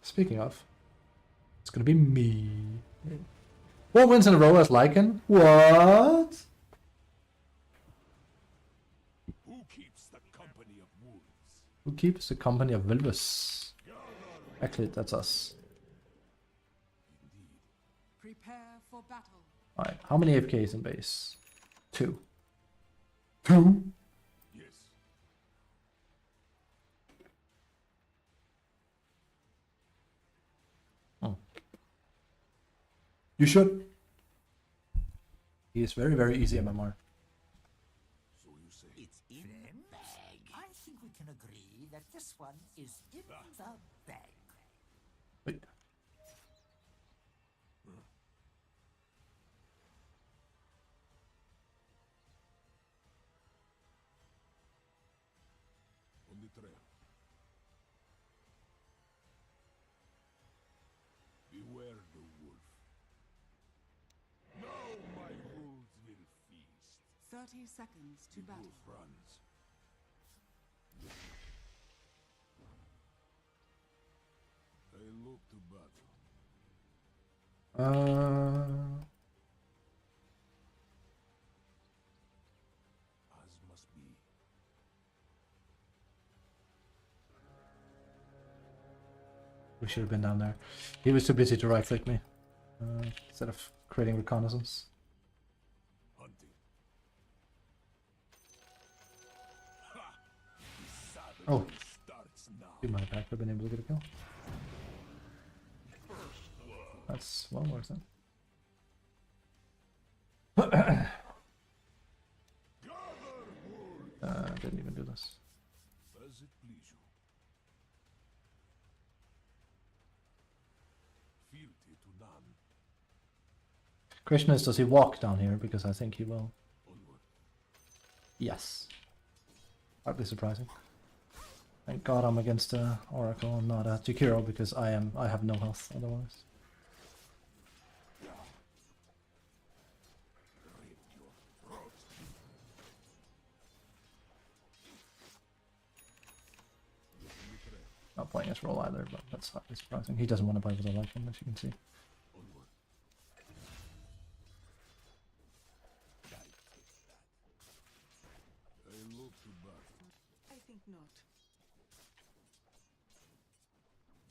Speaking of, it's gonna be me. 4 wins in a row as Lycan? What? Who keeps the company of wolves? Who keeps the company of Vilvus? Actually, that's us. Prepare for battle. Alright, how many AFKs in base? 2. 2? Yes. Oh. You should. He is very, very easy MMR. So you say. It's in the bag. I think we can agree that this one is in the bag. Wait. On the trail. Beware the wolf. Now my wolves will feast. 30 seconds to The battle. wolf runs. I look to battle. As must be. We should have been down there. He was too busy to right click me. Instead of creating reconnaissance. Hunting. Ha! The savage Oh. starts now. He might have been able to get a kill. That's well worth it. Didn't even do this. As it please you. Fealty to none. Question is, does he walk down here? Because I think he will. Onward. Yes. Hardly surprising. Thank God I'm against Oracle and not Jakiro, because I have no health otherwise. Rip your throat. On the trail. Not playing his role either, but that's hardly surprising. He doesn't want to play with a life one, as you can see. Onward. I take that. I look to battle. I think not.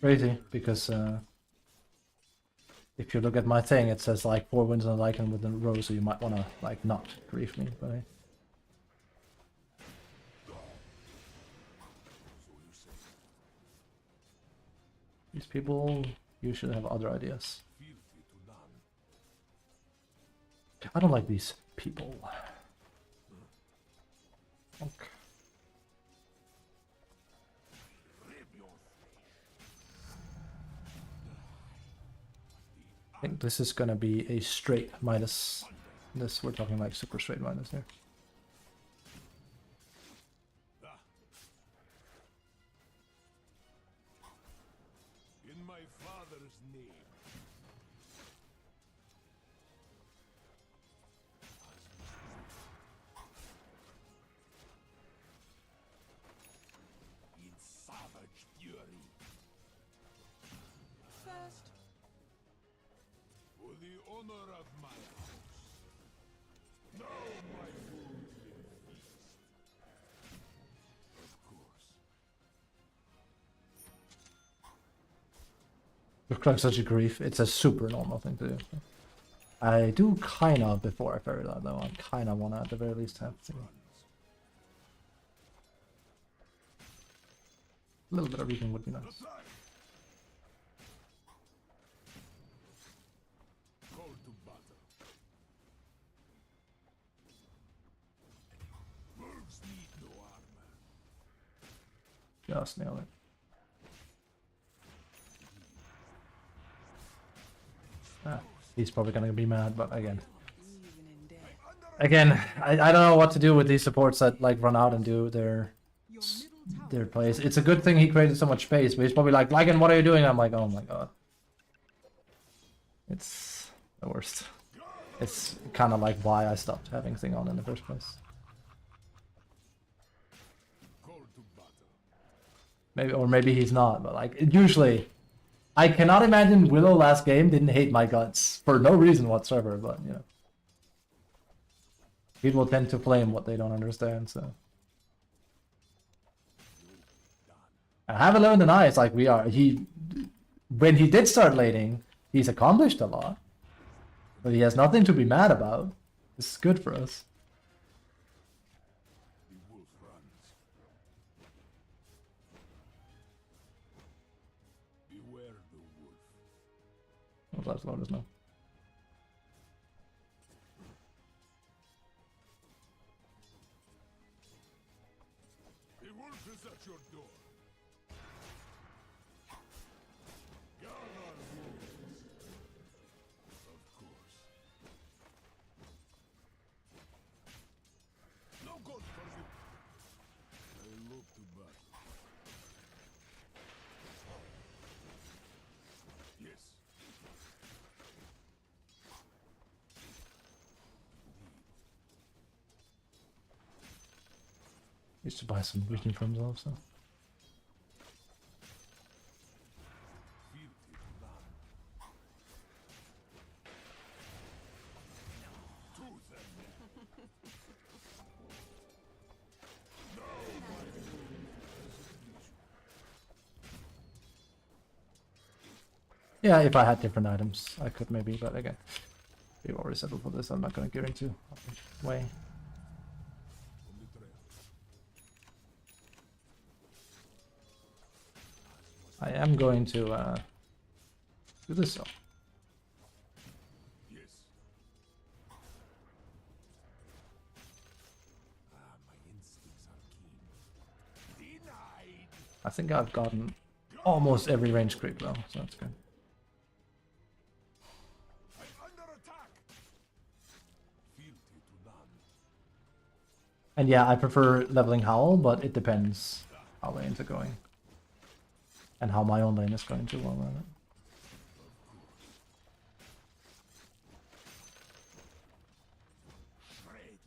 Crazy, because if you look at my thing, it says like 4 wins and a Lycan with a row, so you might want to like not grief me, but hey. So you say. These people usually have other ideas. Fealty to none. I don't like these people. Okay. Rip your I think this is gonna be a straight minus. This, we're talking like super straight minus here. in my father's name. In savage fury. First, For the honor of my house. Now my wolves will feast. Of course. Looks like such a grief. It's a super normal thing to do. I do kind of, before I ferry that though, I kind of want to at the very least have to. A little bit of reading would be nice. Call to battle. Wolves need no armor. Just nail it. Ah, he's probably gonna be mad, but again. even in death, Again, I don't know what to do with these supports that like run out and do their your middle tower their plays. It's a good thing he created so much space, but he's probably like, Lycan, what are you doing? I'm like, oh my god. It's the worst. It's kind of like why I stopped having thing on in the first place. Call to battle. Maybe, or maybe he's not, but like usually, I cannot imagine Willow last game didn't hate my guts for no reason whatsoever. But you know, people tend to blame what they don't understand. So I haven't learned an eye. It's like we are. When he did start laning, he's accomplished a lot, but he has nothing to be mad about. This is good for us. Let's load us now. The wolf is at your door. Gather wolves. Of course. No good for you. I look to battle. Yes. Used to buy some greeting from themselves, so. Fealty to none. To them. Yeah, if I had different items, I could maybe, but again, we've already settled for this. I'm not gonna get into way. On the trail. I am going to do this though. Yes. Ah, my instincts are keen. Denied. I think I've gotten almost every range creep though, so that's good. I'm under attack. Fealty to none. And yeah, I prefer leveling Howl, but it depends how lanes are going. And how my own lane is going to while we're at it. Ready.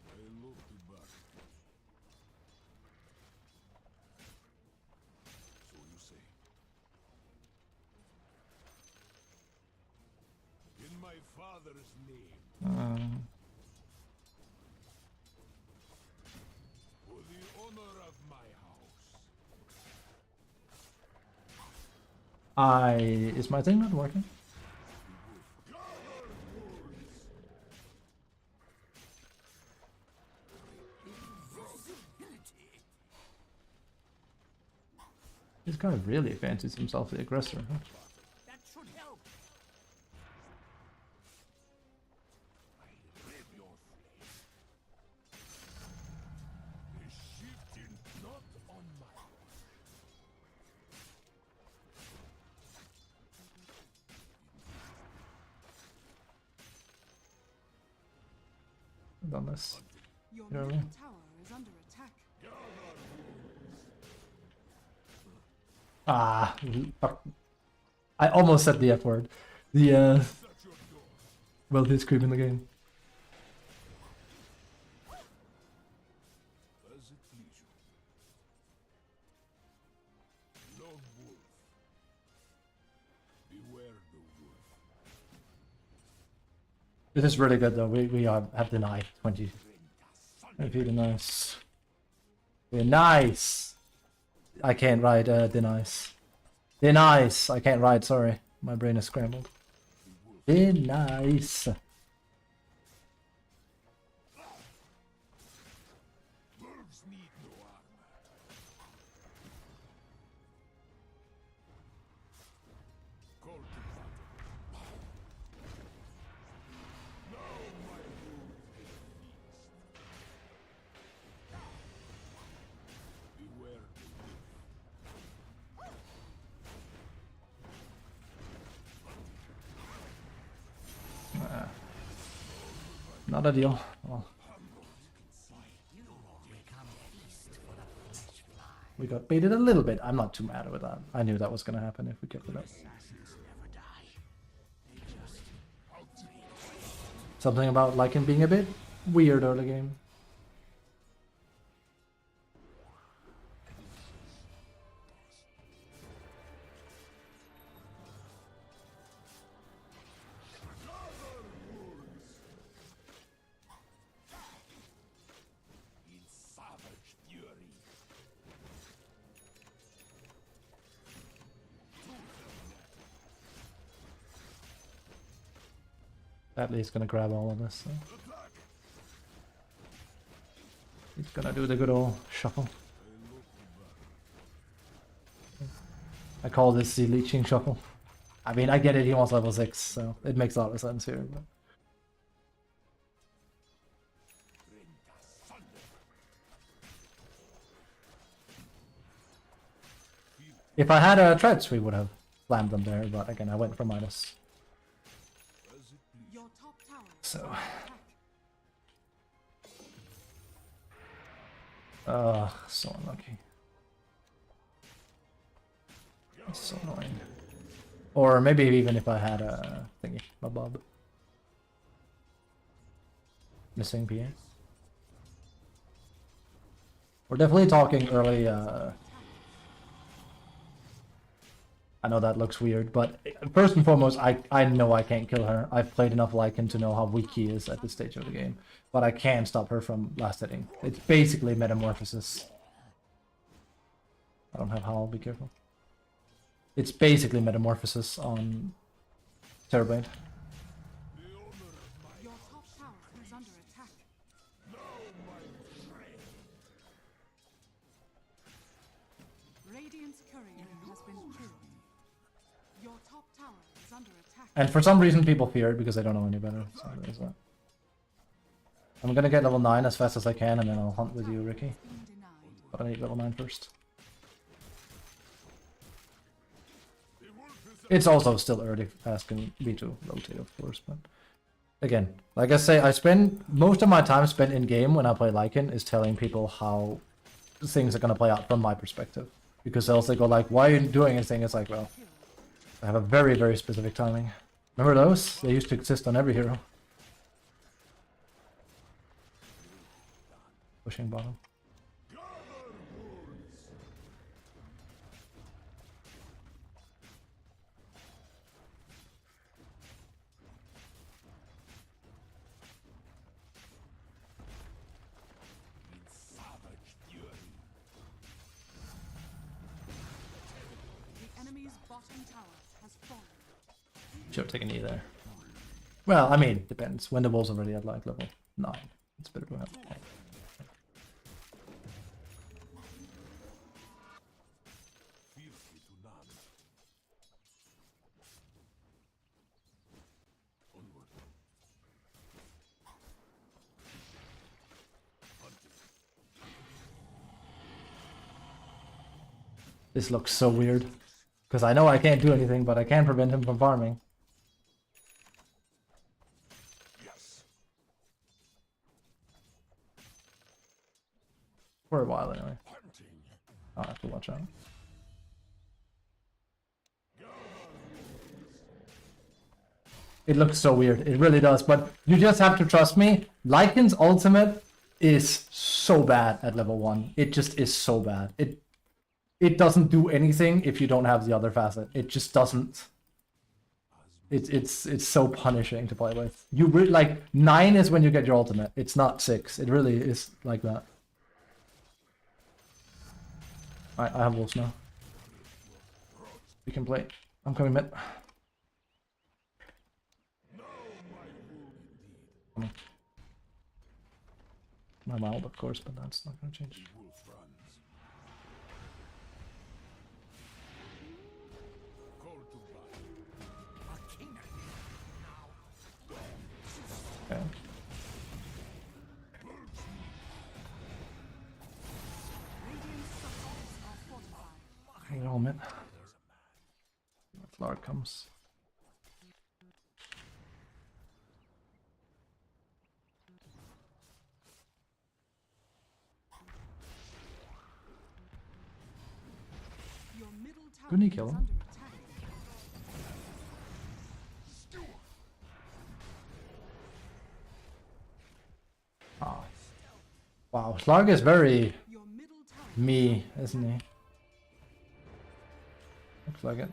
I look to battle. So you say. In my father's name, for the honor of my house. Is my thing not working? This guy really fancies himself the aggressor, huh? That should help. Rip your flame. Is shifting not on my Done this. Your Yeah. middle tower is under attack. Ah, fuck. I almost said the F word. The wealthiest creep in the game. As it please you. Lone wolf. Beware the wolf. This is really good though. We have denied 20. If you denies. We're nice. I can't ride denies. Denies. I can't ride, sorry. My brain is scrambled. Denies. Wolves need no armor. Call to battle. Now my wolf is feast. Beware the wolf. Not ideal. Well, we got baited a little bit. I'm not too mad with that. I knew that was gonna happen if we kept it up. Something about Lycan being a bit weird early game. In savage fury. Sadly, he's gonna grab all of this. So. He's gonna do the good old shuffle. I look to battle. I call this the leeching shuffle. I mean, I get it, he wants level 6, so it makes a lot of sense here. But... if I had a treads, we would have slammed them there, but again, I went for minus. Your top tower is So... under attack. so unlucky. That's so annoying. Or maybe even if I had a thingy, a bob. Missing PA. We're definitely talking early, I know that looks weird, but first and foremost, I know I can't kill her. I've played enough Lycan to know how weak he is at this stage of the game. But I can stop her from last hitting. It's basically Metamorphosis. I don't have Howl, be careful. It's basically Metamorphosis on Terrorblade. Your top tower is under attack. Radiant's courier has been killed. Your top tower is under attack. And for some reason people fear it because they don't know any better. So there's that. I'm gonna get level 9 as fast as I can and then I'll hunt with you, Ricky. Been denied. But I need level 9 first. It's also still early asking me to rotate, of course, but again, like I say, I spend most of my time spent in game when I play Lycan is telling people how things are gonna play out from my perspective. Because else they go like, why are you doing anything? It's like, well, I have a very, very specific timing. Remember those? They used to exist on every hero. Pushing bottom. The enemy's bottom tower has fallen. Should have taken E there. Well, I mean, depends. When the ball's already at like level 9, it's better to have. This looks so weird. Because I know I can't do anything, but I can prevent him from farming. For a while, anyway. I'll have to watch out. It looks so weird. It really does. But you just have to trust me. Lycan's ultimate is so bad at level 1. It just is so bad. It doesn't do anything if you don't have the other facet. It just doesn't. It's so punishing to play with. You really like 9 is when you get your ultimate. It's not 6. It really is like that. Alright, I have wolves now. We can play. I'm coming mid. My mild, of course, but that's not gonna change. Okay. Radiant's structures are fortified. Hang on a minute. Flower comes. Your middle tower Couldn't he is kill him? under attack. Ah. Wow, Slarg is very Your middle tower me, isn't he? Looks like it.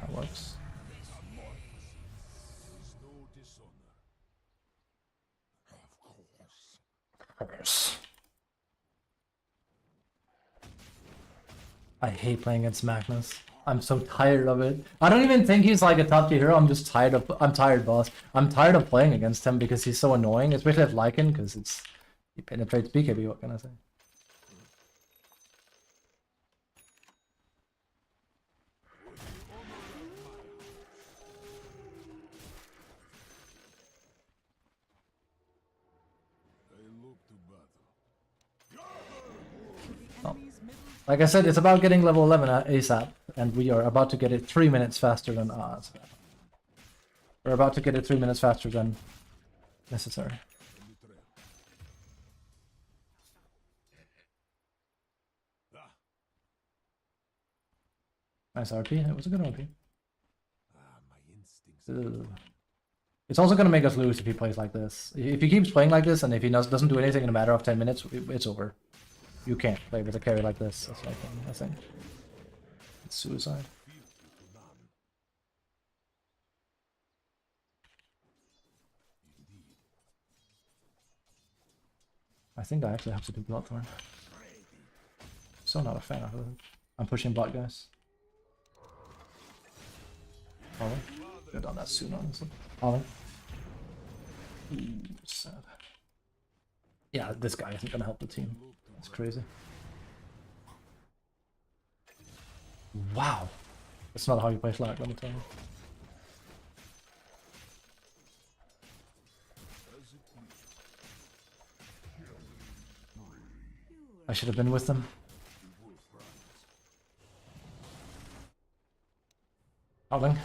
That works. Of course. I hate playing against Magnus. I'm so tired of it. I don't even think he's like a top tier hero. I'm just tired of. I'm tired, boss. I'm tired of playing against him because he's so annoying, especially at Lycan because he penetrates BKB. What can I say? Like I said, it's about getting level 11 ASAP, and we are about to get it 3 minutes faster than we're about to get it 3 minutes faster than necessary. Nice RP. It was a good RP. Ugh. It's also gonna make us lose if he plays like this. If he keeps playing like this, and if he doesn't do anything in a matter of 10 minutes, it's over. You can't play with a carry like this. That's like, I think. It's suicide. I think I actually have to do Bloodthorn. So not a fan of it. I'm pushing bot, guys. Ollie? Could have done that soon, honestly. Ollie? Ooh, sad. Yeah, this guy isn't gonna help the team. That's crazy. Wow. That's not how you play Flag, let me tell you. I should have been with them. Howling.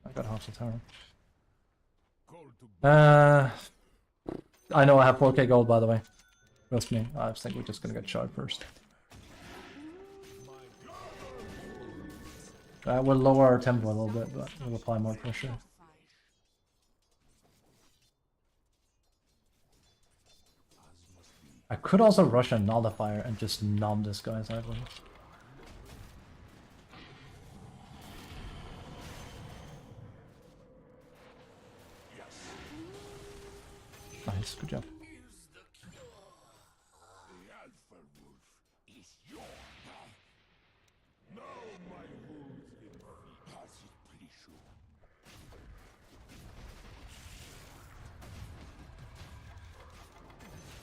I got half the turn. I know I have 4k gold, by the way. Trust me, I think we're just gonna get shard first. We'll lower our tempo a little bit, but we'll apply more pressure. I could also rush a nullifier and just numb this guy sideways. Nice, good job.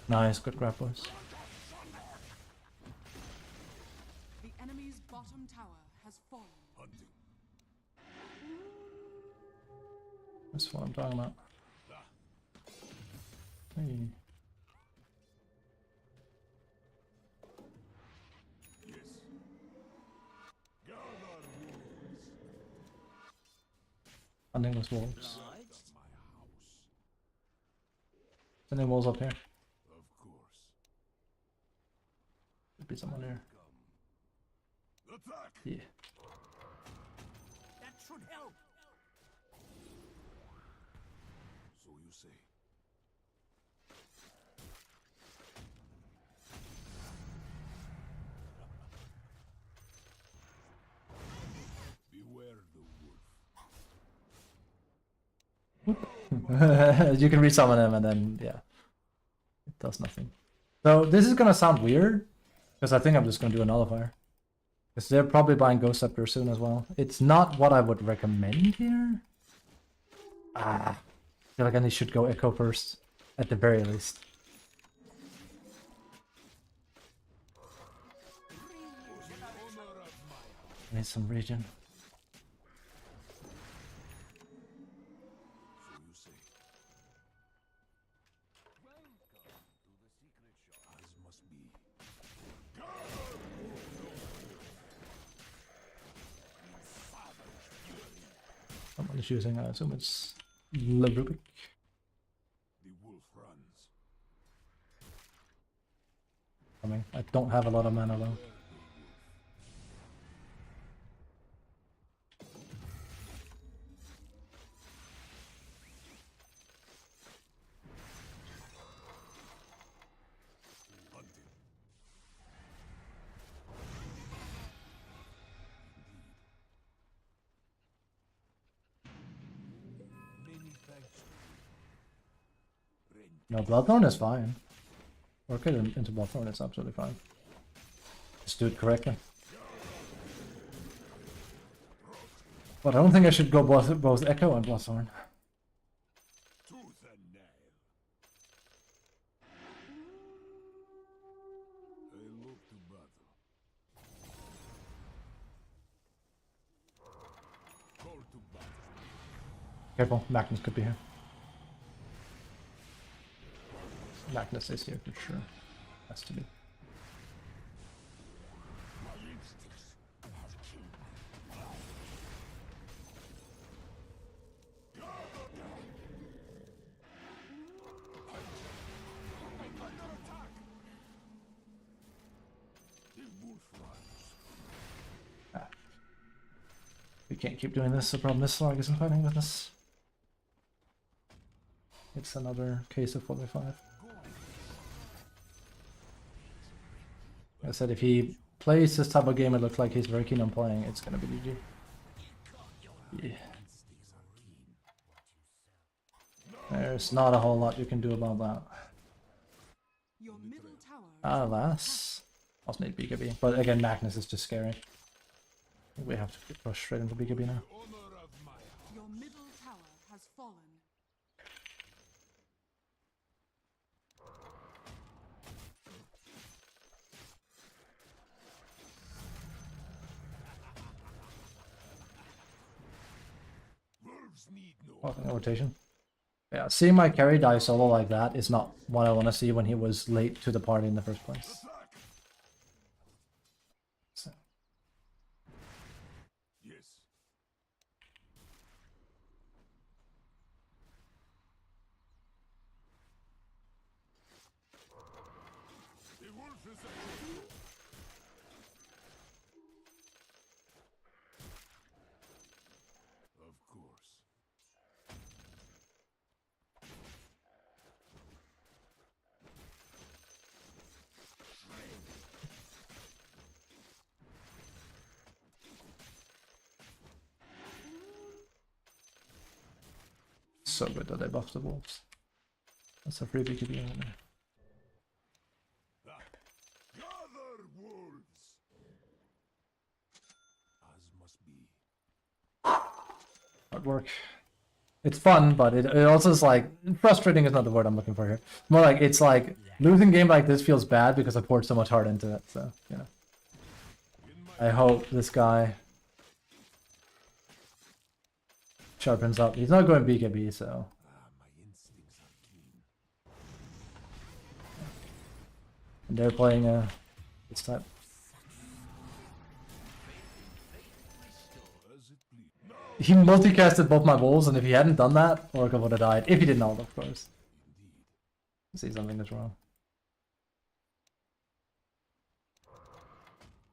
Nice, good grab, boys. The enemy's bottom tower has fallen. That's what I'm talking about. Hey. Hunting those wolves. Sending wolves up here. Should be someone here. Yeah. That should help. So you say. Beware the wolf. You can resummon him and then, yeah. It does nothing. So this is gonna sound weird, because I think I'm just gonna do a nullifier. Because they're probably buying Ghost Scepter soon as well. It's not what I would recommend here. I feel like I should go Echo first, at the very least. I need some regen. So you say. Welcome to the secret shop. As must be. Someone is using, I assume it's Lerubic. The wolf runs. I mean, I don't have a lot of mana though. No, Bloodthorn is fine. Work it into Bloodthorn, it's absolutely fine. Just do it correctly. But I don't think I should go both Echo and Bloodthorn. Tooth and nail. I look to battle. Call to battle. Careful, Magnus could be here. Magnus is here for sure. Has to be. My instincts have killed me. I'm under attack. The wolf runs. We can't keep doing this, the problem is Slog isn't fighting with us. It's another case of 45. I said if he plays this type of game it looks like he's very keen on playing, it's gonna be GG. Yeah. There's not a whole lot you can do about that. Your middle tower is Alas. Also need BKB. But again, Magnus is just scary. I think we have to rush straight into BKB now. Honor of my house. Your middle tower has fallen. Wolves need no Walking in rotation. Yeah, seeing my carry die solo like that is not what I want to see when he was late to the party in the first place. attack. So, Yes. The wolf is at your door. Of course. so good that they buffed the wolves. That's a free BKB in there. Gather wolves. As must be. Hard work. It's fun, but it also is like frustrating is not the word I'm looking for here. More like it's like losing game like this feels bad because I poured so much heart into it. So you know, I hope this guy sharpens up. He's not going BKB, so My instincts are keen. and they're playing this type. As it please. No, He multicasted both my wolves, and if he hadn't done that, Oracle would have died. If he didn't know, of course. indeed. I see something that's wrong.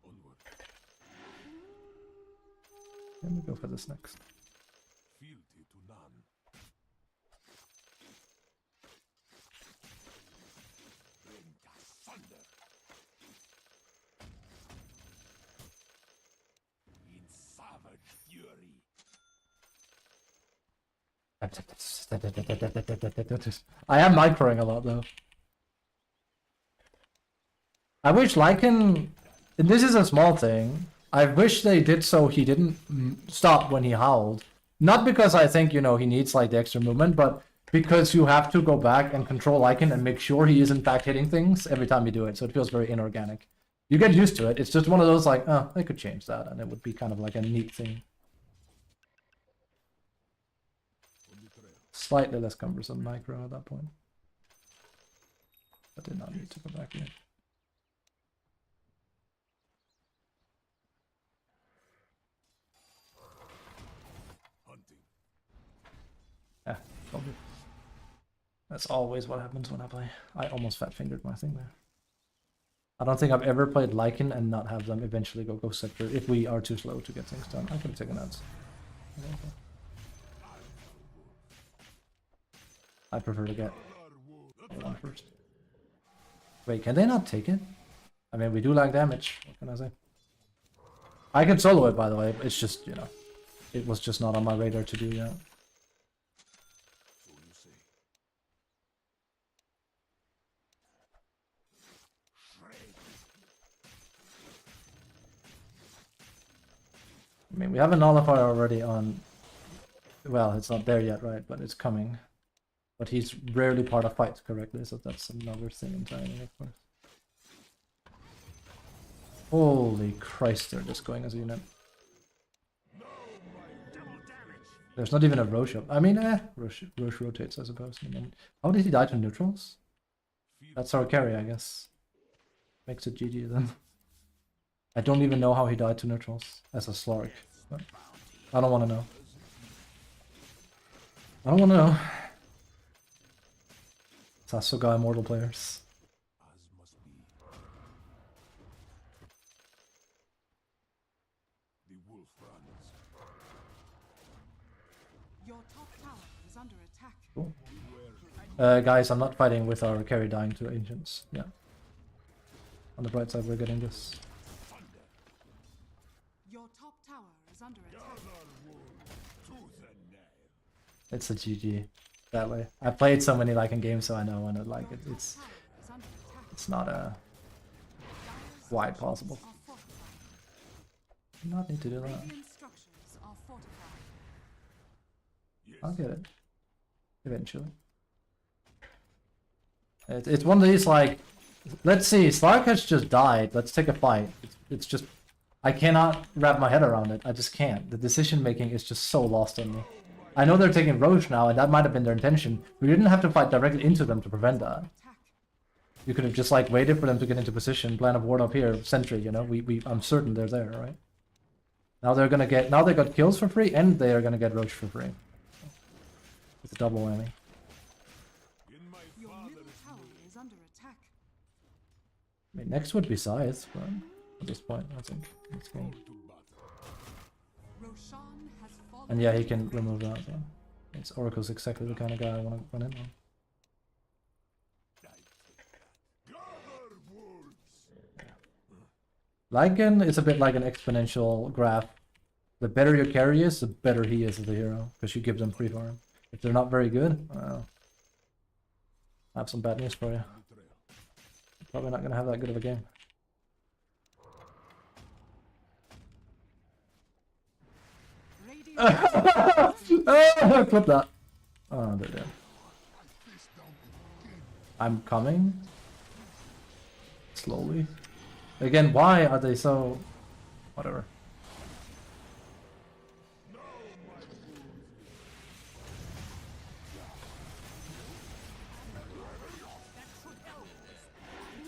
Onward. Let me go for this next. Fealty to none. Bring asunder. In savage fury. I am microing a lot though. I wish Lycan, and this is a small thing, I wish they did so he didn't stop when he howled. Not because I think, you know, he needs like the extra movement, but because you have to go back and control Lycan and make sure he is in fact hitting things every time you do it, so it feels very inorganic. You get used to it, it's just one of those like, oh, they could change that, and it would be kind of like a neat thing. On the trail. Slightly less cumbersome micro at that point. I did not need to go back yet. Hunting. Yeah, probably. That's always what happens when I play. I almost fat fingered my thing there. I don't think I've ever played Lycan and not have them eventually go Ghost Sector if we are too slow to get things done. I could have taken that. I prefer to get the one first. Wait, can they not take it? I mean, we do like damage. What can I say? I can solo it, by the way. It's just, you know, it was just not on my radar to do yet. So you say. I mean, we have a nullifier already on. Well, it's not there yet, right? But it's coming. But he's rarely part of fights correctly, so that's another thing entirely, of course. Holy Christ, they're just going as a unit. There's not even a Roche up. I mean, Roche rotates, I suppose. I mean, how did he die to neutrals? That's our carry, I guess. Makes it GG then. I don't even know how he died to neutrals as a Slark. But I don't want to know. I don't want to know. Sasuga immortal players. As must be. The wolf runs. Your top tower is under attack. Cool. Guys, I'm not fighting with our carry dying to ancients. Yeah. On the bright side, we're getting this. Your top tower is under attack. It's a GG. That way. I played so many like in games, so I know when it like it. Tower is under attack. It's not a wide possible. Are fortified. Do not need to do that. Radiant structures are fortified. I'll get it. Eventually. It's one of these like, let's see, Slark has just died. Let's take a fight. It's just, I cannot wrap my head around it. I just can't. The decision making is just so lost on me. I know they're taking Roche now, and that might have been their intention. We didn't have to fight directly into them to prevent that. Attack. You could have just like waited for them to get into position, plan a ward up here, sentry. You know, I'm certain they're there, right? Now they're gonna get. Now they got kills for free, and they are gonna get Roche for free. It's a double whammy. Your middle tower is under attack. I mean, next would be Scythe, but at this point, I think it's me. Roshan has fallen. And yeah, he can remove that. So. It's Oracle's exactly the kind of guy I want to run in on. Lycan is a bit like an exponential graph. The better your carry is, the better he is as a hero, because you give them free farm. If they're not very good, well, I have some bad news for you. Probably not going to have that good of a game. Clip that. Oh, they're dead. I'm coming. Slowly. Again, why are they so... Whatever.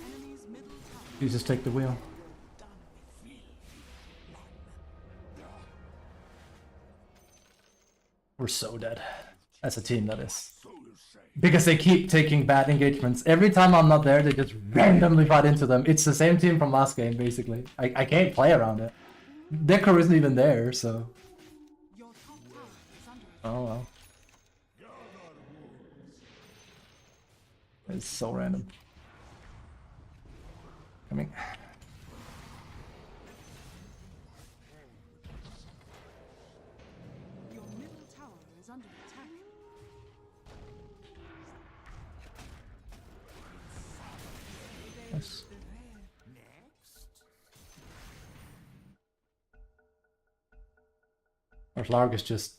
Enemy's middle tower. You just take the wheel. We're so dead. As a team, that is. Because they keep taking bad engagements. Every time I'm not there, they just randomly fight into them. It's the same team from last game, basically. I can't play around it. Deco isn't even there, so... Your top tower is under attack. Oh well. It's so random. Coming. Your middle tower is under attack. Yes. Our Larg is just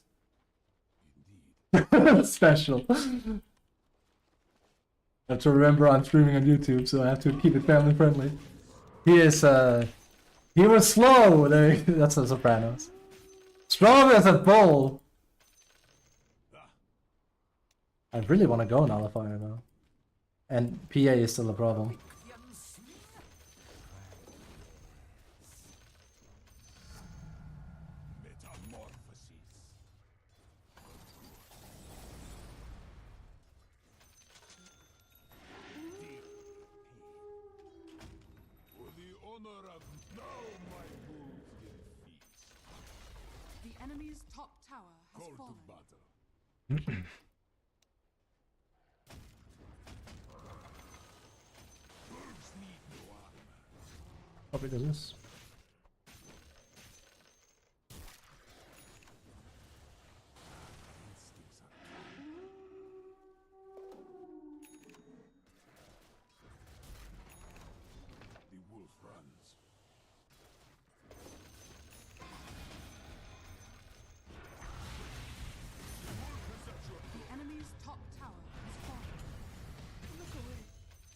special. I have to remember I'm streaming on YouTube, so I have to keep it family friendly. He is he was slow. There, that's the Sopranos. Strong as a bull. I really want to go Nullifier though, and PA is still a problem. Metamorphosis. For the honor of now my wolves will feast. The enemy's top tower has Call to fallen. battle. Wolves need no armor. Probably does this. Instincts are true. The wolf runs.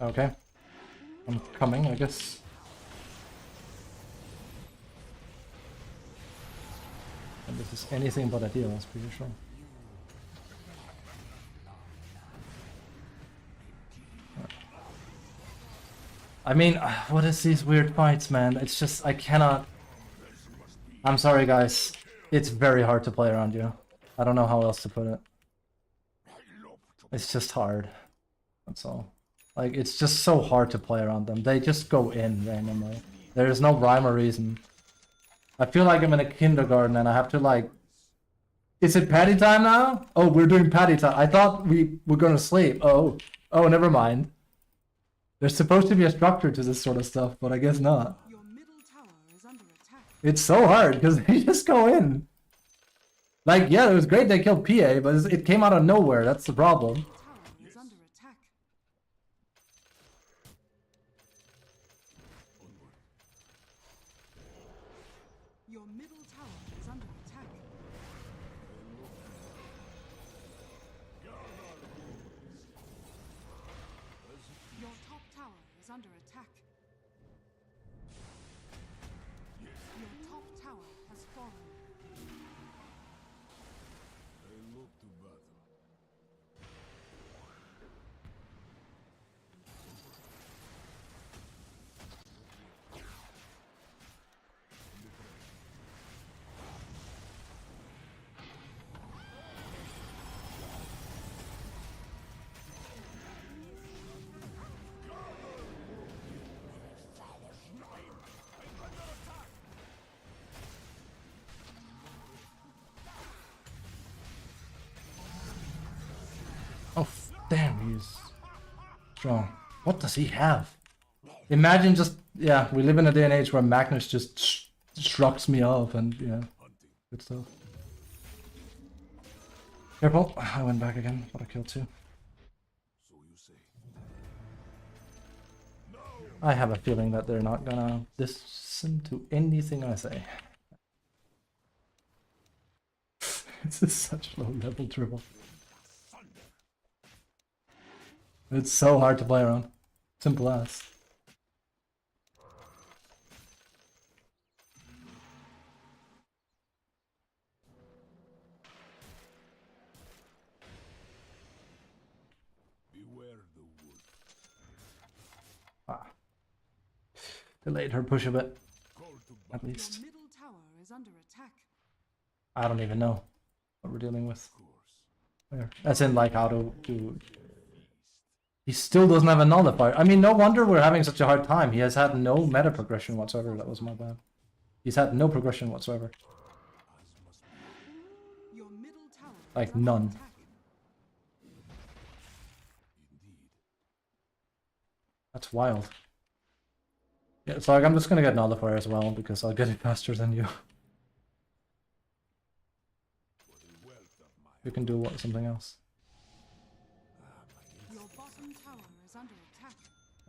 Okay. I'm coming, I guess. And this is anything but ideal, that's pretty sure. I mean, what is these weird fights, man? It's just, I cannot... I'm sorry, guys. It's very hard to play around you. I don't know how else to put it. It's just hard. That's all. Like, it's just so hard to play around them. They just go in randomly. There is no rhyme or reason. I feel like I'm in a kindergarten and I have to, like... Is it patty time now? Oh, we're doing patty time. I thought we were gonna sleep. Oh, never mind. There's supposed to be a structure to this sort of stuff, but I guess not. Your middle tower is under attack. It's so hard because they just go in. Like, yeah, it was great they killed PA, but it came out of nowhere. That's the problem. Tower is under attack. Your middle tower is under attack. Your top tower is under attack. Your top tower has fallen. Oh, damn, he's strong. What does he have? Imagine just, yeah, we live in a day and age where Magnus just shrugs me off and, yeah, good stuff. Careful, I went back again, but I killed two. I have a feeling that they're not gonna listen to anything I say. This is such low level dribble. It's so hard to play around. Simple as. Beware the wood. Ah. Delayed her push a bit, Call to at Your least. middle tower is under attack. I don't even know what we're dealing with. course. There. As in, like, how to do... He still doesn't have a nullifier. I mean, no wonder we're having such a hard time. He has had no meta progression whatsoever. That was my bad. He's had no progression whatsoever. Your middle tower Like, is under none. attack. Indeed. That's wild. Yeah, so like, I'm just gonna get nullifier as well, because I'll get it faster than you. For the wealth of my You can do what, something else. Your bottom tower is under attack.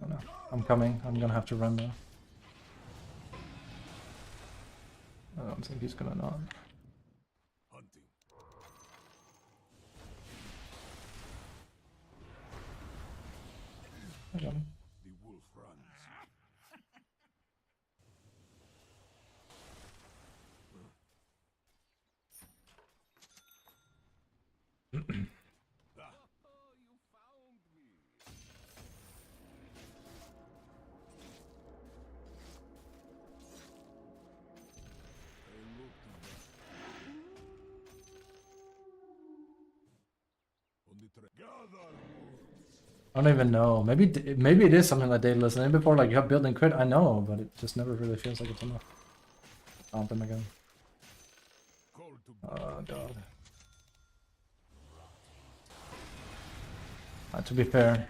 Oh no, I'm coming. I'm gonna have to run now. I don't think he's gonna not. hunting. I got him. The wolf runs. You found me. I look to that. On the gather wolves. I don't even know. Maybe it is something like data listening before. Like, you have built-in crit. I know, but it just never really feels like it's enough. Found them again. Call to Oh god. To be fair,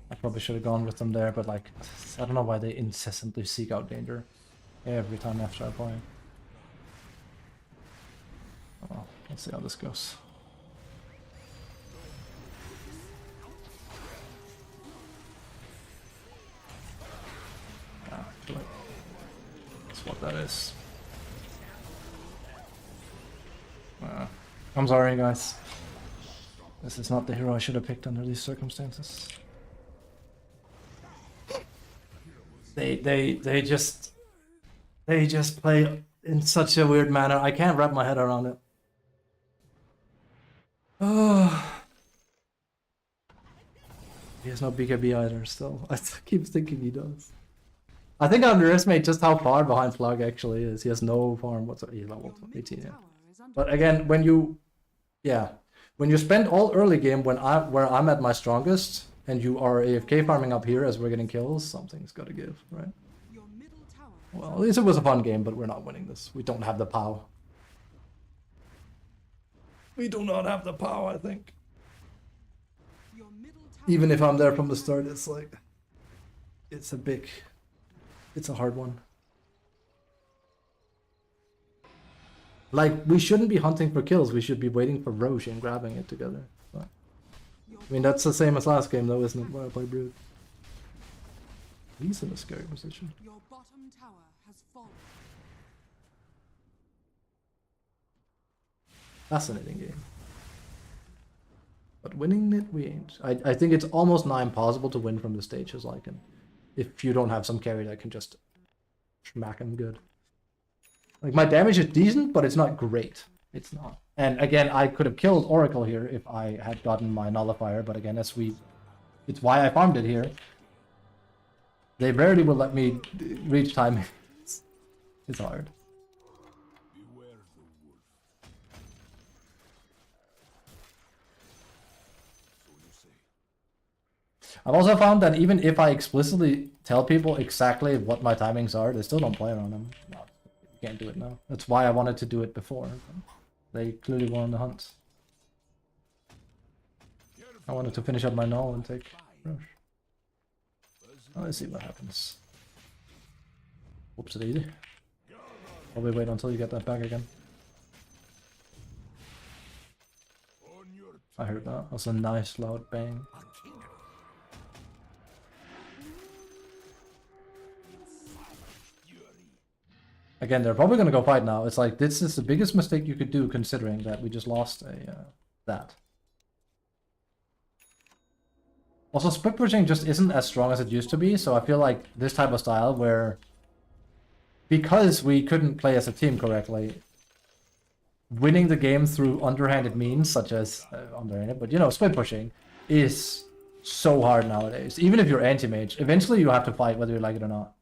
I probably should have gone with them there, but like, I don't know why they incessantly seek out danger every time after I play. Oh, well, let's see how this goes. Ah, too late. That's what that is. I'm sorry, guys. This is not the hero I should have picked under these circumstances. They just play in such a weird manner. I can't wrap my head around it. Oh. He has no BKB either still. I keep thinking he does. I think I underestimate just how far behind Flag actually is. He has no farm whatsoever. He's level 18, yeah. But again, when you spend all early game where I'm at my strongest, and you are AFK farming up here as we're getting kills, something's gotta give, right? Well, at least it was a fun game, but we're not winning this. We don't have the power. We do not have the power, I think. Even if I'm there from the start, it's like, it's a hard one. Like, we shouldn't be hunting for kills, we should be waiting for Roche and grabbing it together. But, I mean, that's the same as last game though, isn't it, where I played Brood? He's in a scary position. Your bottom tower has fallen. Fascinating game. But winning it, we ain't. I think it's almost nigh impossible to win from the stages, like, if you don't have some carry that can just smack him good. Like, my damage is decent, but it's not great. It's not. And again, I could have killed Oracle here if I had gotten my nullifier, but again, it's why I farmed it here. They rarely will let me reach timing. It's hard. I've also found that even if I explicitly tell people exactly what my timings are, they still don't play around them. No, you can't do it now. That's why I wanted to do it before. They clearly were on the hunt. I wanted to finish up my null and take Roche. Let's see what happens. Whoops, it easy. Probably wait until you get that back again. I heard that. That was a nice loud bang. Again, they're probably gonna go fight now. It's like, this is the biggest mistake you could do considering that we just lost that. Also, split pushing just isn't as strong as it used to be, so I feel like this type of style where, because we couldn't play as a team correctly, winning the game through underhanded means, such as, underhanded, but you know, split pushing, is so hard nowadays. Even if you're anti-mage, eventually you have to fight whether you like it or not.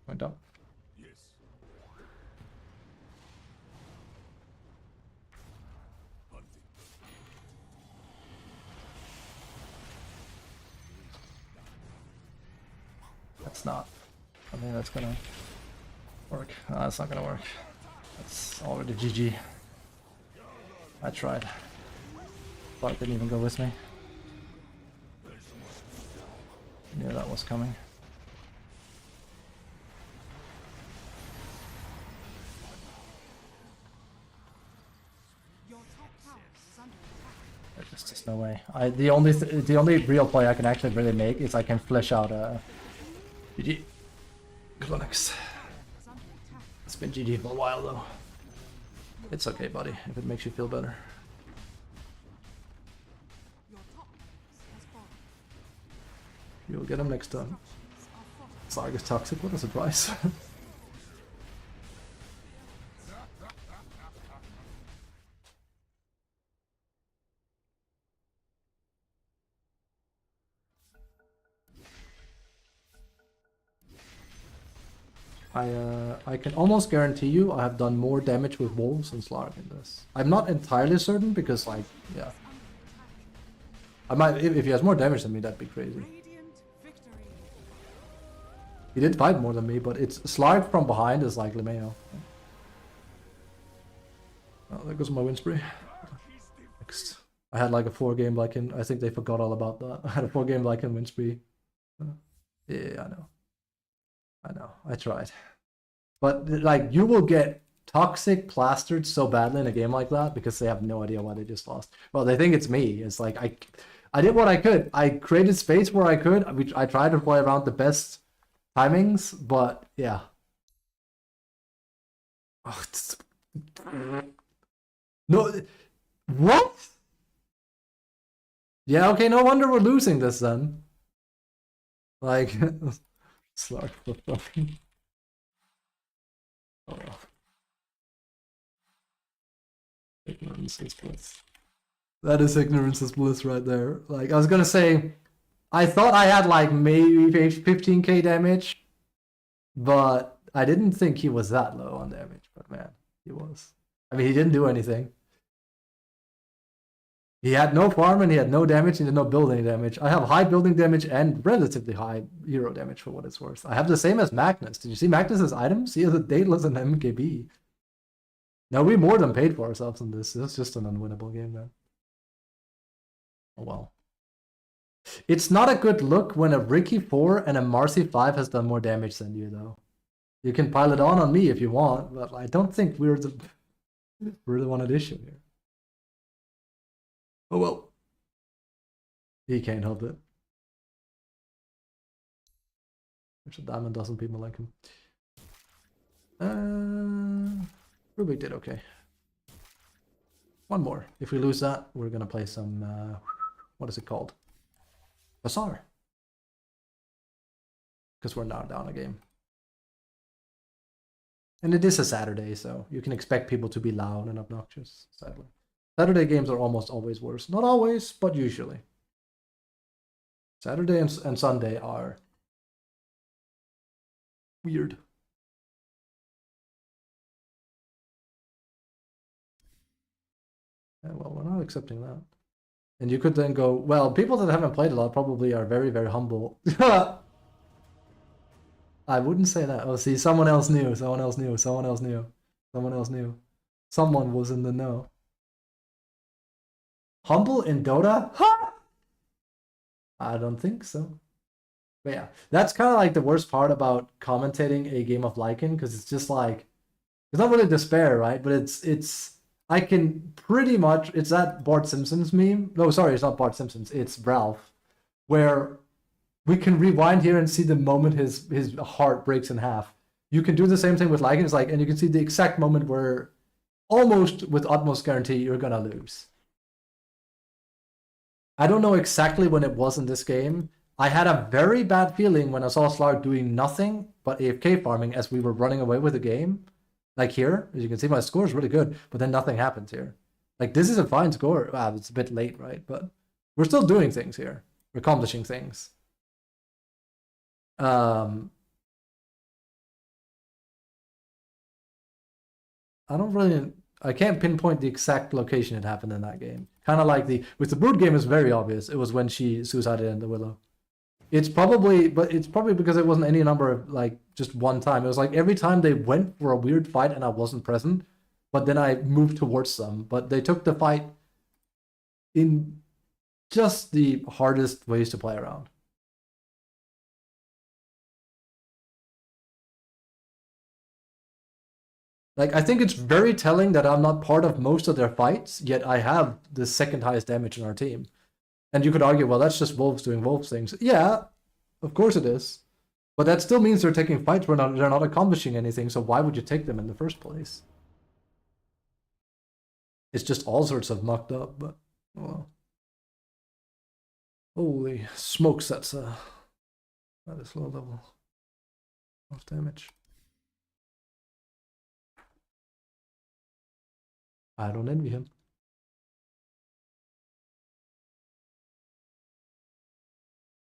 Went up. Yes. Hunting. That's not. I think that's gonna work. No, that's not gonna work. That's already GG. I tried. But it didn't even go with me. Knew that was coming. There's just no way. The only real play I can actually really make is I can flesh out GG. Clinics. It's been GG for a while though. It's okay, buddy, if it makes you feel better. You'll get him next time. Sarg is toxic, what a surprise. I can almost guarantee you I have done more damage with wolves than Slark in this. I'm not entirely certain because, like, yeah. I might, if he has more damage than me, that'd be crazy. He did fight more than me, but it's Slark from behind is like Lemeo. Oh, there goes my win spree. Next. I had like a 4-game Lycan. I think they forgot all about that. I had a 4-game Lycan win spree. Yeah, I know. I tried. But like, you will get toxic plastered so badly in a game like that because they have no idea why they just lost. Well, they think it's me. It's like I did what I could. I created space where I could. I tried to play around the best timings, but yeah. Oh, no, what? Yeah, okay, no wonder we're losing this then. Like, slug for fucking. Oh. Ignorance is bliss. That is ignorance is bliss right there. Like, I was gonna say, I thought I had like maybe 15k damage, but I didn't think he was that low on damage. But man, he was. I mean, he didn't do anything. He had no farm and he had no damage, he did no building damage. I have high building damage and relatively high hero damage for what it's worth. I have the same as Magnus. Did you see Magnus's items? He has a Dateless and MKB. Now we more than paid for ourselves in this. This is just an unwinnable game, man. Oh well. It's not a good look when a Ricky 4 and a Marcy 5 has done more damage than you, though. You can pile it on me if you want, but I don't think we're the one at issue here. Oh well. He can't help it. Richard Diamond doesn't people like him. Rubik did okay. One more. If we lose that, we're gonna play some what is it called? Bazaar. Because we're now down a game. And it is a Saturday, so you can expect people to be loud and obnoxious, sadly. Saturday games are almost always worse. Not always, but usually. Saturday and Sunday are weird. Yeah, well, we're not accepting that. And you could then go, well, people that haven't played a lot probably are very, very humble. I wouldn't say that. Oh, see, someone else knew. Someone else knew. Someone else knew. Someone else knew. Someone was in the know. Humble in Dota? Huh? I don't think so. But yeah, that's kind of like the worst part about commentating a game of Lycan, because it's just like, it's not really despair, right? But it's I can pretty much, it's that Bart Simpson's meme. No, sorry, it's not Bart Simpson's, it's Ralph, where we can rewind here and see the moment his heart breaks in half. You can do the same thing with Lycan, it's like, and you can see the exact moment where almost with utmost guarantee you're gonna lose. I don't know exactly when it was in this game. I had a very bad feeling when I saw Slark doing nothing but AFK farming as we were running away with the game. Like here, as you can see, my score is really good, but then nothing happens here. Like, this is a fine score. Wow, it's a bit late, right? But we're still doing things here. We're accomplishing things. I can't pinpoint the exact location it happened in that game. Kind of like with the Brood game is very obvious. It was when she suicided in the Willow. It's probably because it wasn't any number of, like, just one time. It was like every time they went for a weird fight and I wasn't present, but then I moved towards them. But they took the fight in just the hardest ways to play around. Like, I think it's very telling that I'm not part of most of their fights, yet I have the second highest damage in our team. And you could argue, well, that's just Wolves doing Wolves things. Yeah, of course it is. But that still means they're taking fights where they're not accomplishing anything, so why would you take them in the first place? It's just all sorts of mucked up, but, well. Holy smokes, that is low level of damage. I don't envy him.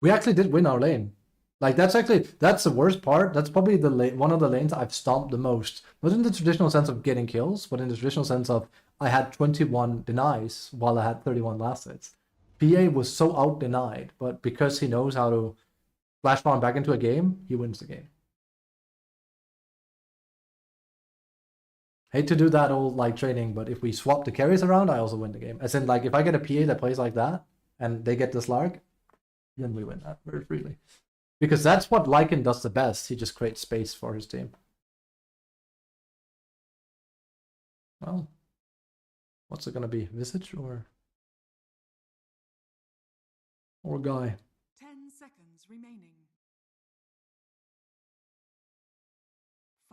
We actually did win our lane. Like, that's the worst part. That's probably the one of the lanes I've stomped the most. Not in the traditional sense of getting kills, but in the traditional sense of I had 21 denies while I had 31 last hits. PA was so out-denied, but because he knows how to flash farm back into a game, he wins the game. Hate to do that old, like, training, but if we swap the carries around, I also win the game. As in, like, if I get a PA that plays like that, and they get this Lark, then we win that very freely. Because that's what Lycan does the best. He just creates space for his team. Well, what's it gonna be? Visage or Guy? 10 seconds remaining.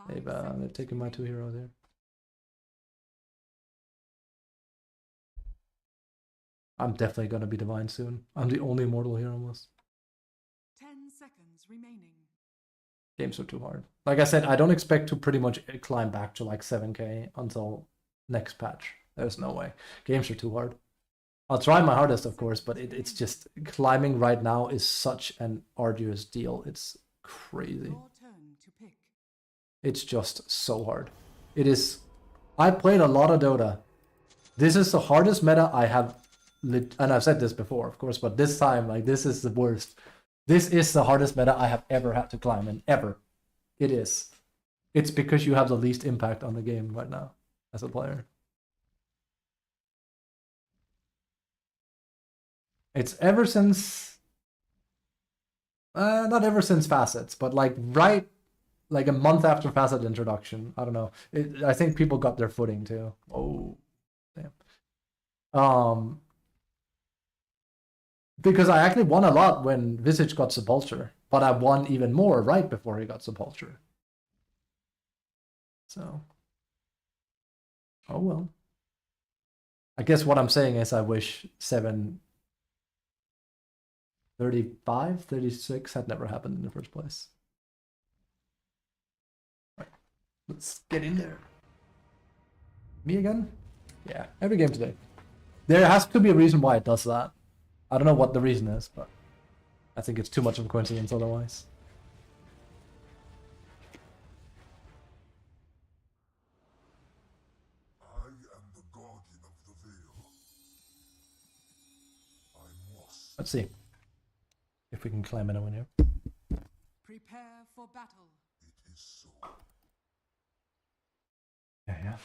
They've 5 seconds taken my 2 remaining. heroes here. I'm definitely gonna be divine soon. I'm the only mortal here almost. 10 seconds remaining. Games are too hard. Like I said, I don't expect to pretty much climb back to like 7k until next patch. There's no way. Games are too hard. I'll try my hardest, of course, but it's just climbing right now is such an arduous deal. It's crazy. Your turn to pick. It's just so hard. It is. I played a lot of Dota. This is the hardest meta I have, and I've said this before, of course, but this time, like, this is the worst. This is the hardest meta I have ever had to climb in, ever. It is. It's because you have the least impact on the game right now as a player. It's ever since, not ever since Facets, but like like a month after Facet introduction. I don't know. I think people got their footing too. Oh, damn. Because I actually won a lot when Visage got Sepulture, but I won even more right before he got Sepulture. So, oh well. I guess what I'm saying is I wish 735, 36 had never happened in the first place. Right, let's get in there. Me again? Yeah, every game today. There has to be a reason why it does that. I don't know what the reason is, but I think it's too much of a coincidence otherwise. I am the guardian of the veil. I must. Let's see if we can climb anyone here. Prepare for battle. It is so. Yeah.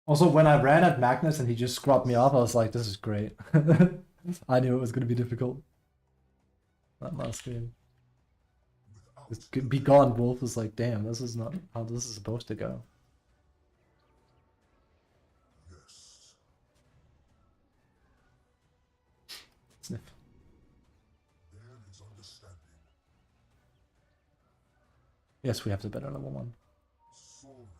Also, when I ran at Magnus and he just scrubbed me off, I was like, this is great. I knew it was going to be difficult. That last game. Just be gone, Wolf was like, damn, this is not how this is supposed to go. Yes. Sniff. There is understanding. Yes, we have the better level 1. Soaring.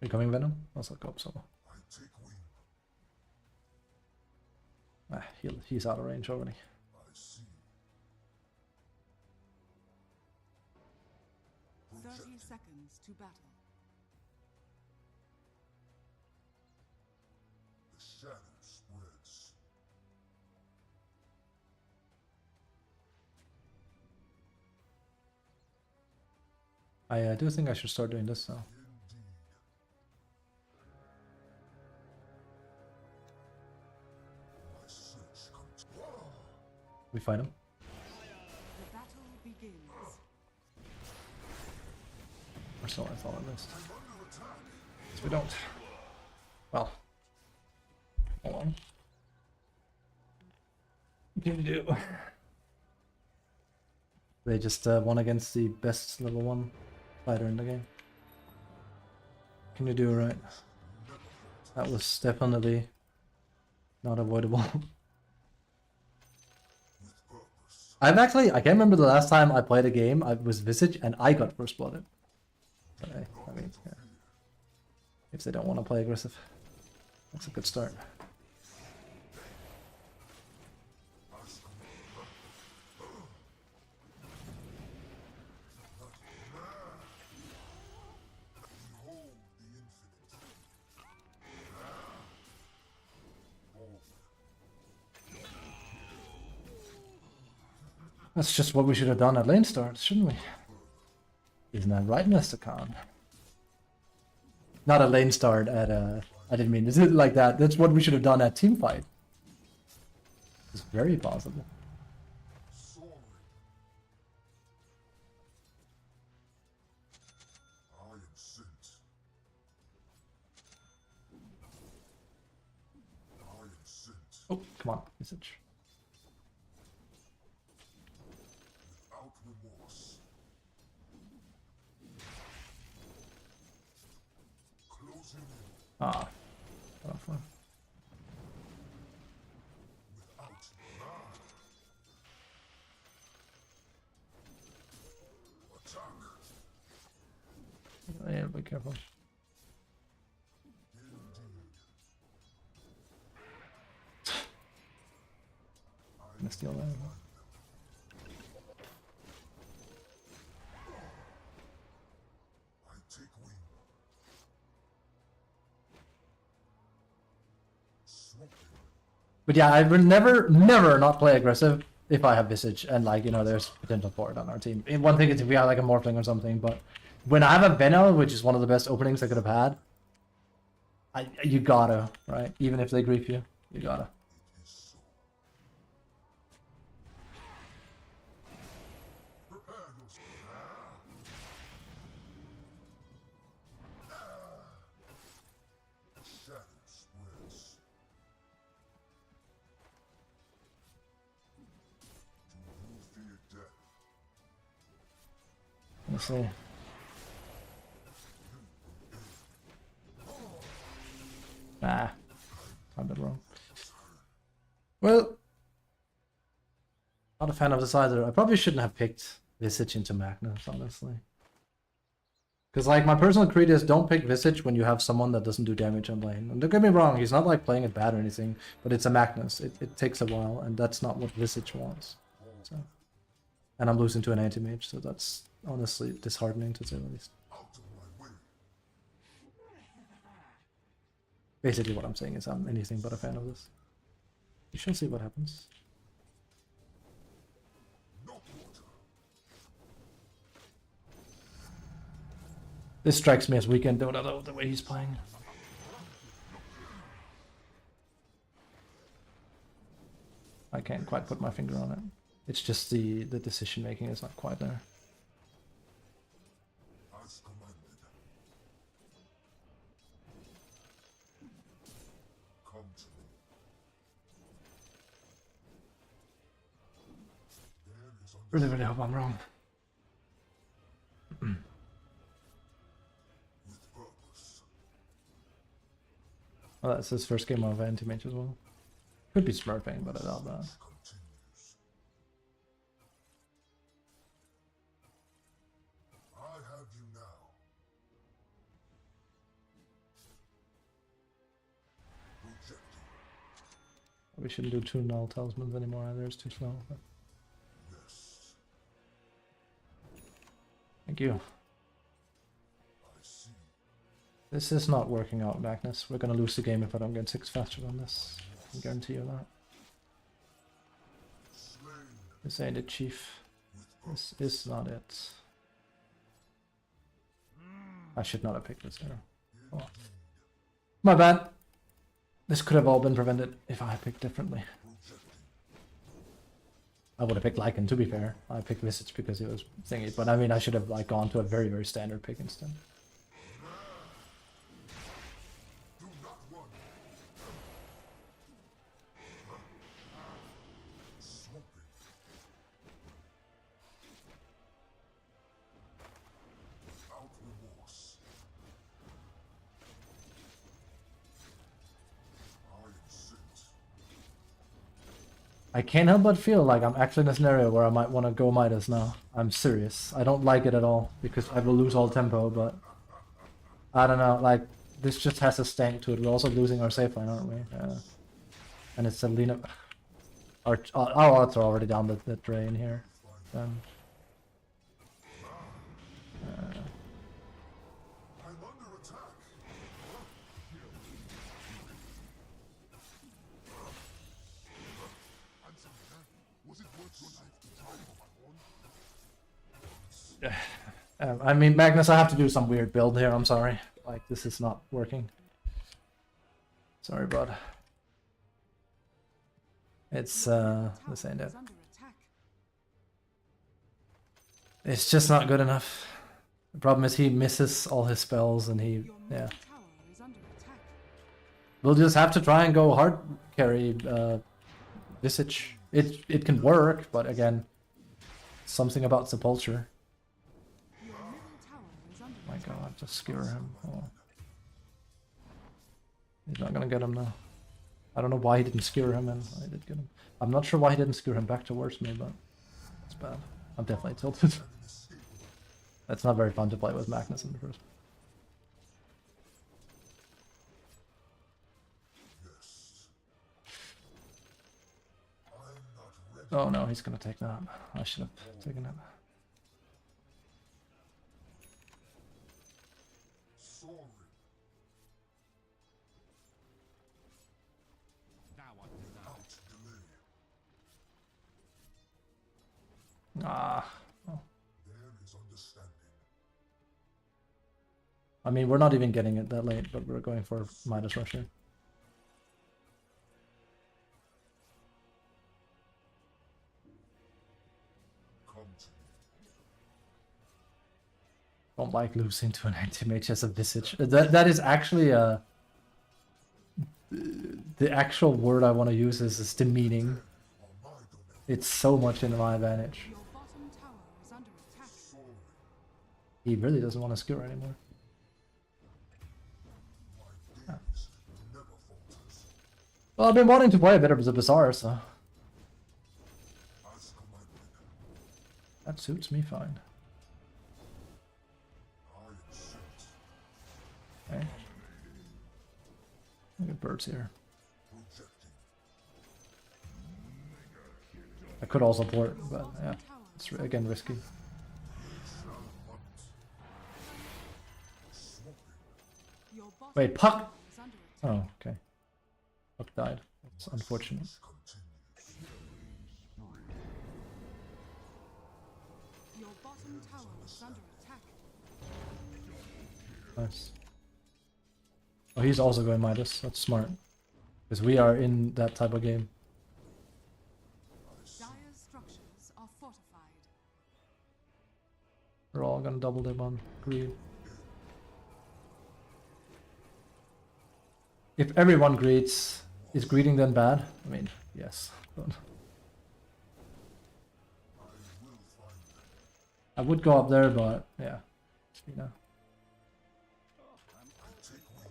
Are you coming, Venom? I'll go up solo. I take wing. He's out of range already. I see. 30 seconds to battle. The shadow spreads. I do think I should start doing this though. Indeed. My search comes. We fight him. The battle begins. Or so I thought at least. Yes, we don't. Well. Hold on. What can you do? They just won against the best level 1 fighter in the game. Can you do it right? That was definitely not avoidable. I can't remember the last time I played a game, I was Visage and I got first blooded. But I mean, yeah. If they don't want to play aggressive, that's a good start. Behold the infinite. That's just what we should have done at lane start, shouldn't we? Isn't that right, Mr. Khan? Not a lane start at I didn't mean, is it like that? That's what we should have done at team fight. It's very possible. Soaring. I am sent. I am sent. Oh, come on, Visage. Without remorse. careful. Gonna steal that. I take wing. Swamping. But yeah, I would never not play aggressive if I have Visage and like, you know, there's potential for it on our team. And one thing is if we have like a Morphling or something, but when I have a Venom, which is one of the best openings I could have had, you gotta, right? Even if they grief you, you gotta. It is so. Prepare yourself. Shadow spreads. Do you fear death? Let's see. Ah, I'm a bit wrong. Well, not a fan of this either. I probably shouldn't have picked Visage into Magnus, honestly. Because like my personal creed is don't pick Visage when you have someone that doesn't do damage on lane. And don't get me wrong, he's not like playing it bad or anything, but it's a Magnus. It takes a while, and that's not what Visage wants. So, and I'm losing to an anti-mage, so that's honestly disheartening to say the least. Out of my way. Basically what I'm saying is I'm anything but a fan of this. We shall see what happens. No quarter. This strikes me as weekend Dota though, the way he's playing. I can't quite put my finger on it. It's just the decision making is not quite there. As commanded. Come to me. There is Really, really hope I'm wrong. with purpose. Well, that's his first game of anti-mage as well. Could be smurfing, but I doubt that. Continues. I have you now. Rejected. We shouldn't do 2 null talismans anymore either, it's too slow. But Yes. thank you. I see. This is not working out, Magnus. We're gonna lose the game if I don't get 6 faster than this. I can guarantee you that. Slain This ain't it, Chief. with This is not it. I should not have picked this arrow. Oh. My bad. This could have all been prevented if I had picked differently. projecting. I would have picked Lycan, to be fair. I picked Visage because it was thingy, but I mean I should have like gone to a very, very standard pick instead. Do not run. Swamping. Without remorse. I am sent. I can't help but feel like I'm actually in a scenario where I might want to go Midas now. I'm serious. I don't like it at all because I will lose all tempo, but I don't know, like this just has a stank to it. We're also losing our safe line, aren't we? And it's a lean up. Our odds are already down the drain here. I'm under attack. Answer me, huh? Was it worth your life to die for my own? I mean, Magnus, I have to do some weird build here. I'm sorry. Like, this is not working. Sorry, bud. It's, this ain't it. Is under attack. It's just not good enough. The problem is he misses all his spells and he, Your yeah. middle tower is under attack. We'll just have to try and go hard carry, Visage. It can work, but again, something about Sepulture. Your middle tower is under My attack. god, just skewer him. Oh. He's not gonna get him now. I don't know why he didn't skewer him, and I did get him. I'm not sure why he didn't skewer him back towards me, but it's bad. I'm definitely tilted. That's not very fun to play with Magnus in the first. Oh no, he's gonna take that. I should have taken it. Now what now? Ah. Oh. There is understanding. I mean, we're not even getting it that late, but we're going for Midas Rush here. Come to me. Don't like losing to an anti-mage as a visage. That is actually the actual word I want to use is demeaning. On my domain. It's so much in my advantage. Your bottom tower is under attack. Sorry. He really doesn't want to skewer anymore. My days never falters. Well, I've been wanting to play a bit of the Bazaar, so As commanded. that suits me fine. I am sent. Okay. Look at birds here. Projecting. I could also port, but Bottom yeah, tower it's is again risky. Shall hunt. Swamping. Your bottom Wait, Puck! tower is under attack. Oh, okay. Puck died. That's unfortunate. Continues. Your bottom tower is under attack. Nice. Oh, he's also going Midas. That's smart. Because we are in that type of game. Dire's structures are fortified. We're all gonna double dip on greed. If everyone greets, is greeting then bad? I mean, yes. But I will find them. I would go up there, but yeah. You know. I take wing.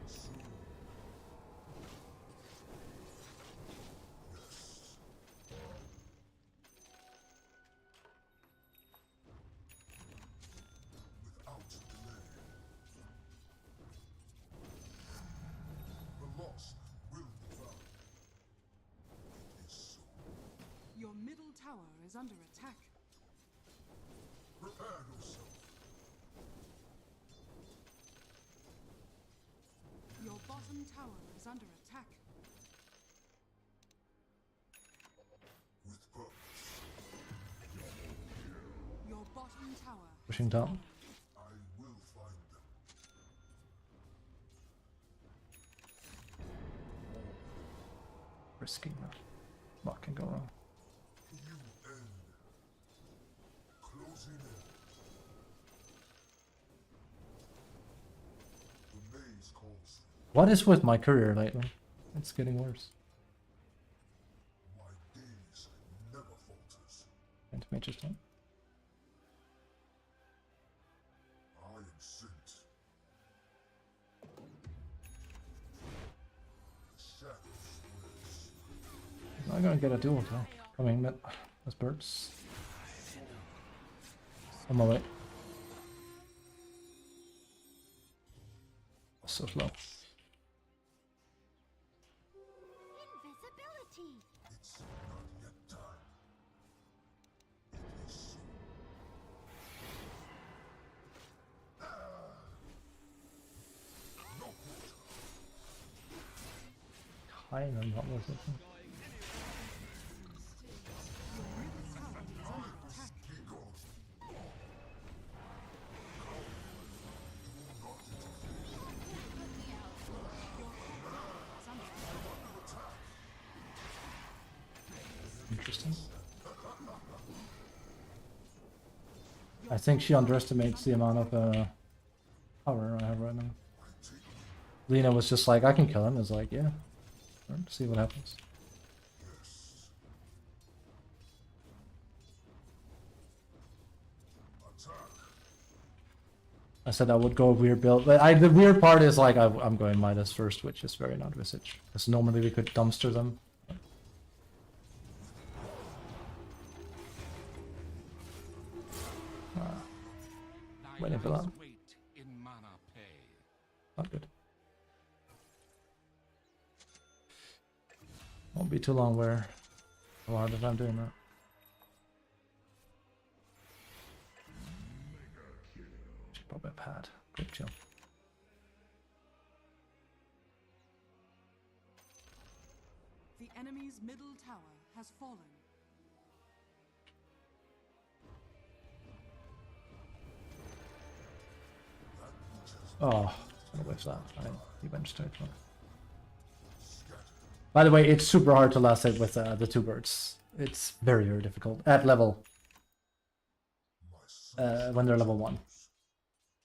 And soon. Yes. Without delay. The loss will be found. It is so. Your middle tower is under attack. Prepare yourself. Your bottom tower is under attack. With purpose. Your bottom tower. Pushing top. I will find them. Risky. What can go wrong? You end. Closing in. The maze calls. What is with my career lately? It's getting worse. My days never falters. And mages don't. I am sent. The shadows spreads. I'm gonna get a duel though. Coming mid. As birds. On my way. So slow. Invisibility. It's not yet done. It is so. No quarter. Kind of not worth it. Be gone. Interesting. I think she underestimates the amount of power I have right now. Lena was just like, I can kill him. I was like, yeah. Alright, see what happens. I said I would go weird build, but the weird part is like I'm going Midas first, which is very not visage. Because normally we could dumpster them. Waiting for that. Weight in mana pay. Not good. Won't be too long where a lot of I'm doing that. Should probably have had. Good chill. The enemy's middle tower has fallen. Oh, gonna waste that. I mean, he went straight for it. By the way, it's super hard to last hit with the two birds. It's very, very difficult at level. When they're level 1.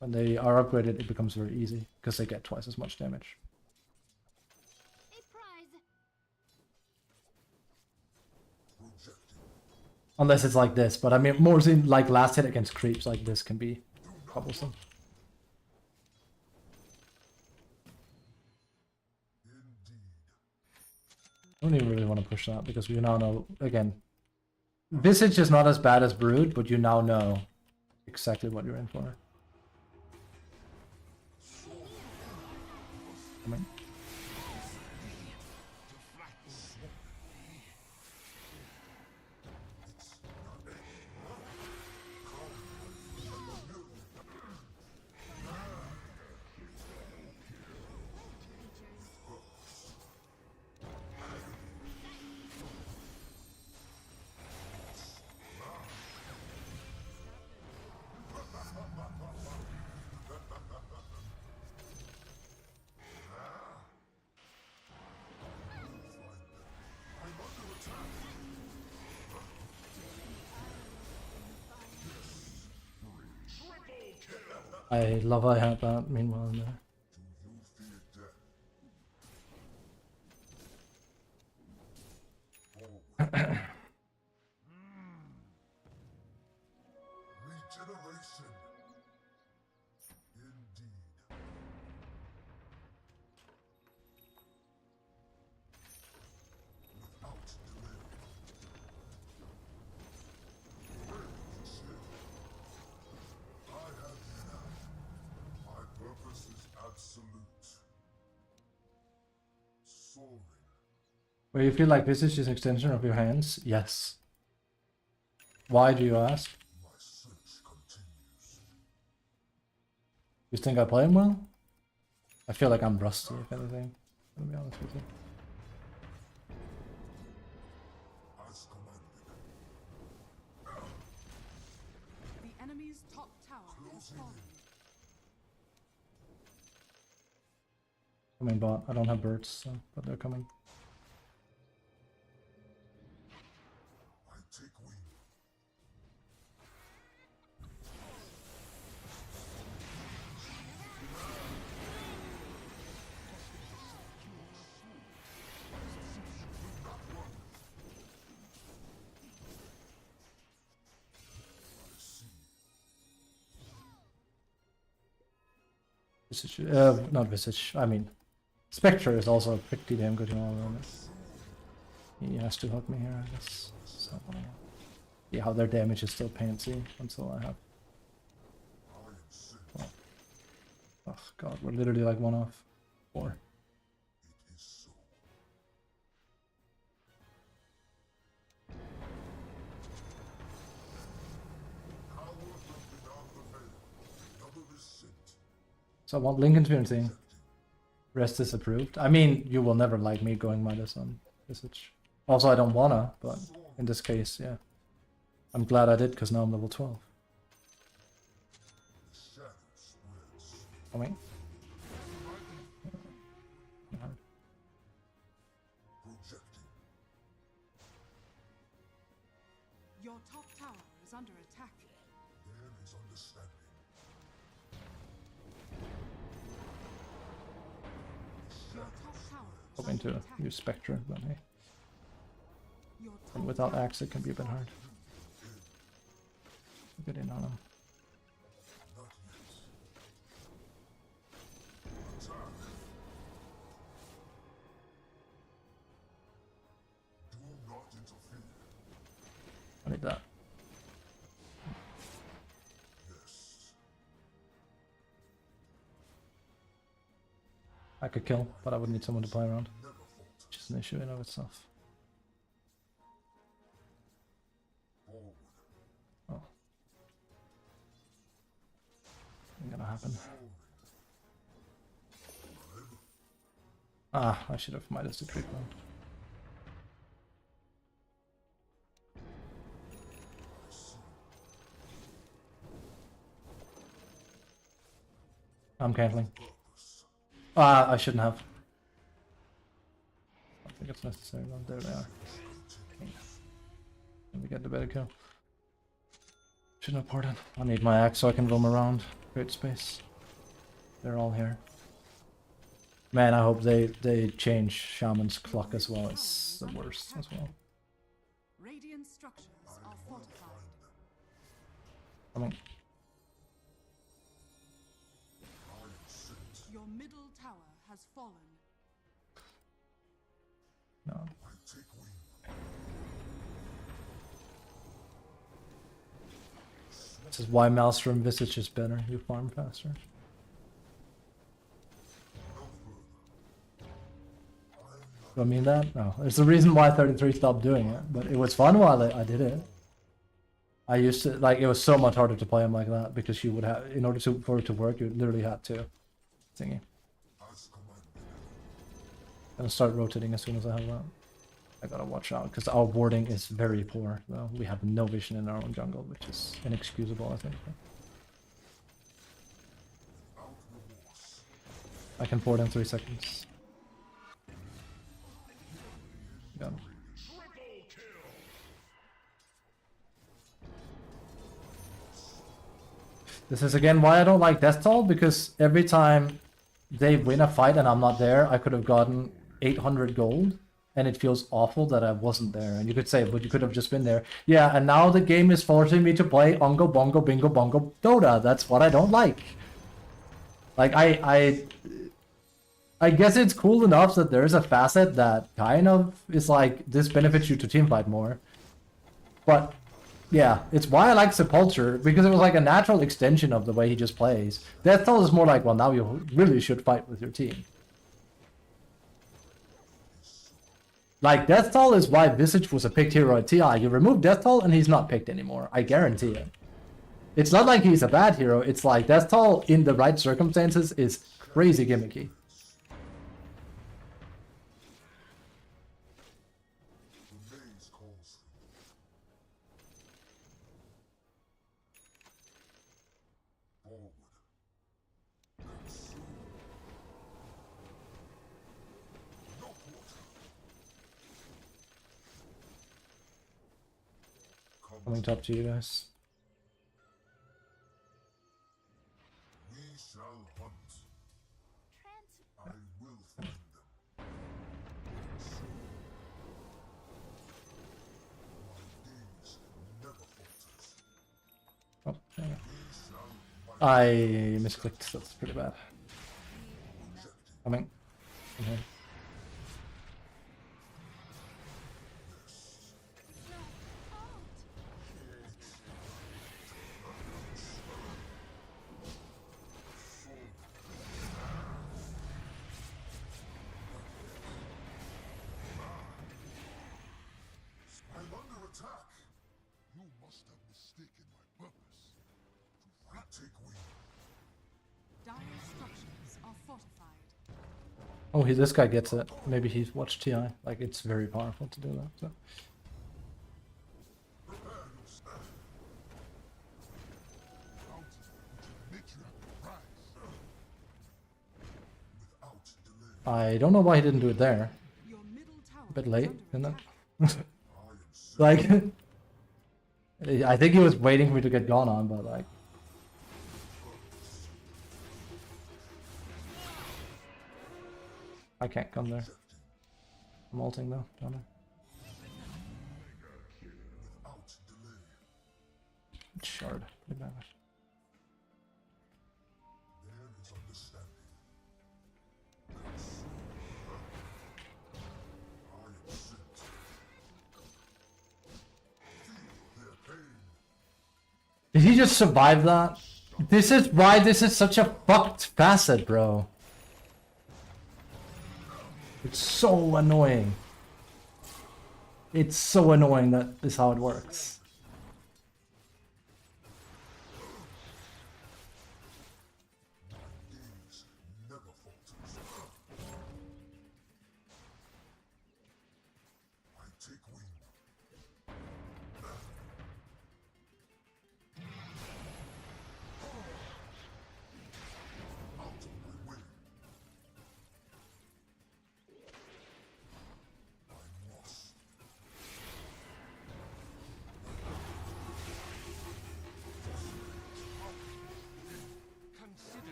When they are upgraded, it becomes very easy because they get twice as much damage. A prize. Unless it's like this, but I mean, more in like last hit against creeps like this can be troublesome. I don't even really want to push that because we now know, again, Visage is not as bad as Brood, but you now know exactly what you're in for. Coming. I love I had that meanwhile in there. Regeneration. Indeed. Without delay. I have you now. My purpose is absolute. Soaring. Where you feel like Visage is an extension of your hands? Yes. Why do you ask? My search continues. You think I play him well? I feel like I'm rusty, if anything. To be honest with you. As commanded. The enemy's top tower has fallen. Coming bot. I don't have birds, so, but they're coming. I take wing. Visage, not Visage, I mean, Spectre is also pretty damn good in all of this. He has to help me here, I guess. So, yeah, how their damage is still pansy until I have. Well, oh god, we're literally like 1 off. 4. It is so. Power from beyond the veil. Another is sent. So I want Lincoln Trinity. Rest is approved. I mean, you will never like me going Midas on Visage. Also, I don't wanna, but in this case, yeah. I'm glad I did, because now I'm level 12. The shadow spreads. Coming. Projecting. Your top tower is under attack. There is understanding. Your top tower is Hoping under to attack. use Spectre, but hey. Your top And without tower Axe, it can be a bit hard. Get in on him. Not yet. Attack. Do not interfere. I need that. Yes. I could kill, but I would need someone to play around. Never fault. Which is an issue in of itself. Ain't gonna happen. Ah, I should have minus the creep one. I'm canceling. Ah, I shouldn't have. I think it's necessary. Well, there they are. Okay. Let me get the better kill. Shouldn't have ported. I need my axe so I can roam around. Create space. They're all here. Man, I hope they change Shaman's clock as well. It's the worst as well. Radiant structures are fortified. I mean, Your middle tower has fallen. no. This is why Maelstrom Visage is better. You farm faster. Do I mean that? No. There's the reason why 33 stopped doing it, but it was fun while I did it. I used to, like, it was so much harder to play him like that because you would have, in order for it to work, you literally had to. Thingy. I'm gonna start rotating as soon as I have that. I gotta watch out because our warding is very poor though. We have no vision in our own jungle, which is inexcusable, I think. I can board in 3 seconds. Got him. This is again why I don't like Death Toll, because every time they win a fight and I'm not there, I could have gotten 800 gold, and it feels awful that I wasn't there. And you could say, but you could have just been there. Yeah, and now the game is forcing me to play Ongo Bongo Bingo Bongo Dota. That's what I don't like. Like, I guess it's cool enough that there's a facet that kind of is like, this benefits you to teamfight more. But yeah, it's why I like Sepulture, because it was like a natural extension of the way he just plays. Death Toll is more like, well, now you really should fight with your team. Like, Death Toll is why Visage was a picked hero at TI. You remove Death Toll and he's not picked anymore. I guarantee it. It's not like he's a bad hero. It's like Death Toll in the right circumstances is crazy gimmicky. Coming top to you guys. We shall hunt. I will find them. My gaze never falters. Oh, there you go. I misclicked. That's pretty bad. Coming. Okay. I'm under attack. You must have mistaken my purpose. I take wing. Dire structures are fortified. Oh, this guy gets it. Maybe he's watched TI. Like, it's very powerful to do that. So. Prepare yourself. Mountain which make you have to rise. Without delay. I don't know why he didn't do it there. Your middle tower A bit is late, under isn't attack. it? Like, I think he was waiting for me to get gone on, but like. I can't come there. I'm ulting though, down there. Without delay. Shard. Pretty bad. There is understanding. I am sent. Feel their pain. Did he just survive that? This is why this is such a fucked facet, bro. It's so annoying. It's so annoying that is how it works.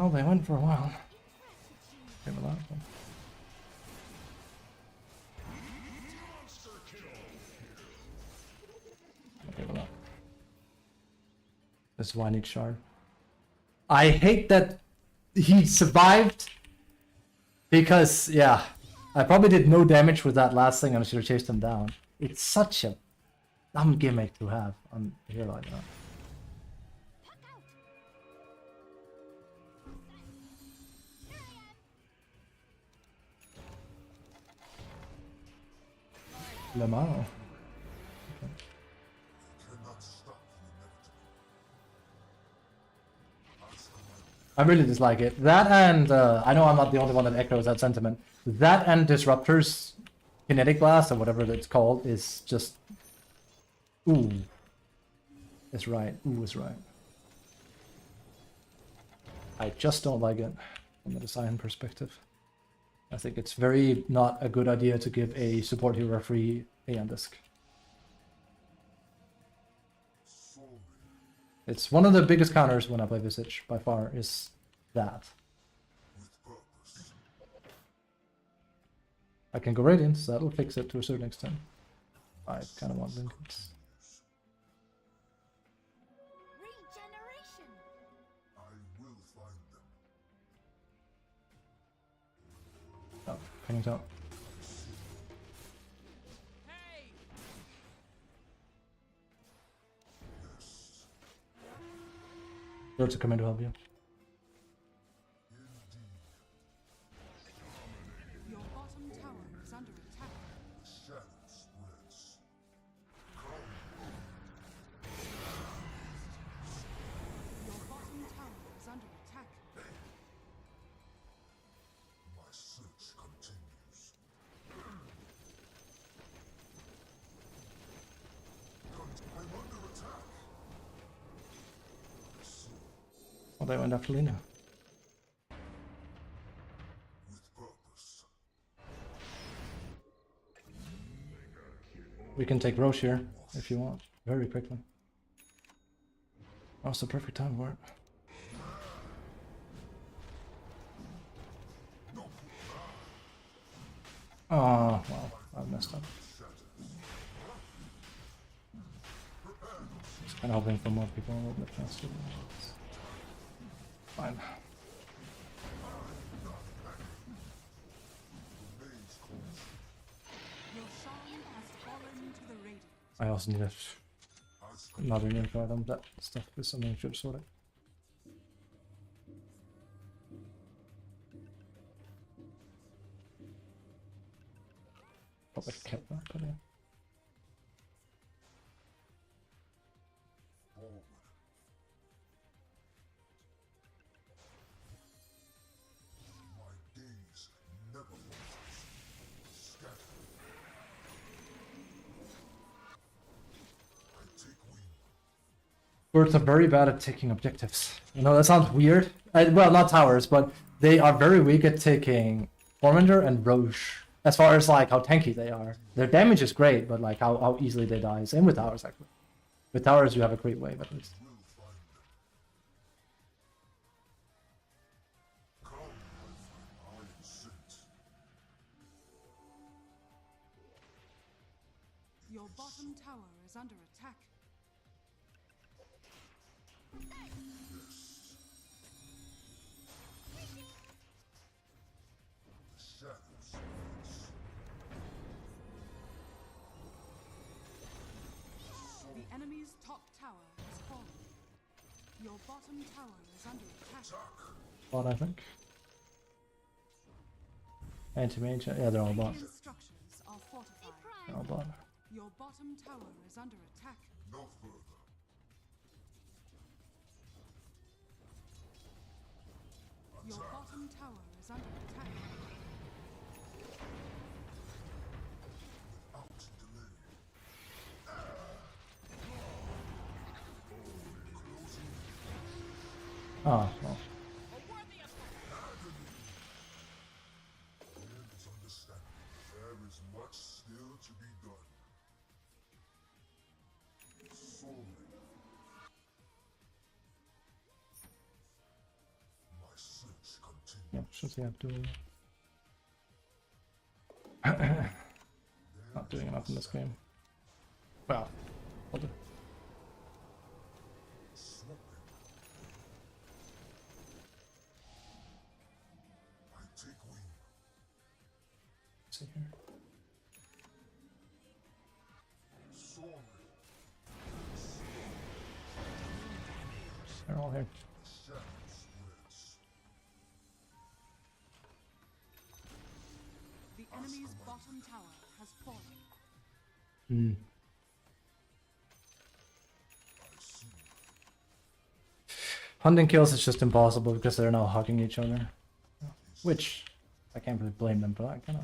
Well, they went for a while. Give a lot of them. Give a lot. This is why I need shard. I hate that he survived because, yeah, I probably did no damage with that last thing and I should have chased him down. It's such a dumb gimmick to have on a hero like that. Lemao. Cannot stop the inevitable. I really dislike it. That and, I know I'm not the only one that echoes that sentiment. That and Disruptor's Kinetic Blast, or whatever it's called, is just... Ooh. It's right. Ooh is right. I just don't like it from a design perspective. I think it's very not a good idea to give a support hero a free Aeon Disc. It's one of the biggest counters when I play Visage, by far, is that. I can go Radiant, so that'll fix it to a certain extent. I kind of want Linkens. Regeneration. I will find them. Oh, pinging top. Birds are coming to help you. Your bottom tower is under attack. Shadow spreads. Your bottom tower is under attack. My search continues. I'm under attack. Oh, they went after Lina. With purpose. We can take Roche here, if you want, very quickly. Oh, it's the perfect time for it. Oh, well, I messed up. Just kind of hoping for more people a little bit faster. Fine. Your shrine has fallen to the radiant. I also need another name for them. That stuff is something I should sort it. Probably kept that, but yeah. Forward. My gaze never falters. Scatter. I take wing. Birds are very bad at taking objectives. You know, that sounds weird. Well, not towers, but they are very weak at taking Tormentor and Roche. As far as like how tanky they are. Their damage is great, but like how easily they die. Same with towers, actually. With towers, you have a great wave at least. Will find them. Come, my friend, I am sent. Your bottom tower is under attack. Yes. The shadows face. The enemy's top tower has fallen. Your bottom tower is under attack. Bot, I think. Anti-mage, yeah, they're all bot. Radiant structures are fortified. They're all bot. Your bottom tower is under attack. No further. Your bottom tower is under attack. Without delay. Ah, well. There is understanding. There is much still to be done. Soaring. My Should he have to? Not doing enough in this game. Well, hold it. I take wing. See here. Soaring. They're all here. Shadow spreads. The enemy's bottom tower has fallen. Hmm. Hunting kills is just impossible because they're now hugging each other. Which, I can't really blame them for that, can I?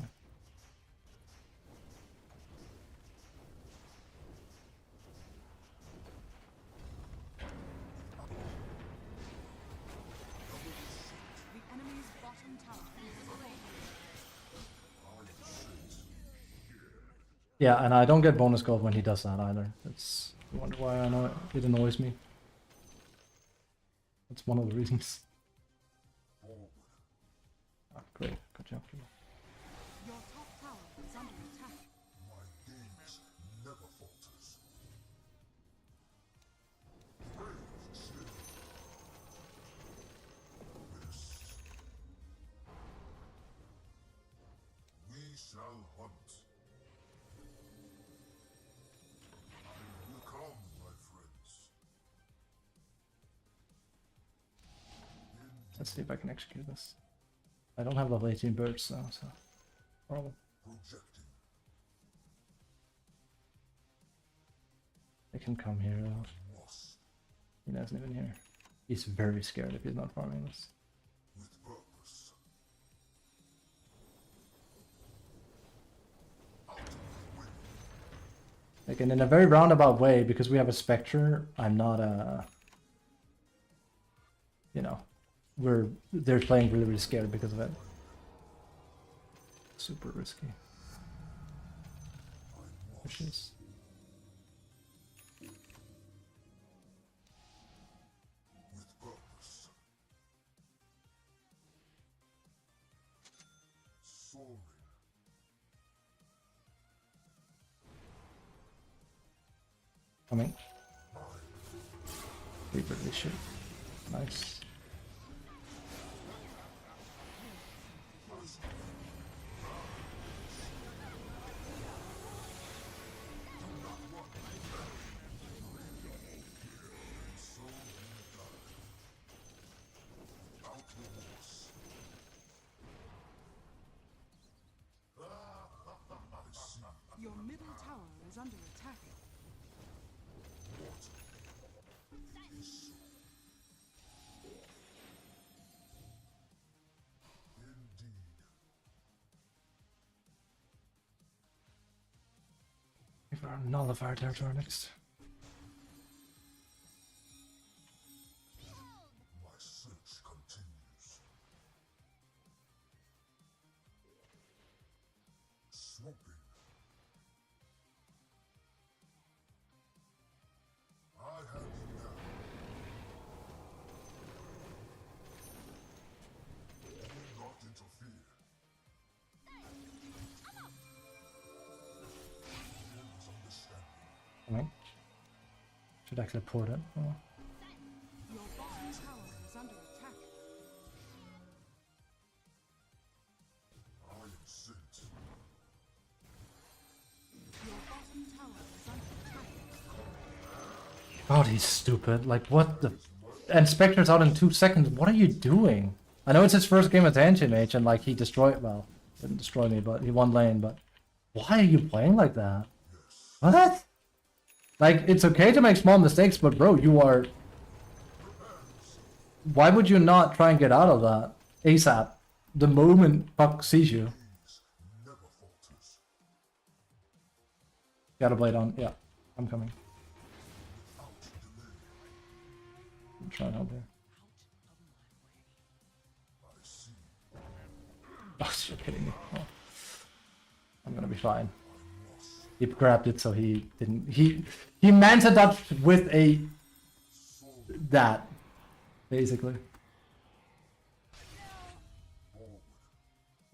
The enemy's bottom tower has fallen. Yeah, and I don't get bonus gold when he does that either. It's, I wonder why I know it annoys me. That's one of the reasons. Ah, great, good job. Your top tower is under attack. My gaze never falters. Brave still. Rest. We shall hunt. I will come, my friends. Let's see if I can execute this. I don't have level 18 birds though, so problem. Projecting. They can come here though. Lost. He doesn't even here. He's very scared if he's not farming this. With purpose. Out of the way. Like, and in a very roundabout way, because we have a Spectre, I'm not you know, they're playing really, really scared because of it. Super risky. Which is... With purpose. Soaring. Coming. Reaper this shit. Nice. Your middle tower is under attack. Indeed. If our nullifier territory next. My search continues. Swooping. I have you now. Do not interfere. There is understanding. Coming. Should actually port it. Oh. Your bottom tower is under attack. I am sent. Your bottom tower is under attack. God, he's stupid. Like, what the... And Spectre's out in 2 seconds. What are you doing? I know it's his first game as Ancient Mage, and like, he destroyed... Well, didn't destroy me, but he won lane, but... Why are you playing like that? What? Like, it's okay to make small mistakes, but bro, you are... Why would you not try and get out of that ASAP? The moment Puck sees you. Never falters. Got a blade on. Yeah, I'm coming. Without delay. I'm trying to help here. I see. Oh, you're kidding me. Oh. I'm gonna be fine. He grabbed it, so he didn't. He manta dodged with a that basically. Born.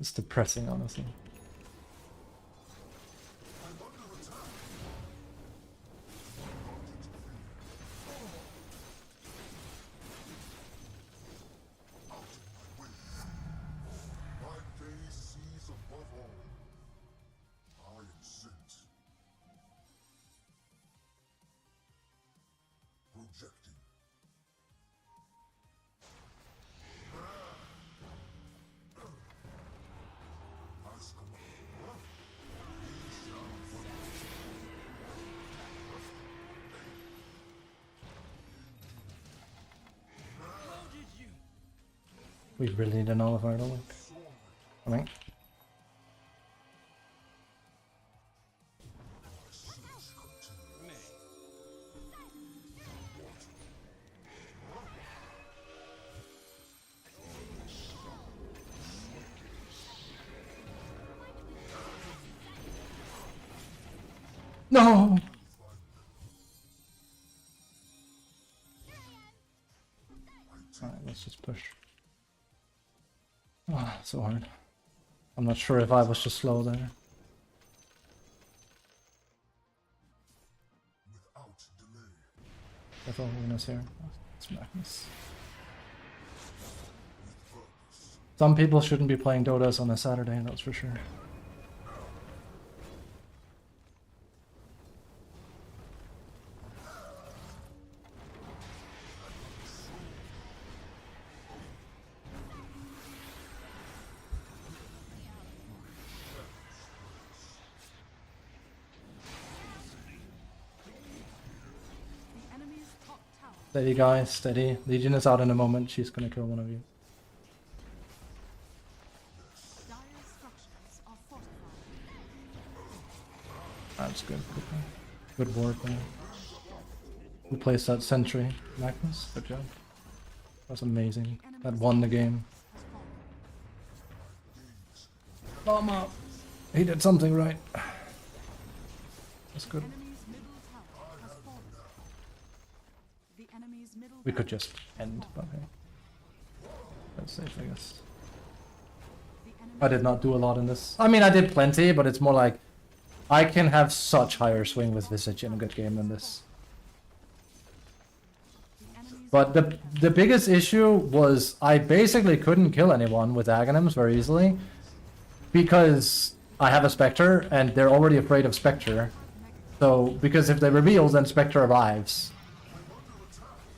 It's depressing, honestly. My gaze sees above all. I am sent. Projecting. Ask him. We really need an Oliver, don't we? I mean, no! Alright, let's just push. Ah, so hard. I'm not sure if I was just slow there. Without delay. I thought Luna's here. Oh, it's Magnus. Some people shouldn't be playing Dotas on a Saturday, that's for sure. The enemy's top tower. Steady guys, steady. Legion is out in a moment, she's gonna kill one of you. Dire structures are fortified. That's good. Good work, man. Who placed that sentry? Magnus? Good job. That was amazing. That won the game. Bomb up! He did something right. That's good. Enemy's middle tower has fallen. The enemy's middle We could tower just end, but hey. That's safe, I guess. the enemy I did not do a lot in this. I mean, I did plenty, but it's more like I can have such higher swing with Visage in a good game than this. But the biggest issue was I basically couldn't kill anyone with Aghanims very easily because I have a Spectre and they're already afraid of Spectre. So, because if they reveal, then Spectre arrives.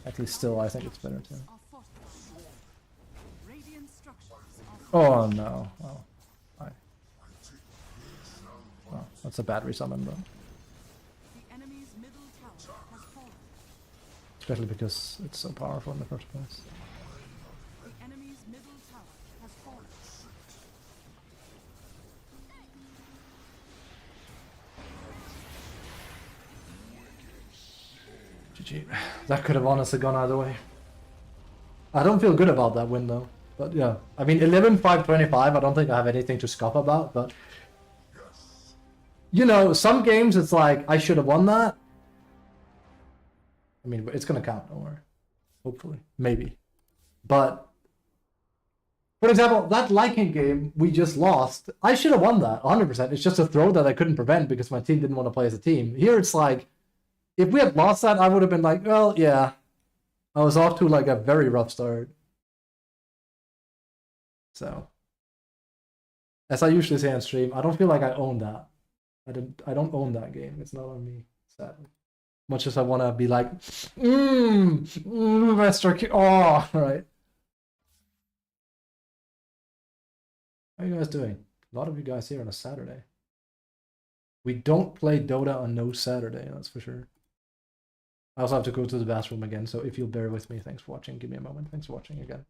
At least still, I think it's better too. are fortified. Radiant structures are Oh no. Oh, that's a bad resummon, bro. the enemy's middle tower has fallen. Especially because it's so powerful in the first place. The enemy's middle tower has fallen. GG. That could have honestly gone either way. I don't feel good about that win though. But yeah, I mean 11-5-25, I don't think I have anything to scoff about, but you know, some games it's like I should have won that. I mean, it's gonna count, don't worry. Hopefully. Maybe. But for example, that Lycan game we just lost, I should have won that 100%. It's just a throw that I couldn't prevent because my team didn't want to play as a team. Here it's like, if we had lost that, I would have been like, well, yeah. I was off to like a very rough start. So, as I usually say on stream, I don't feel like I own that. I don't own that game. It's not on me, sadly. Much as I want to be like, Master King. Oh, right. How are you guys doing? A lot of you guys here on a Saturday. We don't play Dota on no Saturday, that's for sure. I also have to go to the bathroom again, so if you'll bear with me, thanks for watching. Give me a moment. Thanks for watching again.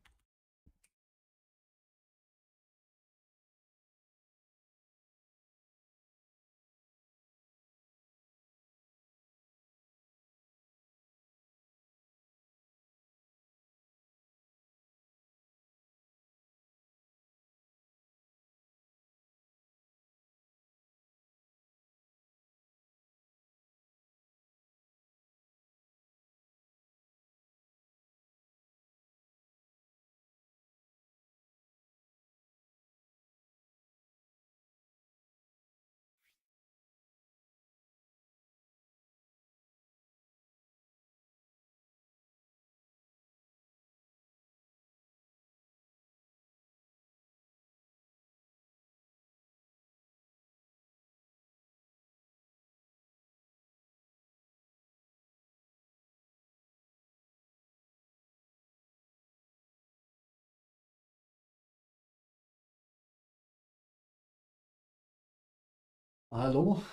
Hello.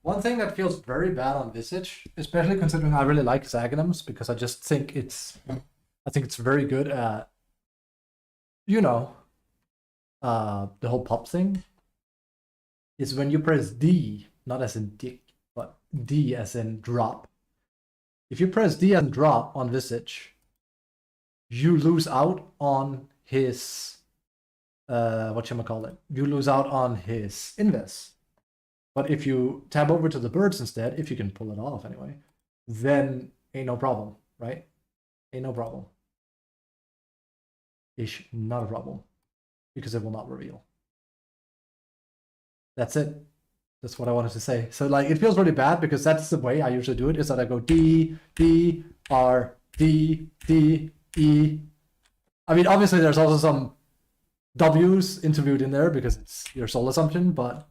One thing that feels very bad on Visage, especially considering I really like his Aghanims, because I just think it's very good at, you know, the whole pop thing, is when you press D, not as in dick, but D as in drop. If you press D as in drop on Visage, you lose out on his whatchamacallit. You lose out on his Invis. But if you tab over to the birds instead, if you can pull it off anyway, then ain't no problem, right? Ain't no problem. Ish, not a problem. Because it will not reveal. That's it. That's what I wanted to say. So like it feels really bad because that's the way I usually do it, is that I go D, D, R, D, D, E. I mean, obviously there's also some W's interviewed in there because it's your soul assumption, but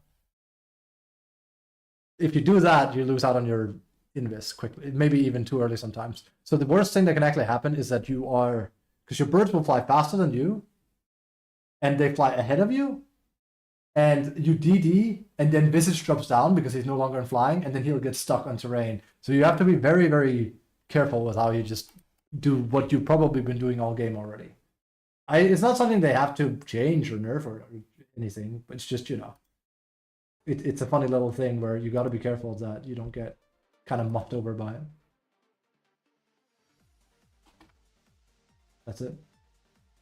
if you do that, you lose out on your invis quickly, maybe even too early sometimes. So the worst thing that can actually happen is that you are, because your birds will fly faster than you, and they fly ahead of you, and you DD, and then Visage drops down because he's no longer in flying, and then he'll get stuck on terrain. So you have to be very, very careful with how you just do what you've probably been doing all game already. It's not something they have to change or nerf or anything. It's just, you know, it's a funny little thing where you got to be careful that you don't get kind of muffed over by it. That's it.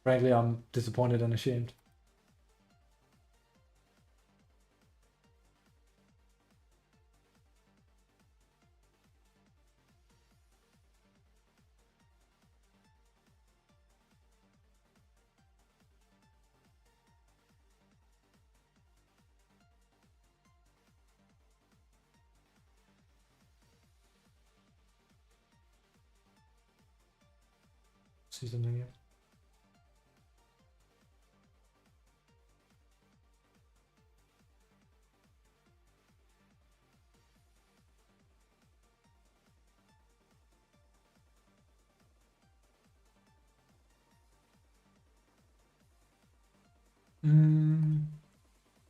Frankly, I'm disappointed and ashamed. See something here.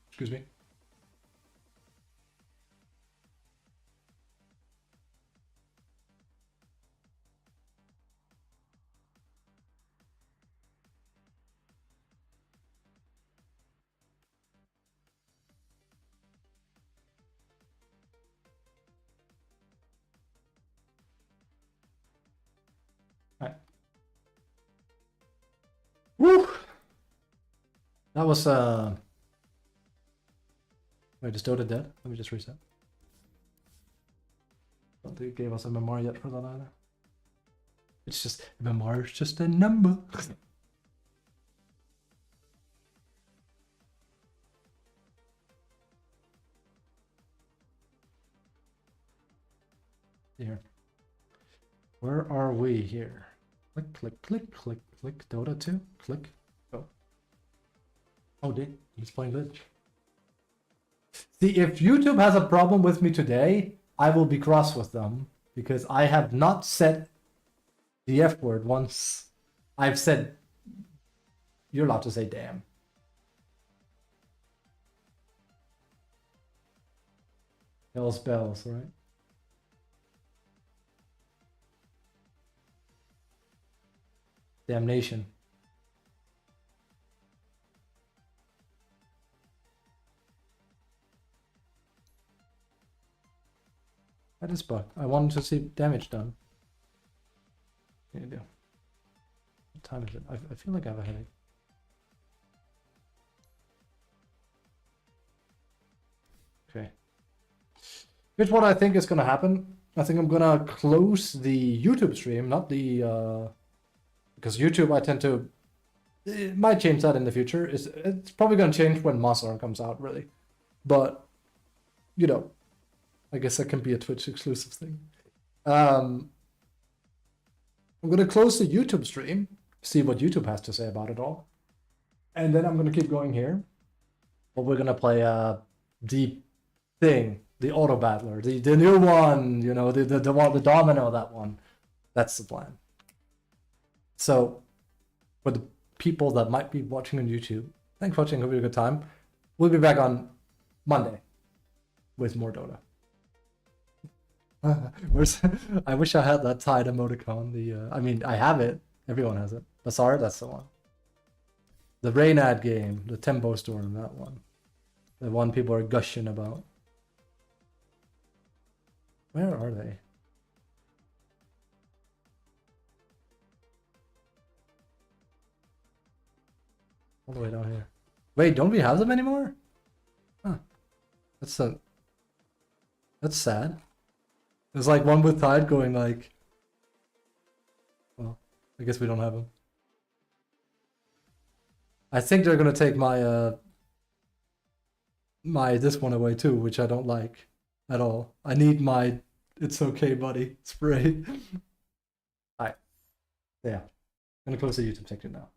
Excuse me. Woo! That was wait, is DotA dead? Let me just reset. Don't think it gave us a MMR yet for that either. It's just MMR is just a number. Here. Where are we here? Click, click, click, click, click. DotA 2. Click. Go. Oh, he's playing glitch. See, if YouTube has a problem with me today, I will be cross with them because I have not said the F word once. I've said, you're allowed to say damn. Hell's bells, right? Damnation. That is bug. I wanted to see damage done. What can you do? What time is it? I feel like I have a headache. Okay. Here's what I think is gonna happen. I think I'm gonna close the YouTube stream, not the because YouTube I tend to, it might change that in the future. It's probably gonna change when Mossar comes out, really. But you know, I guess that can be a Twitch exclusive thing. I'm gonna close the YouTube stream, see what YouTube has to say about it all, and then I'm gonna keep going here. But we're gonna play the thing, the auto battler, the new one, you know, the domino, that one. That's the plan. So, for the people that might be watching on YouTube, thanks for watching. Hope you had a good time. We'll be back on Monday with more Dota. Where's I wish I had that Tide emoticon. I mean, I have it. Everyone has it. Bazaar, that's the one. The Raynad game, the Tempo Storm, that one. The one people are gushing about. Where are they? All the way down here. Wait, don't we have them anymore? Huh. That's sad. There's like one with Tide going like... Well, I guess we don't have them. I think they're gonna take my this one away too, which I don't like at all. I need my It's Okay Buddy spray. Alright. Yeah. I'm gonna close the YouTube section now.